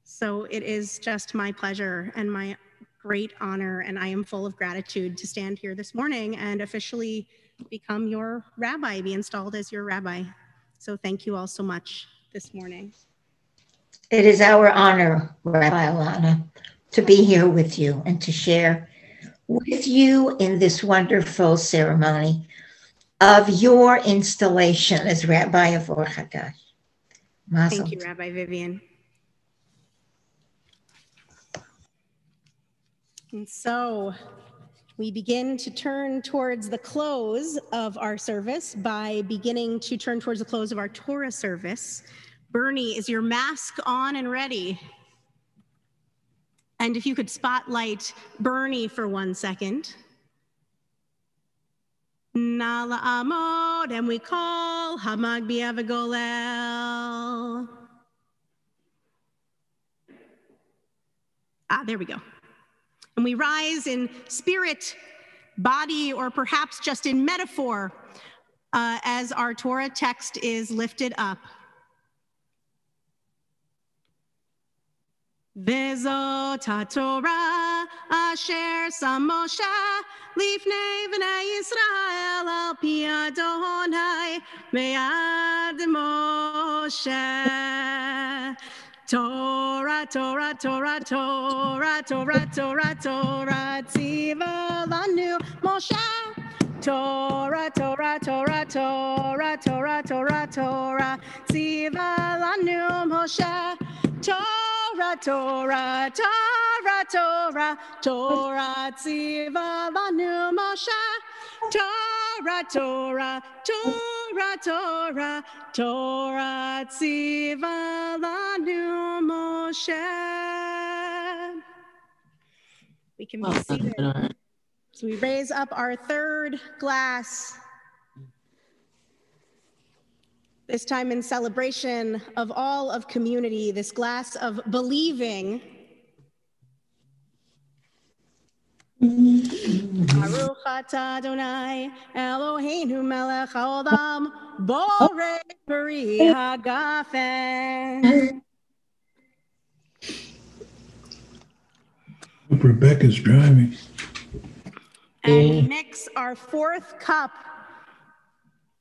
So it is just my pleasure and my great honor, and I am full of gratitude to stand here this morning and officially become your rabbi, be installed as your rabbi. So thank you all so much this morning. It is our honor, Rabbi Alanna, to be here with you and to share with you in this wonderful ceremony of your installation as Rabbi of Or Hadash. Thank you, Rabbi Vivian. And so we begin to turn towards the close of our service by beginning to turn towards the close of our Torah service. Bernie, is your mask on and ready? And if you could spotlight Bernie for 1 second. Nala Amod, and we call Hamag Biavagolel. There we go. And we rise in spirit, body, or perhaps just in metaphor as our Torah text is lifted up. Vezot HaTorah asher sam Moshe lifnei bnei Yisrael al pi Adonai me'ad Moshe. Torah, Torah, Torah, Torah, Torah, Torah, Torah, tziva lanu Moshe. Torah, Torah, Torah, Torah, Torah, Torah, Torah, tziva lanu Moshe. Torah, Torah, Torah, Torah, Torah tziva lanu Moshe. Torah, Torah, Torah, Torah, Torah tziva lanu Moshe. We can be seated. So we raise up our third glass, this time in celebration of all of community, this glass of believing. Baruch atah Adonai Eloheinu melech haolam borei peri hagafen. Hope Rebecca's driving. And we mix our fourth cup,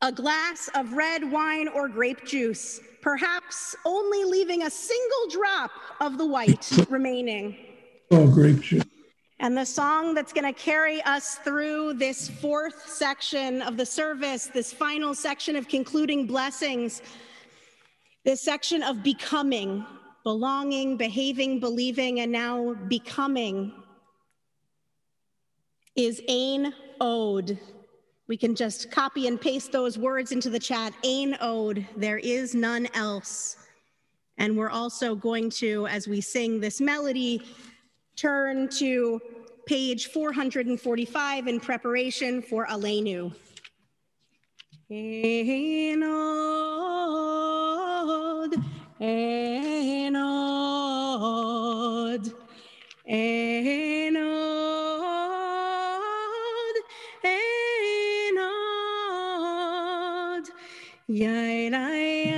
a glass of red wine or grape juice, perhaps only leaving a single drop of the white remaining. Oh, grape juice. And the song that's going to carry us through this fourth section of the service, this final section of concluding blessings, this section of becoming, belonging, behaving, believing, and now becoming, is Ein Od. We can just copy and paste those words into the chat. Ein Od, there is none else. And we're also going to, as we sing this melody, turn to page 445 in preparation for Aleinu. Ein Od, Ein Od, Ein Od, Ein Od, Yain ai,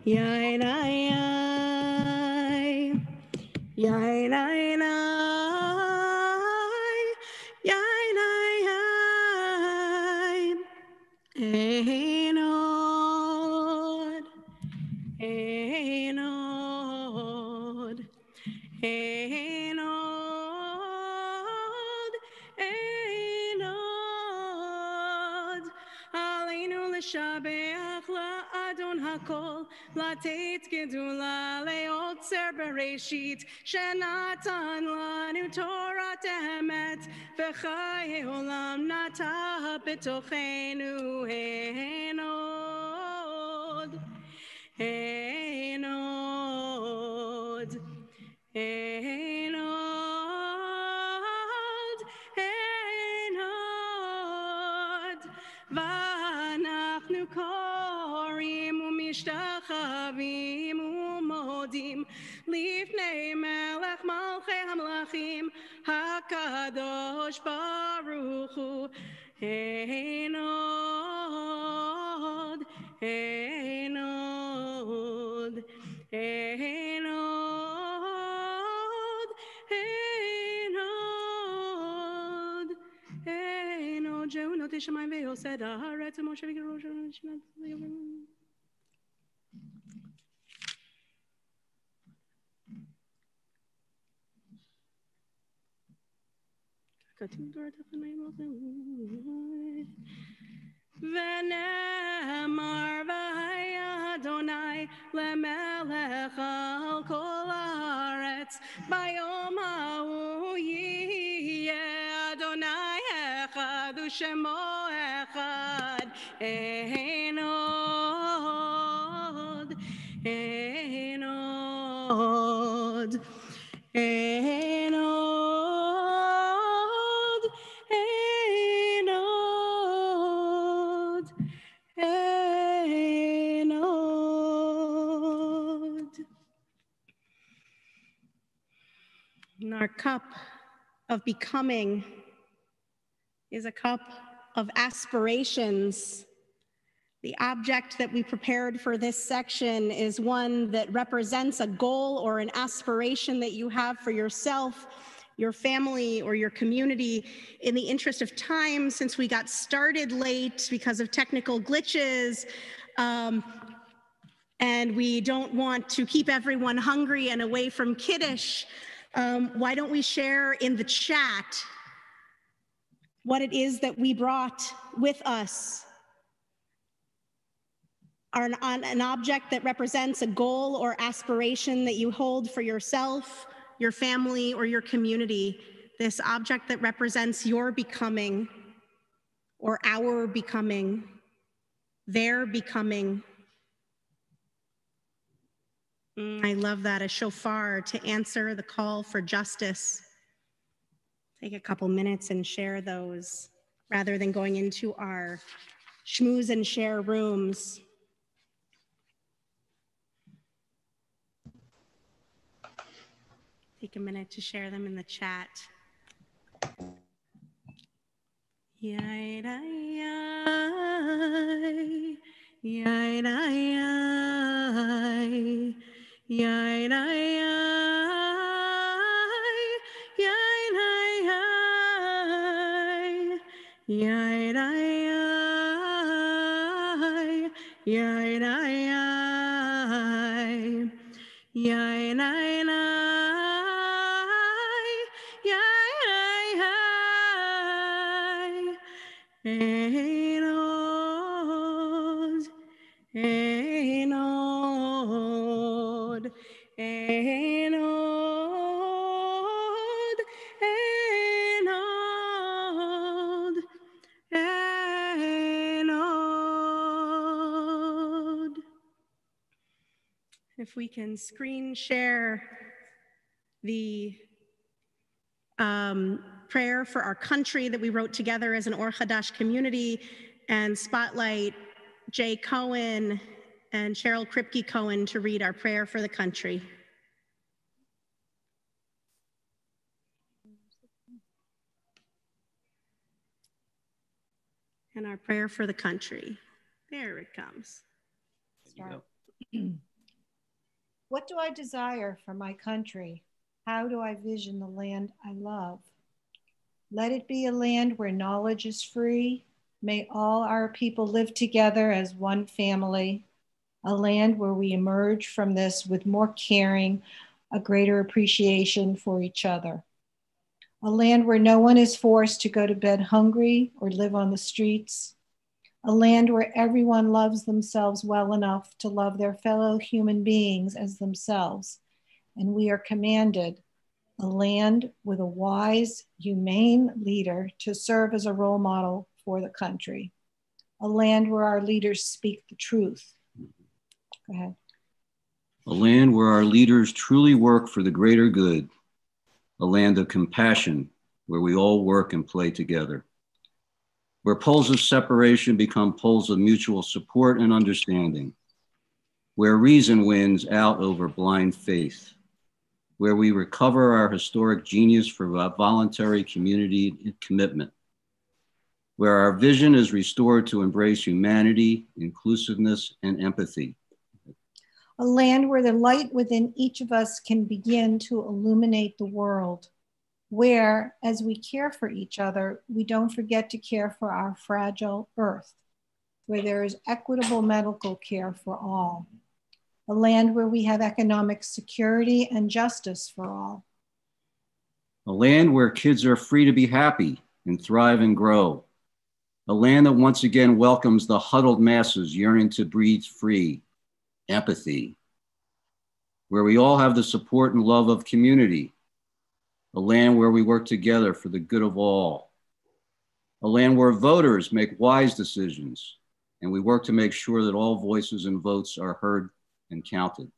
Yain ai, Yain ai, Yain ai, Ein Od, Ein Od, Ein Od, Ein Od, Aleinu l'shabeach la'adon hakol, לתת גדולה ליוצר בראשית, שנתן לנו תורת האמת, וחיי עולם נטע בתוכנו. אין עוד, אין עוד, אין עוד, אין עוד, ואנחנו קוראים ומשתחווים ומודים לפני מלך מלכי המלכים הקדוש ברוך הוא. אין עוד, אין עוד, אין עוד, אין עוד, אין עוד, שהוא נוטה שמיים ויוסד הארץ ומשה וגירוש ונשמת ויובל. ונאמר והיה אדוני למלך על כל הארץ, ביום ההוא יהיה אדוני אחד ושמו אחד. אין עוד, אין עוד, אין עוד, אין עוד, אין עוד. And our cup of becoming is a cup of aspirations. The object that we prepared for this section is one that represents a goal or an aspiration that you have for yourself, your family, or your community. In the interest of time, since we got started late because of technical glitches, and we don't want to keep everyone hungry and away from Kiddush, why don't we share in the chat what it is that we brought with us? on an object that represents a goal or aspiration that you hold for yourself, your family, or your community. This object that represents your becoming, or our becoming, their becoming. I love that, a shofar to answer the call for justice. Take a couple minutes and share those rather than going into our schmooze and share rooms. Take a minute to share them in the chat. Yai-dai-yai, yai-dai-yai, yai-dai-yai, yai-dai-yai, yai-dai-yai, yai-dai-yai, yai-dai-yai. Enod, Enod, Enod, Enod, Enod. If we can screen share the prayer for our country that we wrote together as an Or Hadash community, and spotlight Jay Cohen and Cheryl Kripke Cohen to read our prayer for the country. And our prayer for the country. There it comes. Start. What do I desire for my country? How do I vision the land I love? Let it be a land where knowledge is free. May all our people live together as one family. A land where we emerge from this with more caring, a greater appreciation for each other. A land where no one is forced to go to bed hungry or live on the streets. A land where everyone loves themselves well enough to love their fellow human beings as themselves. And we are commanded, a land with a wise, humane leader to serve as a role model for the country. A land where our leaders speak the truth. Go ahead. A land where our leaders truly work for the greater good. A land of compassion where we all work and play together. Where poles of separation become poles of mutual support and understanding. Where reason wins out over blind faith. Where we recover our historic genius for voluntary community commitment. Where our vision is restored to embrace humanity, inclusiveness, and empathy. A land where the light within each of us can begin to illuminate the world. Where, as we care for each other, we don't forget to care for our fragile earth. Where there is equitable medical care for all. A land where we have economic security and justice for all. A land where kids are free to be happy and thrive and grow. A land that once again welcomes the huddled masses yearning to breathe free, empathy. Where we all have the support and love of community. A land where we work together for the good of all. A land where voters make wise decisions and we work to make sure that all voices and votes are heard and counted.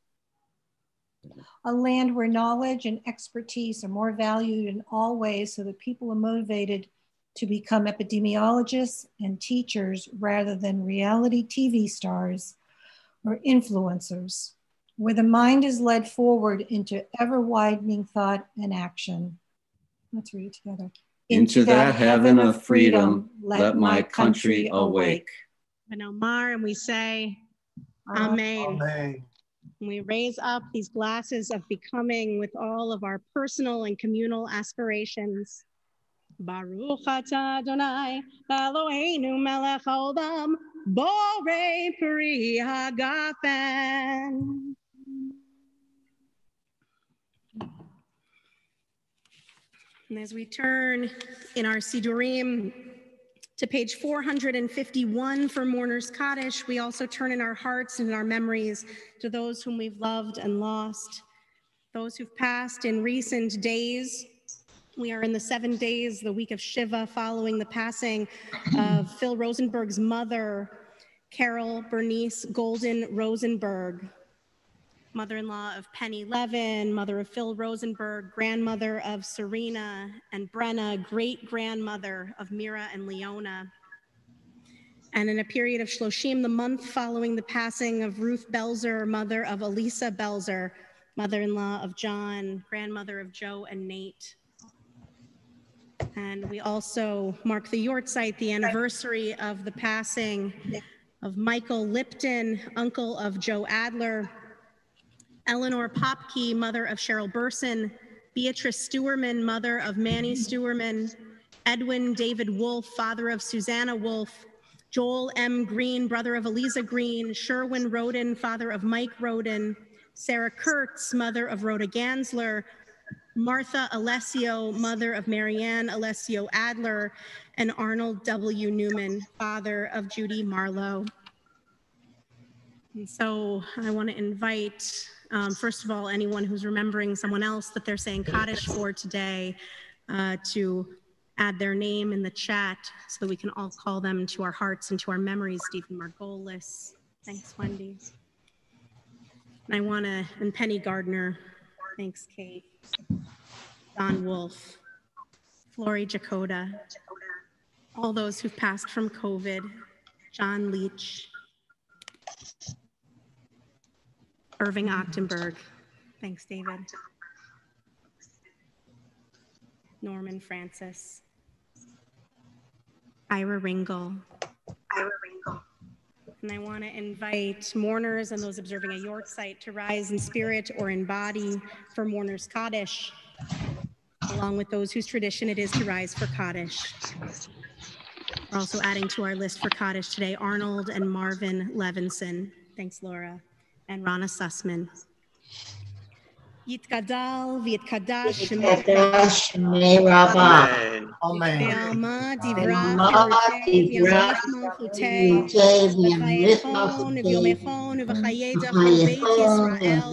A land where knowledge and expertise are more valued in all ways so that people are motivated to become epidemiologists and teachers rather than reality TV stars or influencers. Where the mind is led forward into ever-widening thought and action. Let's read it together. Into that heaven of freedom, let my country awake. And Omar, and we say, Amen. Amen. And we raise up these glasses of becoming with all of our personal and communal aspirations. Baruch atah Adonai, Eloheinu melech haolam, borei pri hagafen. And as we turn in our Sidurim To page 451 for Mourner's Kaddish, we also turn in our hearts and our memories to those whom we've loved and lost, those who've passed in recent days. We are in the 7 days, the week of Shiva, following the passing of Phil Rosenberg's mother, Carol Bernice Golden Rosenberg, mother-in-law of Penny Levin, mother of Phil Rosenberg, grandmother of Serena and Brenna, great-grandmother of Mira and Leona. And in a period of Shloshim, the month following the passing of Ruth Belzer, mother of Elisa Belzer, mother-in-law of John, grandmother of Joe and Nate. And we also mark the Yortzeit, the anniversary of the passing of Michael Lipton, uncle of Joe Adler, Eleanor Popke, mother of Cheryl Burson, Beatrice Stewerman, mother of Manny Stewerman, Edwin David Wolf, father of Susanna Wolf, Joel M. Green, brother of Eliza Green, Sherwin Roden, father of Mike Roden, Sarah Kurtz, mother of Rhoda Gansler, Martha Alessio, mother of Marianne Alessio Adler, and Arnold W. Newman, father of Judy Marlowe. And so I want to invite, first of all, anyone who's remembering someone else that they're saying Kaddish for today to add their name in the chat so that we can all call them to our hearts and to our memories. Stephen Margolis. Thanks, Wendy. And I want to, and Penny Gardner. Thanks, Kate. Don Wolf. Flory Jacoda. All those who've passed from COVID. John Leach. Irving Ochtenberg. Thanks, David. Norman Francis. Ira Ringel. And I want to invite mourners and those observing a Yortzeit to rise in spirit or in body for Mourner's Kaddish, along with those whose tradition it is to rise for Kaddish. We're also adding to our list for Kaddish today, Arnold and Marvin Levinson. Thanks, Laura. And Rana Sussman. Yitgadal v'yitkadash Shmei Rabbah. Amen. Ve'alma Ve'alma divrach divrach v'yamrit v'yamrit v'yomechon v'chaye dachol beit Yisrael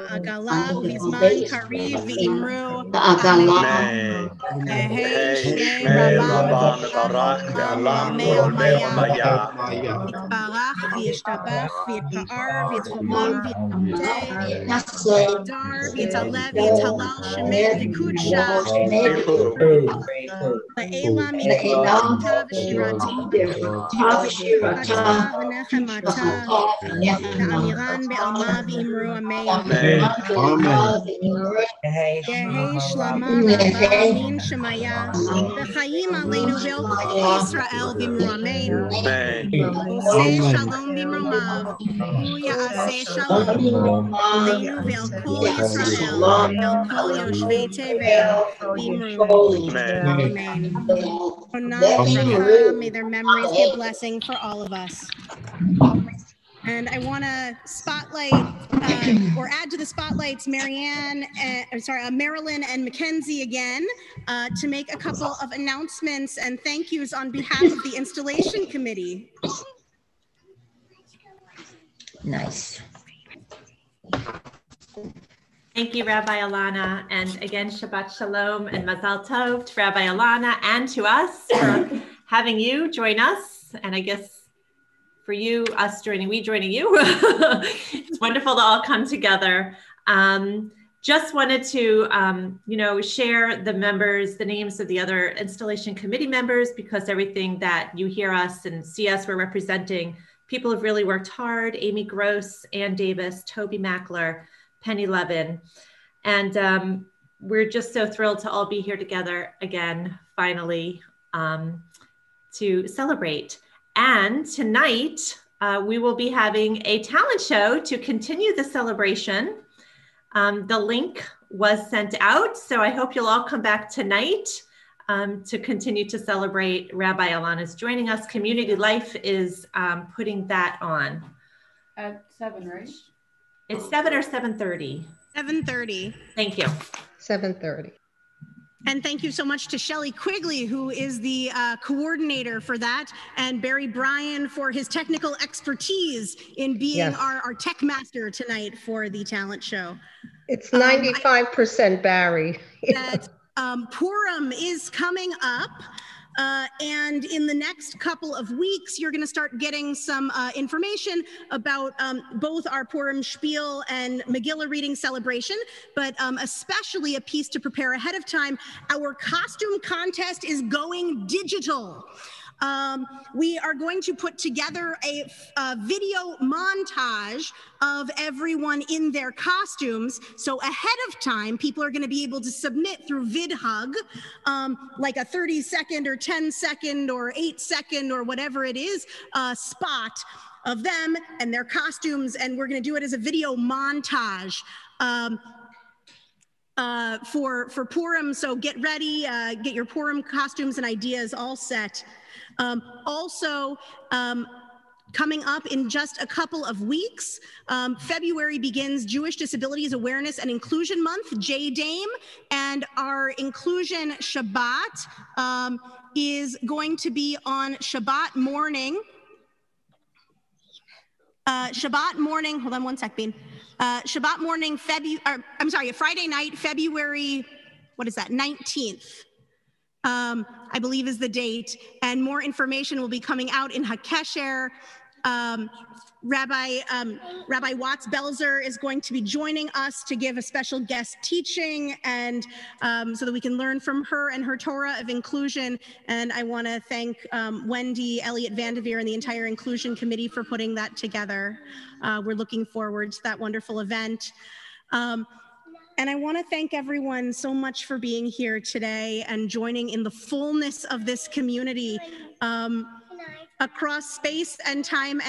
v'agala v'zman kariv v'imru Amen. Yehei Shmei Rabbah mevarach v'amei almaya yitbarach v'yishtabach v'yitpa'ar v'yitchomam v'yitnaseh Dar v'yitaleh v'yitalal shemeh v'kudsha La'ela mikol v'shirata v'nechemata v'amiran be'alma v'imru amen Yehei shlama b'abal min shemaya v'chayim aleinu ve'ol Yisrael v'imru amen Oseh shalom b'imromav hu ya'aseh shalom aleinu ve'ol kol Yisrael ve'ol kol yoshvei tevel v'imru amen. May their memories be a blessing for all of us. And I want to spotlight or add to the spotlights Marilyn and Mackenzie again to make a couple of announcements and thank yous on behalf of the installation committee. Nice. Thank you, Rabbi Alanna. And again, Shabbat Shalom and Mazal Tov to Rabbi Alanna and to us for having you join us. And I guess for you, us joining, we joining you. It's wonderful to all come together. Just wanted to, share the members, the names of the other installation committee members, because everything that you hear us and see us, we're representing people who've really worked hard. Amy Gross, Ann Davis, Toby Mackler, Penny Levin. And we're just so thrilled to all be here together again, finally, to celebrate. And tonight, we will be having a talent show to continue the celebration. The link was sent out, so I hope you'll all come back tonight to continue to celebrate. Rabbi Alanna's joining us. Community Life is putting that on. At 7, right? It's 7 or 7:30? 7:30. Thank you. 7:30. And thank you so much to Shelley Quigley, who is the coordinator for that, and Barry Bryan for his technical expertise in being our tech master tonight for the talent show. It's 95% Barry. That Purim is coming up. And in the next couple of weeks, you're going to start getting some information about both our Purim Spiel and Megillah reading celebration, but especially a piece to prepare ahead of time. Our costume contest is going digital. We are going to put together a video montage of everyone in their costumes. So ahead of time, people are going to be able to submit through VidHug, like a 30-second or 10-second or 8-second or whatever it is, spot of them and their costumes. And we're going to do it as a video montage. For Purim, so get ready, get your Purim costumes and ideas all set. Also, coming up in just a couple of weeks, February begins Jewish Disabilities Awareness and Inclusion Month, JDAME, and our Inclusion Shabbat is going to be on Shabbat morning. Hold on one sec, Bean. Shabbat morning, Friday night, February, what is that, 19th. I believe is the date, and more information will be coming out in HaKesher. Rabbi Watts Belzer is going to be joining us to give a special guest teaching, and so that we can learn from her and her Torah of inclusion. And I want to thank Wendy, Elliot Vandeveer, and the entire inclusion committee for putting that together. We're looking forward to that wonderful event. And I want to thank everyone so much for being here today and joining in the fullness of this community. Across space and time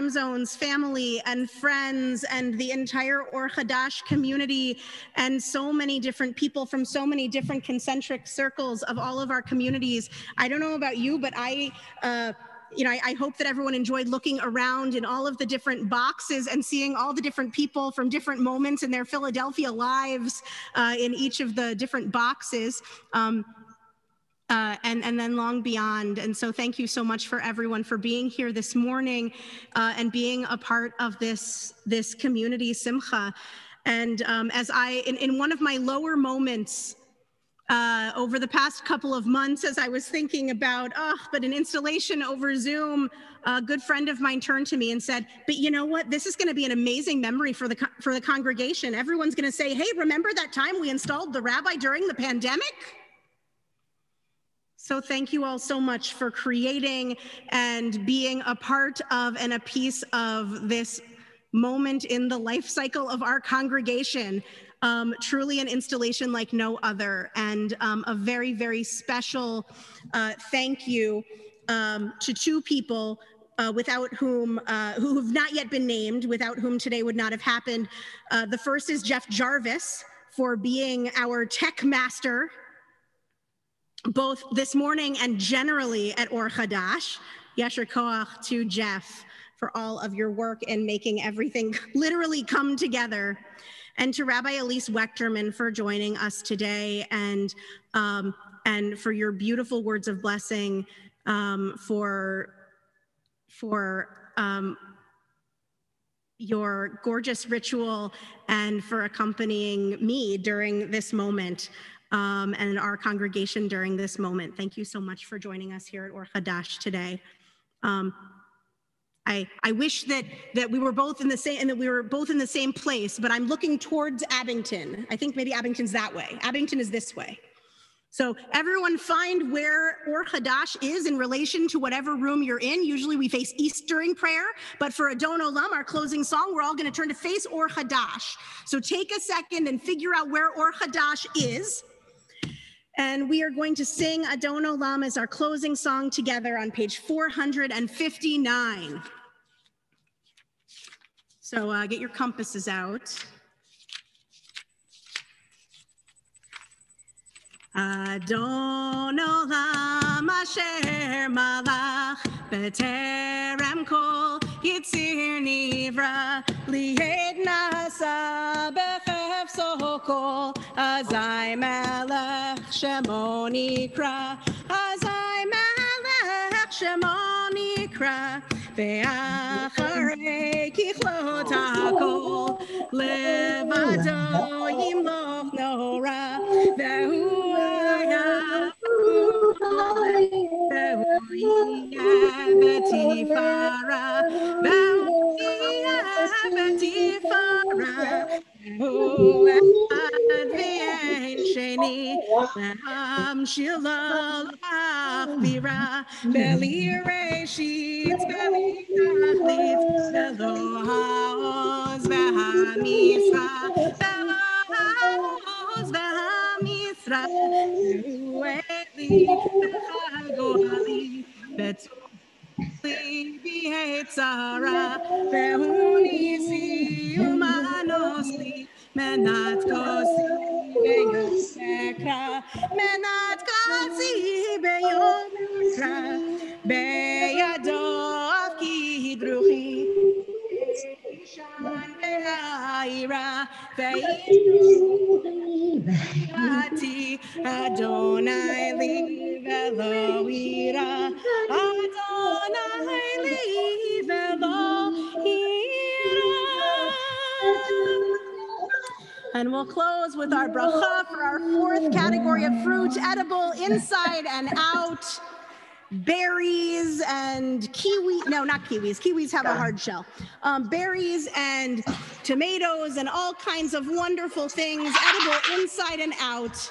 zones, family and friends, and the entire Or Hadash community, and so many different people from so many different concentric circles of all of our communities. I don't know about you, but I hope that everyone enjoyed looking around in all of the different boxes and seeing all the different people from different moments in their Philadelphia lives in each of the different boxes. And then long beyond. And so thank you so much for everyone for being here this morning and being a part of this community simcha. And as in one of my lower moments over the past couple of months, as I was thinking about, but an installation over Zoom, a good friend of mine turned to me and said, but you know what, this is going to be an amazing memory for the congregation. Everyone's going to say, hey, remember that time we installed the rabbi during the pandemic? So thank you all so much for creating and being a part of and a piece of this moment in the life cycle of our congregation. Truly an installation like no other, and a very, very special thank you to two people without whom, who have not yet been named, without whom today would not have happened. The first is Jeff Jarvis for being our tech master, both this morning and generally at Or Hadash. Yasher Koach to Jeff for all of your work in making everything literally come together. And to Rabbi Elise Wechterman for joining us today, and for your beautiful words of blessing, for your gorgeous ritual, and for accompanying me during this moment. And our congregation during this moment. Thank you so much for joining us here at Or Hadash today. I wish that we were both in the same, and that we were both in the same place, but I'm looking towards Abington. I think maybe Abington's that way. Abington is this way. So everyone find where Or Hadash is in relation to whatever room you're in. Usually we face east during prayer, but for Adon Olam, our closing song, we're all going to turn to face Or Hadash. So take a second and figure out where Or Hadash is. And we are going to sing Adon Olam as our closing song together on page 459. So get your compasses out. Adon Olam asher malach b'terem kol yitzir nivra li'ed nasa b'chef Sokol, Azai Melech Shemo Nikra, Azai Melech Shemo Nikra, Ve'acharei Kichlot HaKol, Levado Yimloch Nora, Ve'hu Betifara, Betifara, Sheni, Shilal Achbira, Beli Reshit, Beli Tachlit, Belo Haoz, Vahamisra, Belo Haoz, Vahamisra, Ueli, Bechagoali, Betzara, Behunisi, Umanosli, Menat Kosi, Beyosekra, Menat Kosi, Beyokra, Beyadov Kidruchi, Ishan Behaira, Beihati, Adonai li veloira, Adonai li veloira. And we'll close with our bracha for our fourth category of fruit, edible inside and out. Berries and kiwi, no, not kiwis. Kiwis have a hard shell. Berries and tomatoes and all kinds of wonderful things, edible inside and out.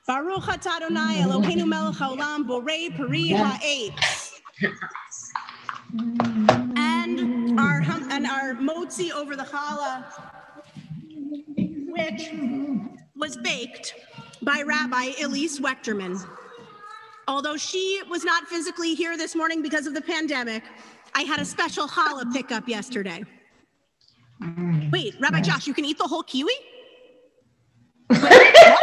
Baruch atah Adonai Eloheinu melech haolam borei peri ha'etz. And our motzi over the challah, which was baked by Rabbi Elise Wechterman. Although she was not physically here this morning because of the pandemic, I had a special challah pickup yesterday. Wait, Rabbi Josh, you can eat the whole kiwi? Wait, what?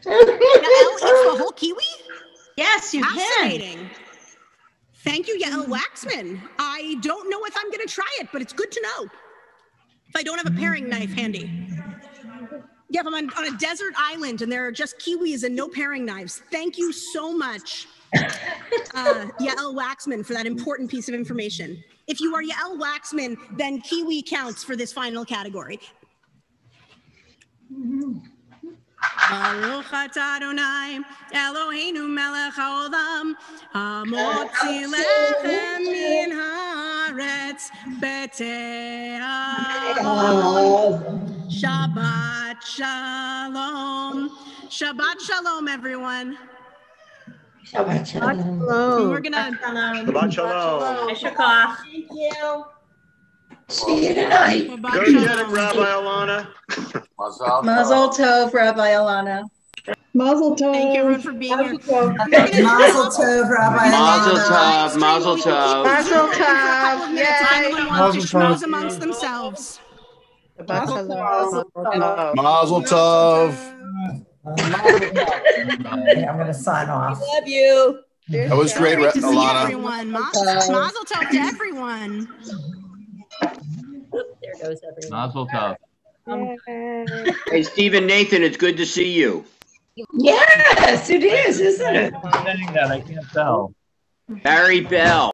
Yael eats the whole kiwi? Yes, you Fascinating. can. Thank you, Yael Waxman. I don't know if I'm going to try it, but it's good to know. If I don't have a paring knife handy. Yeah, if I'm on a desert island and there are just kiwis and no paring knives. Thank you so much, Yael Waxman, for that important piece of information. If you are Yael Waxman, then kiwi counts for this final category. Baruch atah Adonai Eloheinu melech haolam hamotzi lechem min haaretz b'te'ah. Shabbat shalom. Shabbat shalom, everyone. Shabbat shalom. We're gonna Shabbat shalom. Thank you. See you tonight. Go get it, Rabbi Alanna. Mazel tov, Rabbi Alanna. Mazel tov. Thank you, everyone, for being here. Mazel tov, Rabbi Mazel Alanna. tov, mazel tov. Mazel tov. If anyone wants to schmooze amongst themselves. Mazel tov. Mazel tov. Okay, I'm going to sign off. Love you. That was great, Great to see Alanna. everyone. Mazel tov to everyone. There goes everyone. Mazel tov. Hey, Stephen Nathan, it's good to see you. Yes, it is, isn't it? Saying that, I can't tell. Barry Bell.